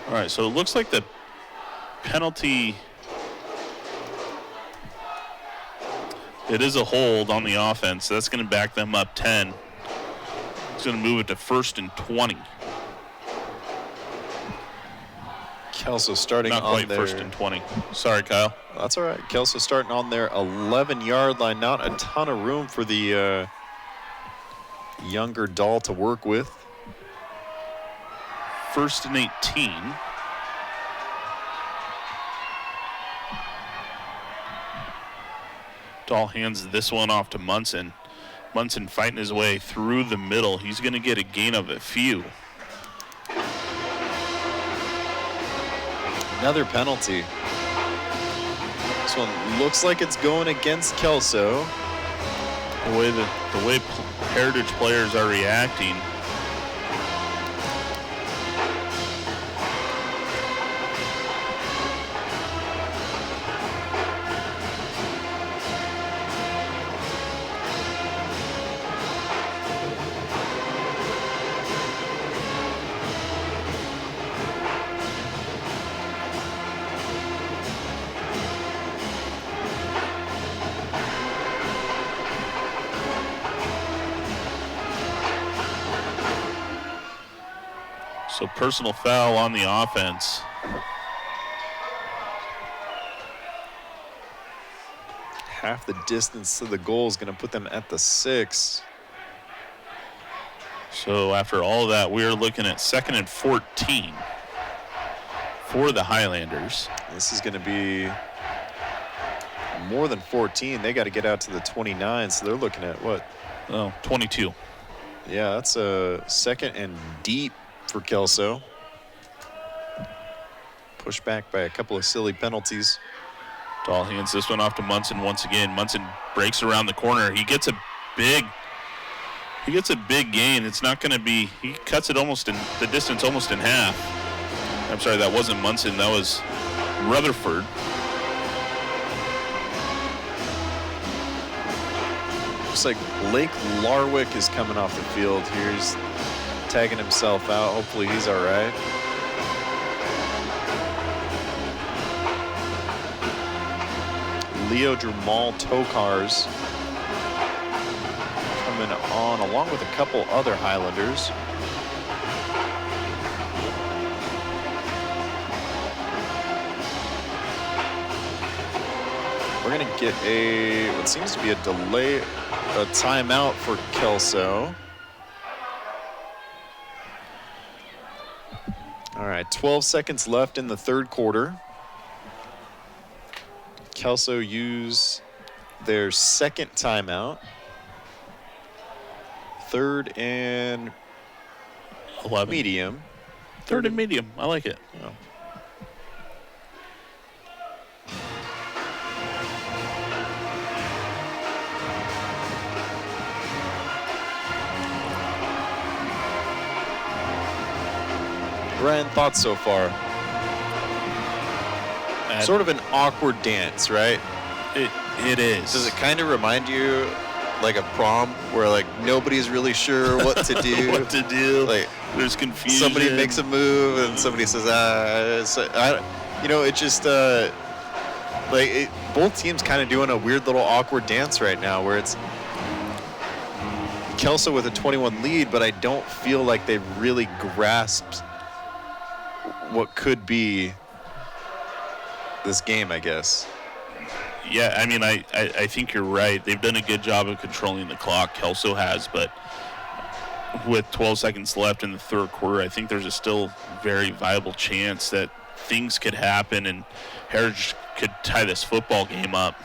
All right, so it looks like the penalty, it is a hold on the offense. That's going to back them up 10. It's going to move it to 1st and 20. Kelso starting Not on quite their 1st and 20. Sorry, Kyle. That's all right. Kelso starting on their 11-yard line. Not a ton of room for the younger Dahl to work with. 1st and 18. Dahl hands this one off to Munson. Munson fighting his way through the middle. He's going to get a gain of a few. Another penalty. This one looks like it's going against Kelso. The way Heritage players are reacting. So personal foul on the offense. Half the distance to the goal is going to put them at the 6. So after all of that, we're looking at 2nd and 14 for the Highlanders. This is going to be more than 14. They got to get out to the 29, so they're looking at what? Oh, 22. Yeah, that's a 2nd and deep for Kelso. Pushed back by a couple of silly penalties. Dahl hands this one off to Munson once again. Munson breaks around the corner. He gets a big gain. It's not going to be, he cuts it almost in the distance almost in half. I'm sorry, that wasn't Munson, that was Rutherford. Looks like Blake Larwick is coming off the field here. He's tagging himself out. Hopefully he's all right. Leo Dramal Tokars coming on along with a couple other Highlanders. We're going to get what seems to be a timeout for Kelso. All right, 12 seconds left in the 3rd quarter. Kelso use their 2nd timeout. 3rd and 11. Medium. 3rd and medium, I like it. Yeah. Brian, thoughts so far? Sort of an awkward dance, right? It is. Does it kind of remind you like a prom where like nobody's really sure what to do? What to do? Like there's confusion. Somebody makes a move and somebody says, it just Both teams kind of doing a weird little awkward dance right now where it's Kelso with a 21 lead, but I don't feel like they've really grasped what could be this game, I guess. Yeah, I mean, I think you're right. They've done a good job of controlling the clock, Kelso has, but with 12 seconds left in the third quarter, I think there's a still very viable chance that things could happen and Heritage could tie this football game up.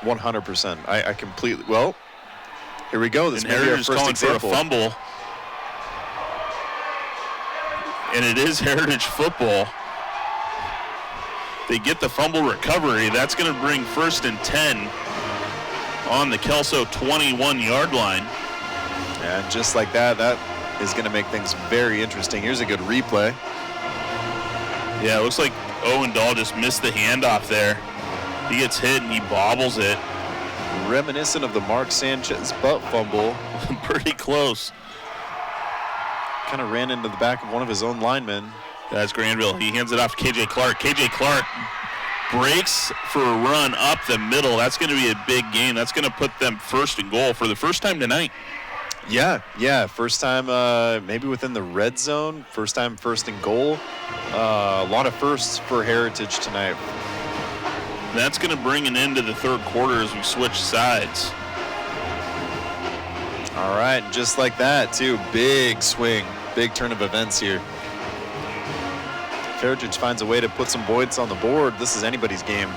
100%. I completely, well, here we go. This and may be our Heritage is first calling example. for a fumble. And it is Heritage football. They get the fumble recovery. That's going to bring 1st and 10 on the Kelso 21-yard line. And just like that, that is going to make things very interesting. Here's a good replay. Yeah, it looks like Owen Dahl just missed the handoff there. He gets hit and he bobbles it. Reminiscent of the Mark Sanchez butt fumble. Pretty close. Kind of ran into the back of one of his own linemen. That's Granville. He hands it off to KJ Clark. KJ Clark breaks for a run up the middle. That's going to be a big gain. That's going to put them 1st and goal for the first time tonight. Yeah. First time maybe within the red zone. First time 1st and goal. A lot of firsts for Heritage tonight. That's going to bring an end to the third quarter as we switch sides. All right, just like that, too. Big swing, big turn of events here. If Heritage finds a way to put some points on the board, this is anybody's game.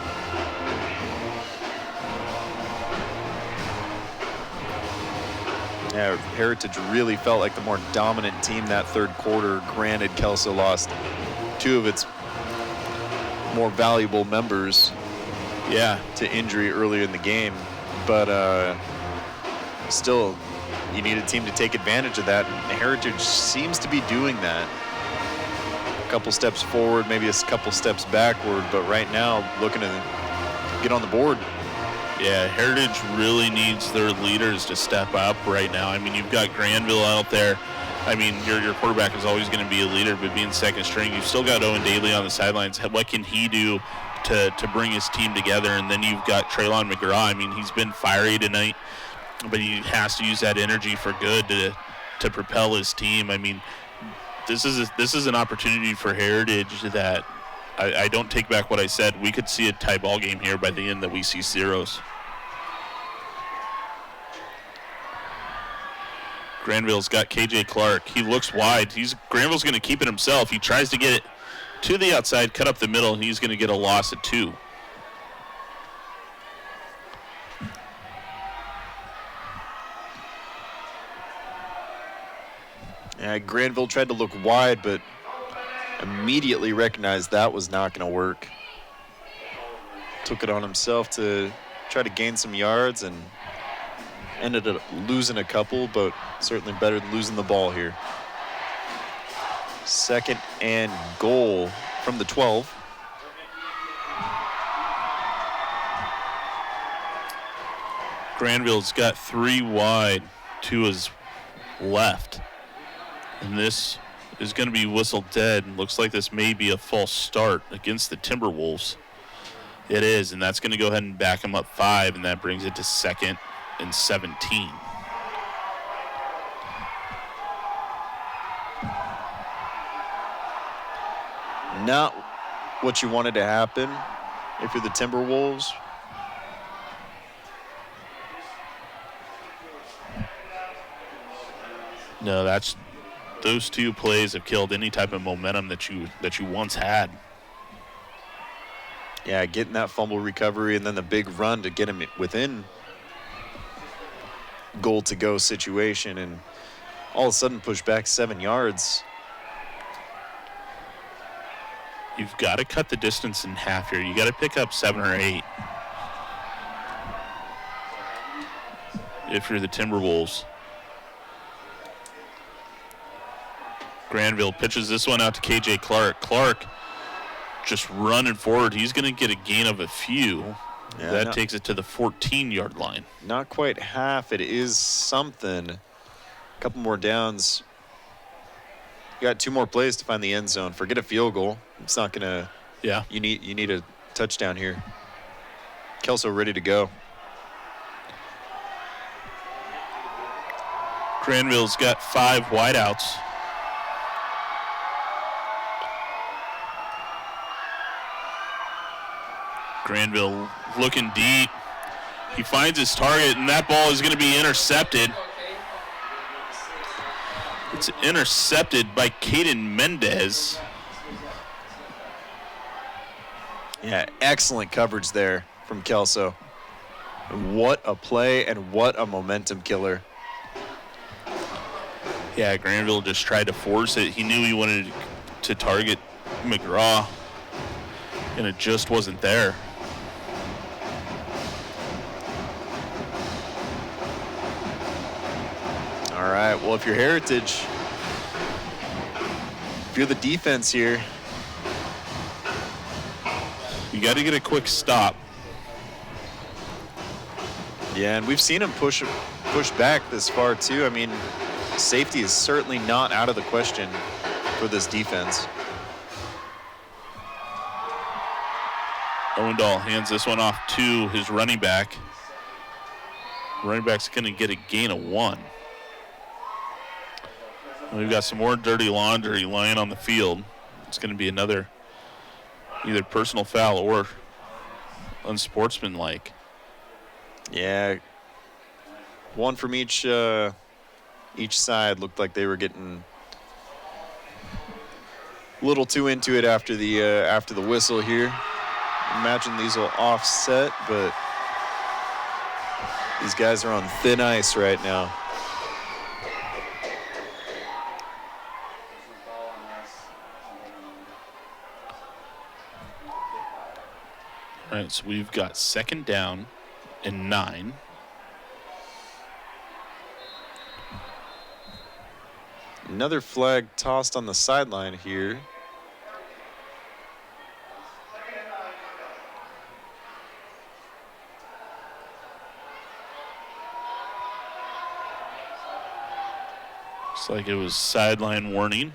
Yeah, Heritage really felt like the more dominant team that third quarter. Granted, Kelso lost 2 of its more valuable members to injury earlier in the game. But still, you need a team to take advantage of that. And Heritage seems to be doing that. A couple steps forward, maybe a couple steps backward, but right now looking to get on the board. Yeah, Heritage really needs their leaders to step up right now. I mean, you've got Granville out there. I mean, your quarterback is always going to be a leader, but being second string, you've still got Owen Daly on the sidelines. What can he do to bring his team together? And then you've got Traylon McGraw. I mean, he's been fiery tonight, but he has to use that energy for good to propel his team. I mean, this is an opportunity for Heritage that I don't take back what I said. We could see a tie ball game here by the end that we see zeros. Granville's got KJ Clark. He looks wide. Granville's going to keep it himself. He tries to get it to the outside, cut up the middle, and he's going to get a loss of 2. Yeah, Granville tried to look wide, but immediately recognized that was not going to work. Took it on himself to try to gain some yards and ended up losing a couple, but certainly better than losing the ball here. 2nd and goal from the 12. Granville's got 3 wide, 2 is left. And this is going to be whistled dead. Looks like this may be a false start against the Timberwolves. It is, and that's going to go ahead and back them up 5, and that brings it to 2nd and 17. Not what you wanted to happen if you're the Timberwolves. No, those 2 plays have killed any type of momentum that you once had. Yeah, getting that fumble recovery and then the big run to get him within goal to go situation, and all of a sudden push back 7 yards. You've got to cut the distance in half here. You got to pick up 7 or 8 if you're the Timberwolves. Granville pitches this one out to KJ Clark. Clark just running forward. He's going to get a gain of a few. Yeah, that takes it to the 14-yard line. Not quite half. It is something. A couple more downs. You got 2 more plays to find the end zone. Forget a field goal. It's not going to. Yeah. You need a touchdown here. Kelso ready to go. Granville's got 5 wideouts. Granville looking deep. He finds his target, and that ball is going to be intercepted. It's intercepted by Caden Mendez. Yeah, excellent coverage there from Kelso. What a play and what a momentum killer. Yeah, Granville just tried to force it. He knew he wanted to target McGraw, and it just wasn't there. All right, well, if you're Heritage, if you're the defense here, you got to get a quick stop. Yeah, and we've seen him push back this far too. I mean, safety is certainly not out of the question for this defense. Owendahl hands this one off to his running back. Running back's going to get a gain of 1. And we've got some more dirty laundry lying on the field. It's going to be another either personal foul or unsportsmanlike. Yeah, one from each side. Looked like they were getting a little too into it after the whistle here. Imagine these will offset, but these guys are on thin ice right now. All right, so we've got 2nd down and 9. Another flag tossed on the sideline here. Looks like it was sideline warning.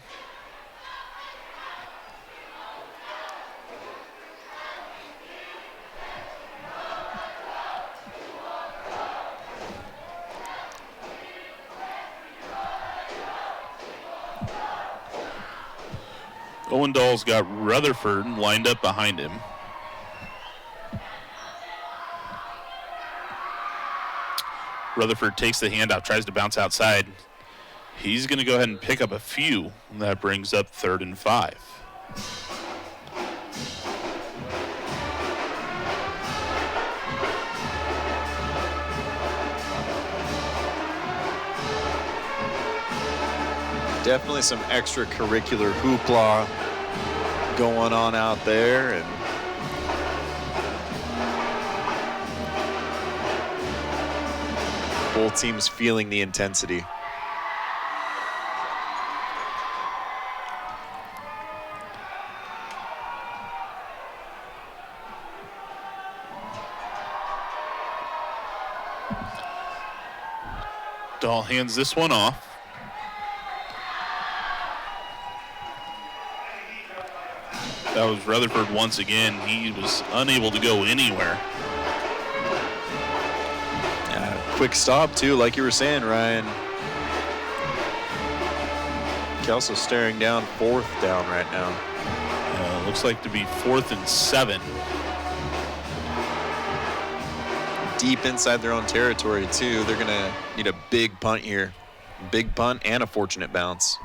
Owendahl's got Rutherford lined up behind him. Rutherford takes the handoff, tries to bounce outside. He's going to go ahead and pick up a few, and that brings up 3rd and 5. Definitely some extracurricular hoopla going on out there, and both teams feeling the intensity. Dahl hands this one off. That was Rutherford once again. He was unable to go anywhere. Quick stop, too, like you were saying, Ryan. Kelso staring down 4th down right now. Looks like to be 4th and 7. Deep inside their own territory, too. They're going to need a big punt here. Big punt and a fortunate bounce.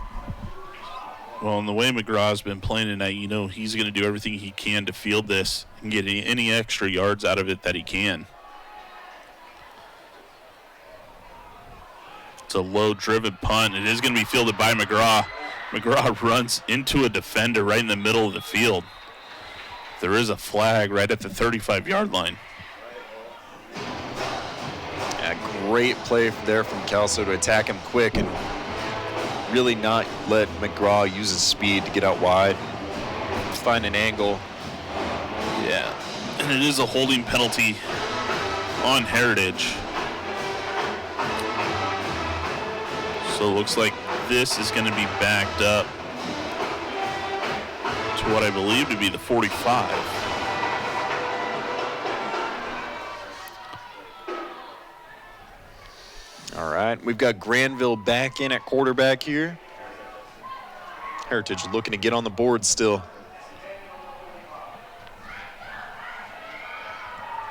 Well, and the way McGraw's been playing tonight, you know he's going to do everything he can to field this and get any extra yards out of it that he can. It's a low-driven punt. It is going to be fielded by McGraw. McGraw runs into a defender right in the middle of the field. There is a flag right at the 35-yard line. Great play there from Kelso to attack him quick and really not let McGraw use his speed to get out wide and find an angle. Yeah, and it is a holding penalty on Heritage. So it looks like this is going to be backed up to what I believe to be the 45. All right, we've got Granville back in at quarterback here. Heritage looking to get on the board still.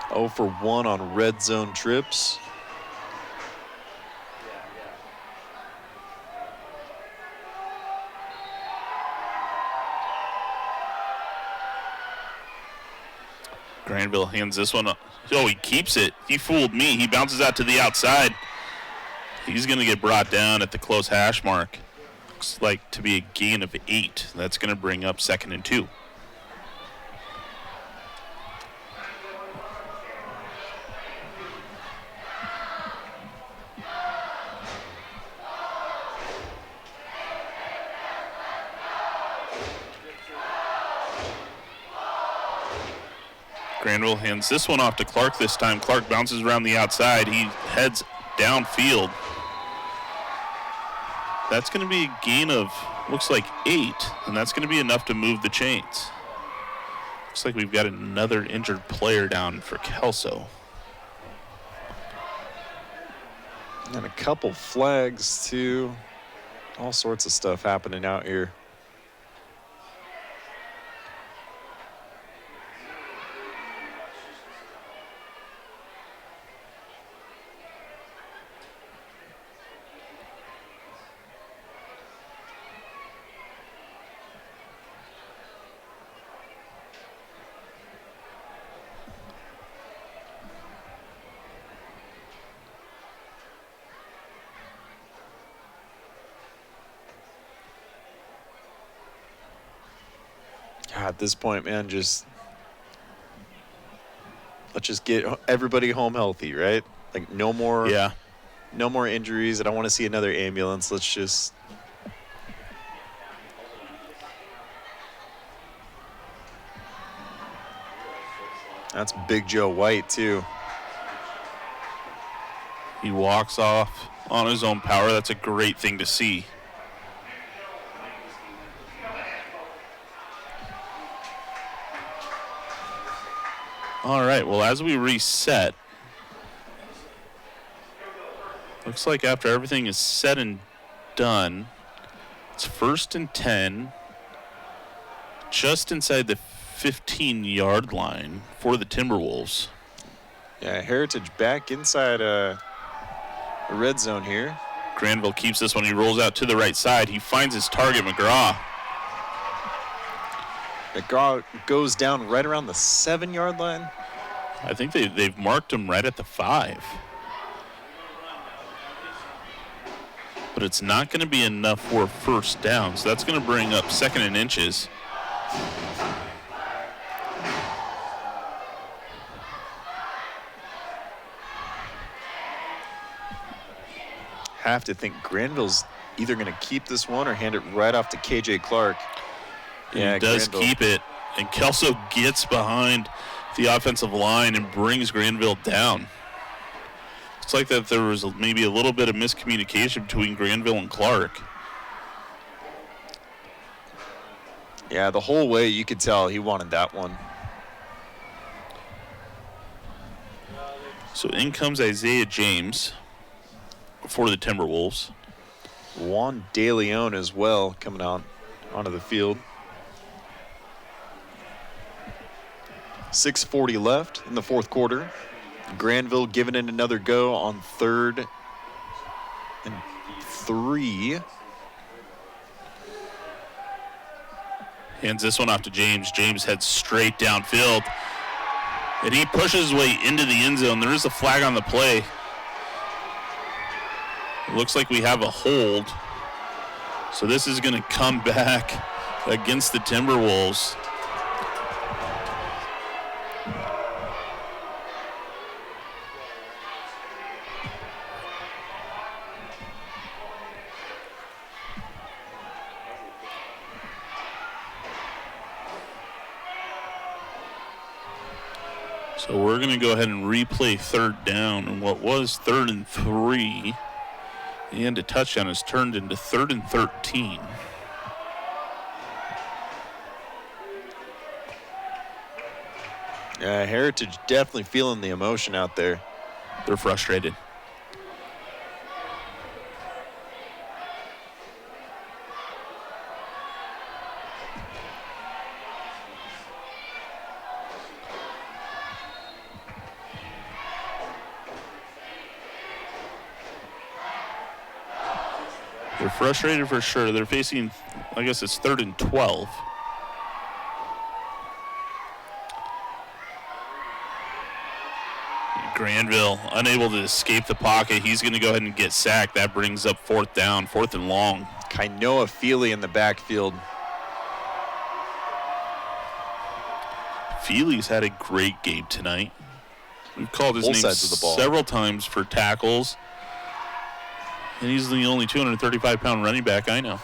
0 for 1 on red zone trips. Granville hands this one up. Oh, he keeps it. He fooled me. He bounces out to the outside. He's going to get brought down at the close hash mark. Looks like to be a gain of 8. That's going to bring up 2nd and 2. Granville hands this one off to Clark this time. Clark bounces around the outside. He heads downfield. That's going to be a gain of, looks like 8, and that's going to be enough to move the chains. Looks like we've got another injured player down for Kelso. And a couple flags, too. All sorts of stuff happening out here. At this point, man, let's just get everybody home healthy, right? Like no more injuries. I don't want to see another ambulance. Let's just That's Big Joe White too. He walks off on his own power. That's a great thing to see. All right, well, as we reset, looks like after everything is said and done, it's 1st and 10, just inside the 15-yard line for the Timberwolves. Yeah, Heritage back inside the red zone here. Granville keeps this one. He rolls out to the right side. He finds his target, McGraw. McGraw goes down right around the 7-yard line. I think they've marked him right at the 5. But it's not going to be enough for a first down, so that's going to bring up 2nd and inches. Have to think Granville's either going to keep this one or hand it right off to KJ Clark. Yeah, he does keep it, and Kelso gets behind the offensive line and brings Granville down. It's like that there was maybe a little bit of miscommunication between Granville and Clark. Yeah, the whole way you could tell he wanted that one. So in comes Isaiah James for the Timberwolves. Juan De Leon as well coming out onto the field. 6:40 left in the fourth quarter. Granville giving it another go on 3rd and 3. Hands this one off to James. James heads straight downfield. And he pushes his way into the end zone. There is a flag on the play. It looks like we have a hold. So this is going to come back against the Timberwolves. So we're going to go ahead and replay 3rd down, and what was 3rd and 3 and a touchdown is turned into 3rd and 13. Heritage definitely feeling the emotion out there. They're frustrated. They're frustrated for sure. They're facing, I guess it's 3rd and 12. Granville unable to escape the pocket. He's going to go ahead and get sacked. That brings up 4th down, 4th and long. Kainoa Feely in the backfield. Feely's had a great game tonight. We've called his Both name sides of the ball. several times for tackles. And he's the only 235-pound running back I know.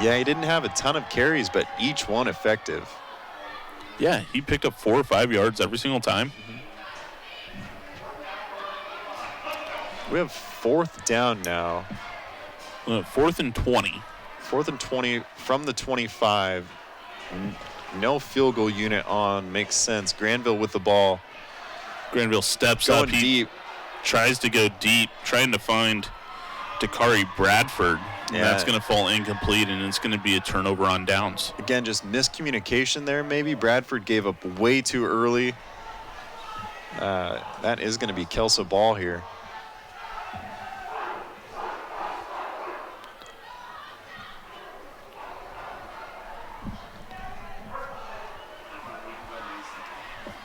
Yeah, he didn't have a ton of carries, but each one effective. Yeah, he picked up 4 or 5 yards every single time. We have 4th down now. 4th and 20. 4th and 20 from the 25. No field goal unit on. Makes sense. Granville with the ball. Granville steps Going up. He deep. tries to go deep, trying to find Dakari Bradford. Yeah. That's going to fall incomplete, and it's going to be a turnover on downs. Again, just miscommunication there maybe. Bradford gave up way too early. That is going to be Kelso ball here.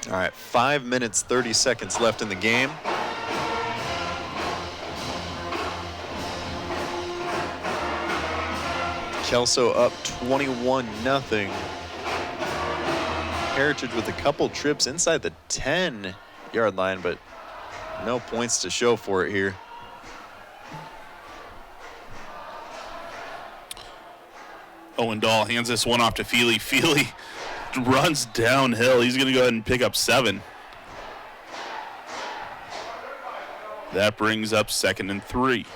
All right, 5 minutes, 30 seconds left in the game. Kelso up 21-0. Heritage with a couple trips inside the 10-yard line, but no points to show for it here. Owen Dahl hands this one off to Feely. Feely runs downhill. He's going to go ahead and pick up 7. That brings up 2nd and 3.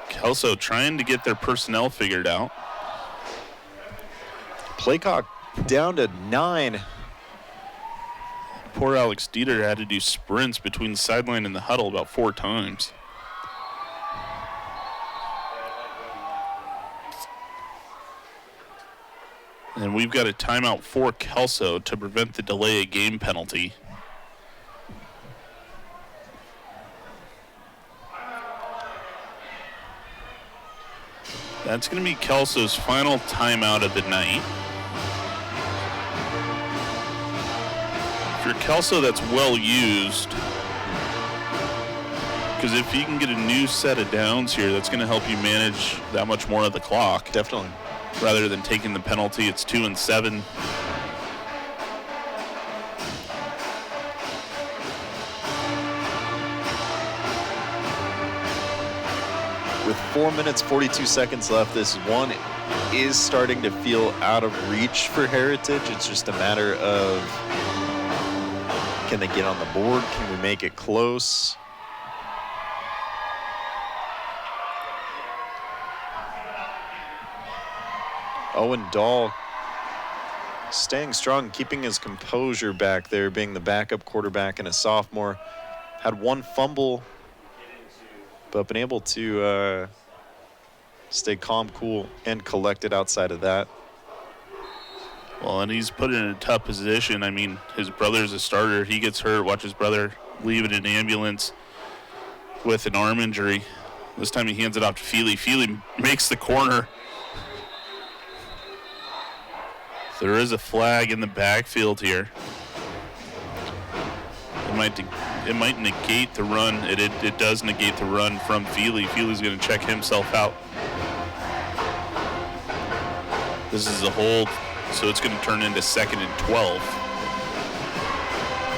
Kelso trying to get their personnel figured out. Play clock down to 9. Poor Alex Dieter had to do sprints between the sideline and the huddle about 4 times. And we've got a timeout for Kelso to prevent the delay of game penalty. That's going to be Kelso's final timeout of the night. For Kelso, that's well used. Because if you can get a new set of downs here, that's going to help you manage that much more of the clock. Definitely. Rather than taking the penalty, it's 2 and 7. With 4 minutes, 42 seconds left, this one is starting to feel out of reach for Heritage. It's just a matter of, can they get on the board? Can we make it close? Owen Dahl staying strong, keeping his composure back there, being the backup quarterback and a sophomore. Had one fumble, but been able to stay calm, cool, and collected outside of that. Well, and he's put in a tough position. I mean, his brother's a starter. He gets hurt. Watch his brother leave in an ambulance with an arm injury. This time he hands it off to Feely. Feely makes the corner. There is a flag in the backfield here. It might negate the run. It does negate the run from Feely. Feely's going to check himself out. This is a hold, so it's going to turn into 2nd and 12.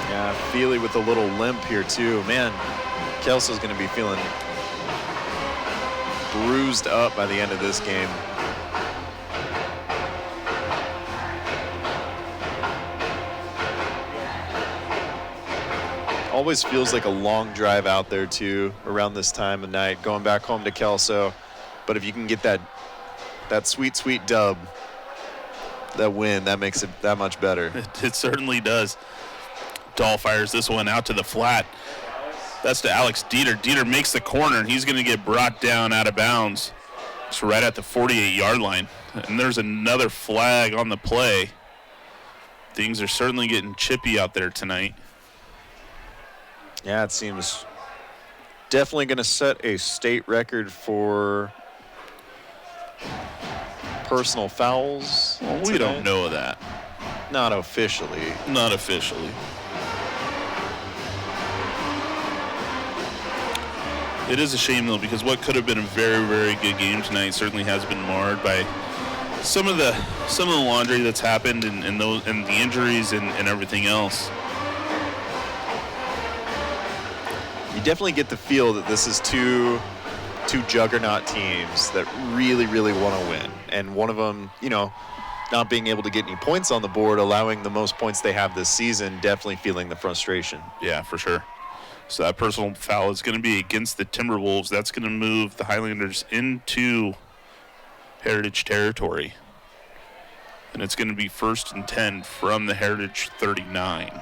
Yeah, Feely with a little limp here too. Man, Kelso's going to be feeling bruised up by the end of this game. Always feels like a long drive out there too around this time of night, going back home to Kelso. But if you can get that sweet, sweet dub, that win, that makes it that much better. It certainly does. Dahl fires this one out to the flat. That's to Alex Dieter. Dieter makes the corner, and he's going to get brought down out of bounds. It's right at the 48-yard line. And there's another flag on the play. Things are certainly getting chippy out there tonight. Yeah, it seems definitely going to set a state record for personal fouls. Well, we don't know that. Not officially. Not officially. It is a shame, though, because what could have been a very, very good game tonight certainly has been marred by some of the laundry that's happened and the injuries and everything else. You definitely get the feel that this is two juggernaut teams that really, really want to win. And one of them, not being able to get any points on the board, allowing the most points they have this season, definitely feeling the frustration. Yeah, for sure. So that personal foul is going to be against the Timberwolves. That's going to move the Highlanders into Heritage territory. And it's going to be 1st and 10 from the Heritage 39.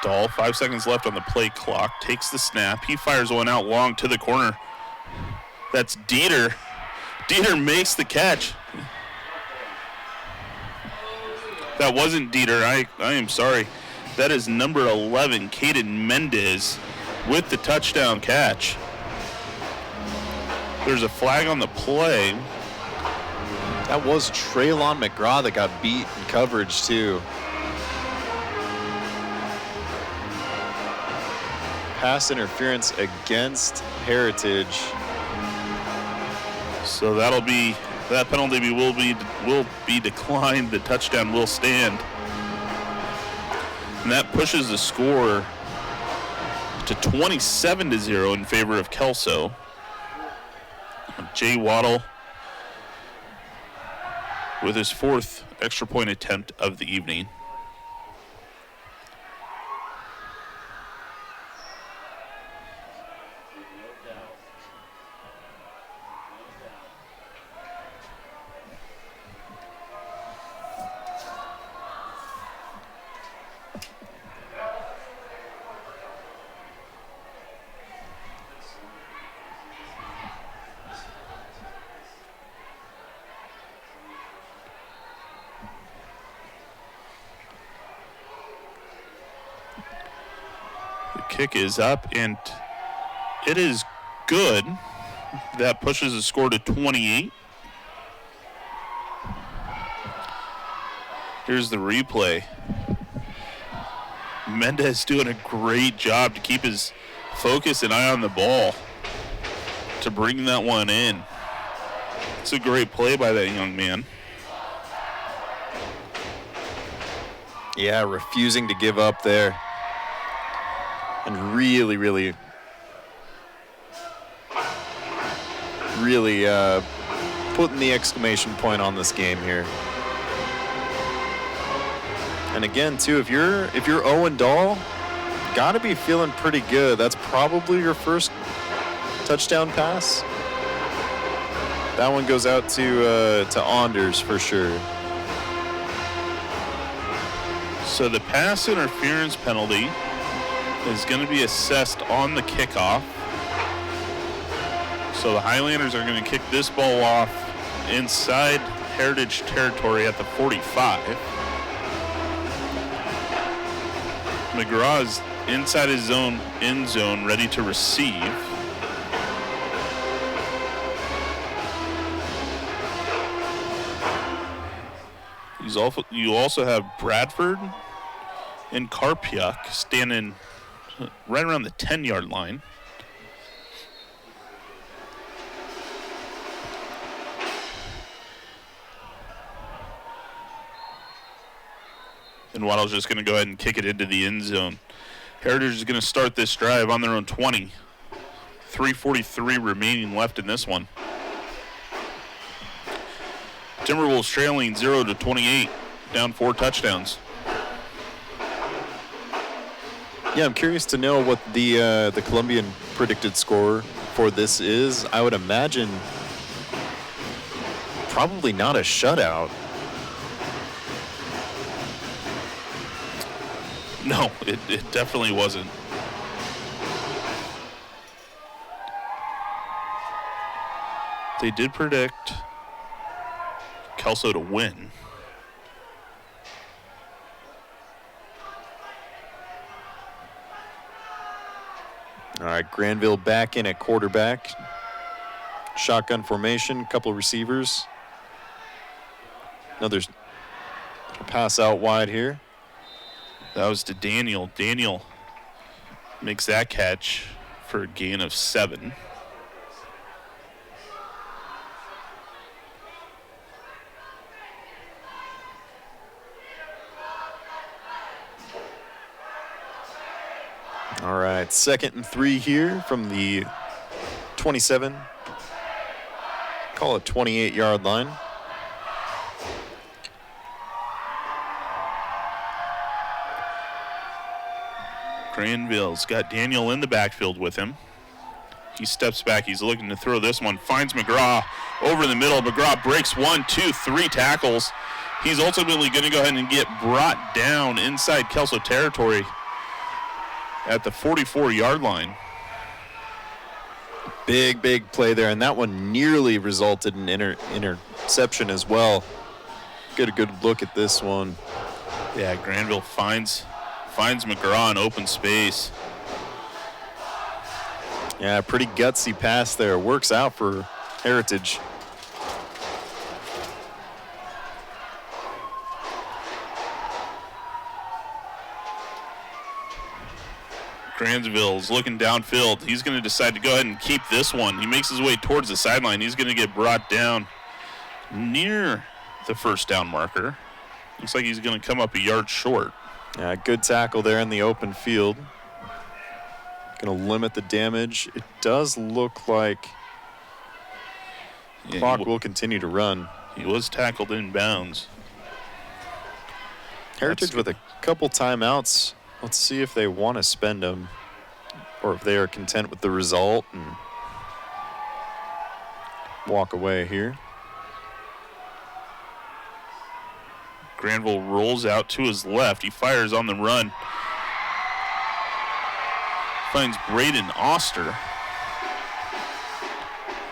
Dahl, 5 seconds left on the play clock, takes the snap. He fires one out long to the corner. That's Dieter. Dieter makes the catch. That wasn't Dieter. I am sorry. That is number 11, Caden Mendez, with the touchdown catch. There's a flag on the play. That was Traylon McGraw that got beat in coverage, too. Pass interference against Heritage. So that penalty will be declined. The touchdown will stand. And that pushes the score to 27-0 in favor of Kelso. Jay Waddle with his 4th extra point attempt of the evening. Kick is up, and it is good. That pushes the score to 28. Here's the replay. Mendez doing a great job to keep his focus and eye on the ball to bring that one in. It's a great play by that young man. Yeah, refusing to give up there. And really, really, really putting the exclamation point on this game here. And again, too, if you're Owen Dahl, gotta be feeling pretty good. That's probably your first touchdown pass. That one goes out to Anders for sure. So the pass interference penalty is going to be assessed on the kickoff. So the Highlanders are going to kick this ball off inside Heritage territory at the 45. McGraw is inside his own end zone, ready to receive. You also have Bradford and Karpiuk standing right around the 10-yard line. And Waddle's just going to go ahead and kick it into the end zone. Heritage is going to start this drive on their own 20. 3:43 remaining left in this one. Timberwolves trailing 0-28, down 4 touchdowns. Yeah, I'm curious to know what the Columbian predicted score for this is. I would imagine probably not a shutout. No, it definitely wasn't. They did predict Kelso to win. All right, Granville back in at quarterback. Shotgun formation, couple receivers. Another pass out wide here. That was to Daniel. Daniel makes that catch for a gain of 7. All right, 2nd and 3 here from the 27. Call it 28-yard line. Granville's got Daniel in the backfield with him. He steps back. He's looking to throw this one. Finds McGraw over the middle. McGraw breaks 1, 2, 3 tackles. He's ultimately going to go ahead and get brought down inside Kelso territory at the 44-yard line. Big play there, and that one nearly resulted in interception as well. Get a good look at this one. Yeah, Granville finds McGraw in open space. Yeah, pretty gutsy pass there. Works out for Heritage. Granville's looking downfield. He's going to decide to go ahead and keep this one. He makes his way towards the sideline. He's going to get brought down near the first down marker. Looks like he's going to come up a yard short. Yeah, good tackle there in the open field. Going to limit the damage. It does look like clock will continue to run. He was tackled in bounds. Heritage with a couple timeouts. Let's see if they want to spend them or if they are content with the result and walk away here. Granville rolls out to his left. He fires on the run. Finds Braden Oster.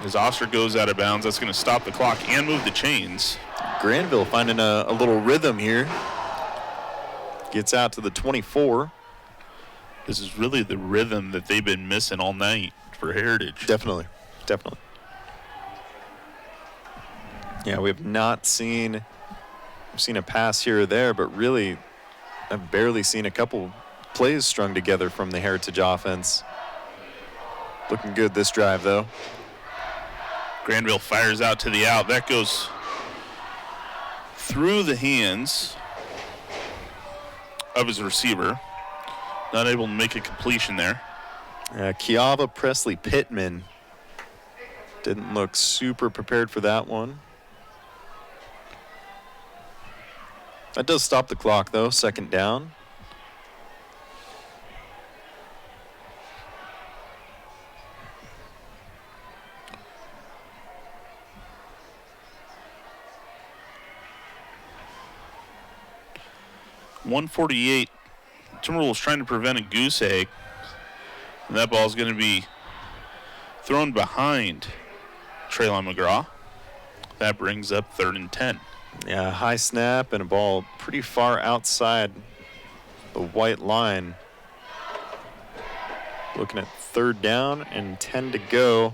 As Oster goes out of bounds, that's going to stop the clock and move the chains. Granville finding a little rhythm here. Gets out to the 24. This is really the rhythm that they've been missing all night for Heritage. Definitely. Yeah, we have not seen a pass here or there, but really I've barely seen a couple plays strung together from the Heritage offense. Looking good this drive, though. Granville fires out to the out. That goes through the hands of his receiver. Not able to make a completion there. Kiava Presley Pittman didn't look super prepared for that one. That does stop the clock, though. 2nd down. .148. Timberwolves trying to prevent a goose egg. And that ball is going to be thrown behind Traylon McGraw. That brings up 3rd and 10. Yeah, high snap and a ball pretty far outside the white line. Looking at 3rd down and 10 to go.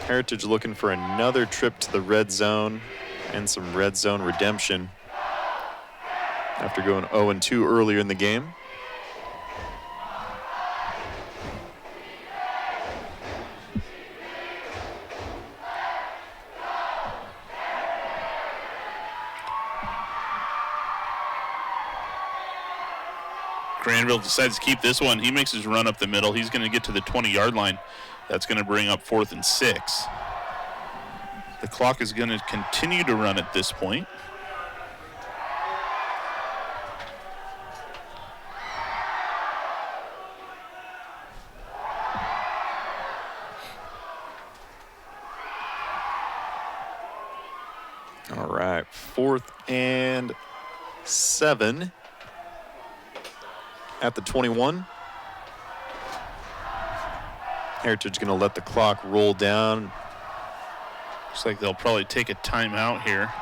Heritage looking for another trip to the red zone and some red zone redemption after going 0-2 earlier in the game. Granville decides to keep this one. He makes his run up the middle. He's going to get to the 20-yard line. That's going to bring up 4th and 6. The clock is going to continue to run at this point. 4th and 7 at the 21. Heritage going to let the clock roll down. Looks like they'll probably take a timeout here.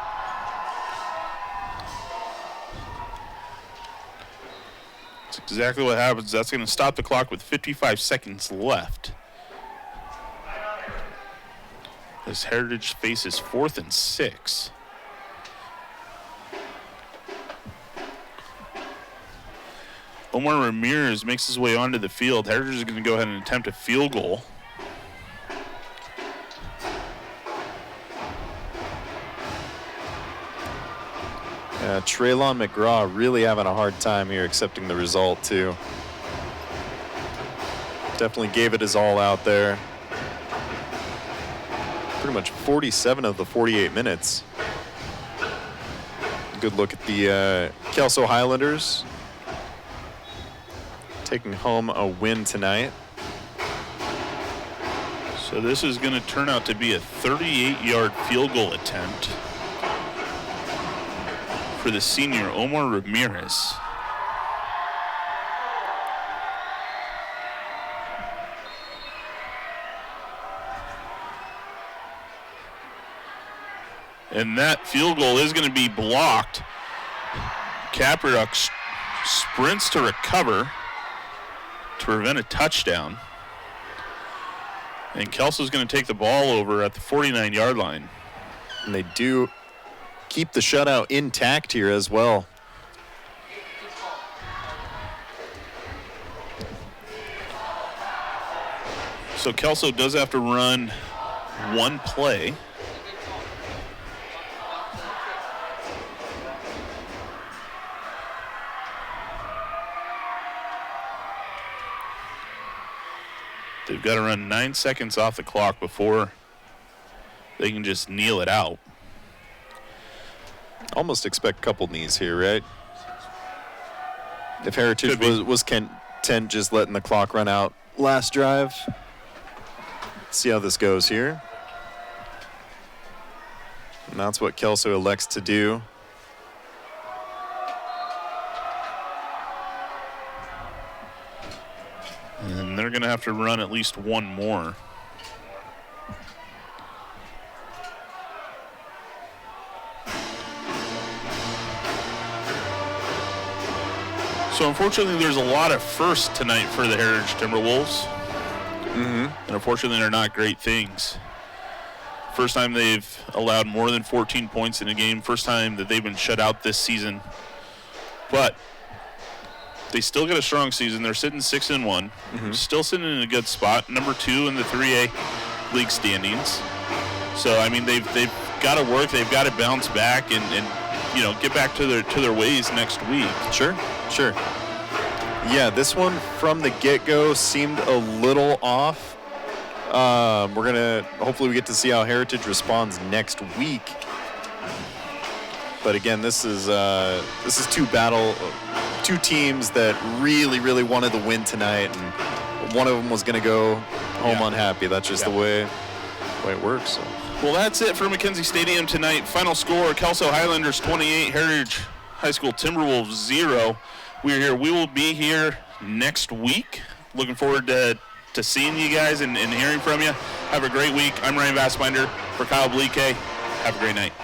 That's exactly what happens. That's going to stop the clock with 55 seconds left. As Heritage faces 4th and 6. Omar Ramirez makes his way onto the field. Heritage is going to go ahead and attempt a field goal. Traylon McGraw really having a hard time here accepting the result, too. Definitely gave it his all out there. Pretty much 47 of the 48 minutes. Good look at the Kelso Highlanders taking home a win tonight. So this is going to turn out to be a 38-yard field goal attempt for the senior Omar Ramirez. And that field goal is going to be blocked. Caproduct sprints to recover to prevent a touchdown. And Kelso's going to take the ball over at the 49-yard line. And they do keep the shutout intact here as well. So Kelso does have to run one play. They've got to run 9 seconds off the clock before they can just kneel it out. Almost expect a couple knees here, right? If Heritage was content just letting the clock run out last drive. See how this goes here. And that's what Kelso elects to do. And they're going to have to run at least one more. So unfortunately, there's a lot of firsts tonight for the Heritage Timberwolves. And unfortunately, they're not great things. First time they've allowed more than 14 points in a game. First time that they've been shut out this season. But they still got a strong season. They're sitting 6-1. Still sitting in a good spot. Number 2 in the 3A league standings. So I mean, they've got to work. They've got to bounce back and you know, get back to their ways next week. Sure. Yeah, this one from the get-go seemed a little off. Hopefully we get to see how Heritage responds next week. But again, this is two teams that really wanted the win tonight, and one of them was going to go home unhappy. That's just the way it works. So. Well, that's it for Mackenzie Stadium tonight. Final score: Kelso Highlanders 28, Heritage High School Timberwolves 0. We're here. We will be here next week. Looking forward to seeing you guys and hearing from you. Have a great week. I'm Ryan Vassbinder for Kyle Bleake. Have a great night.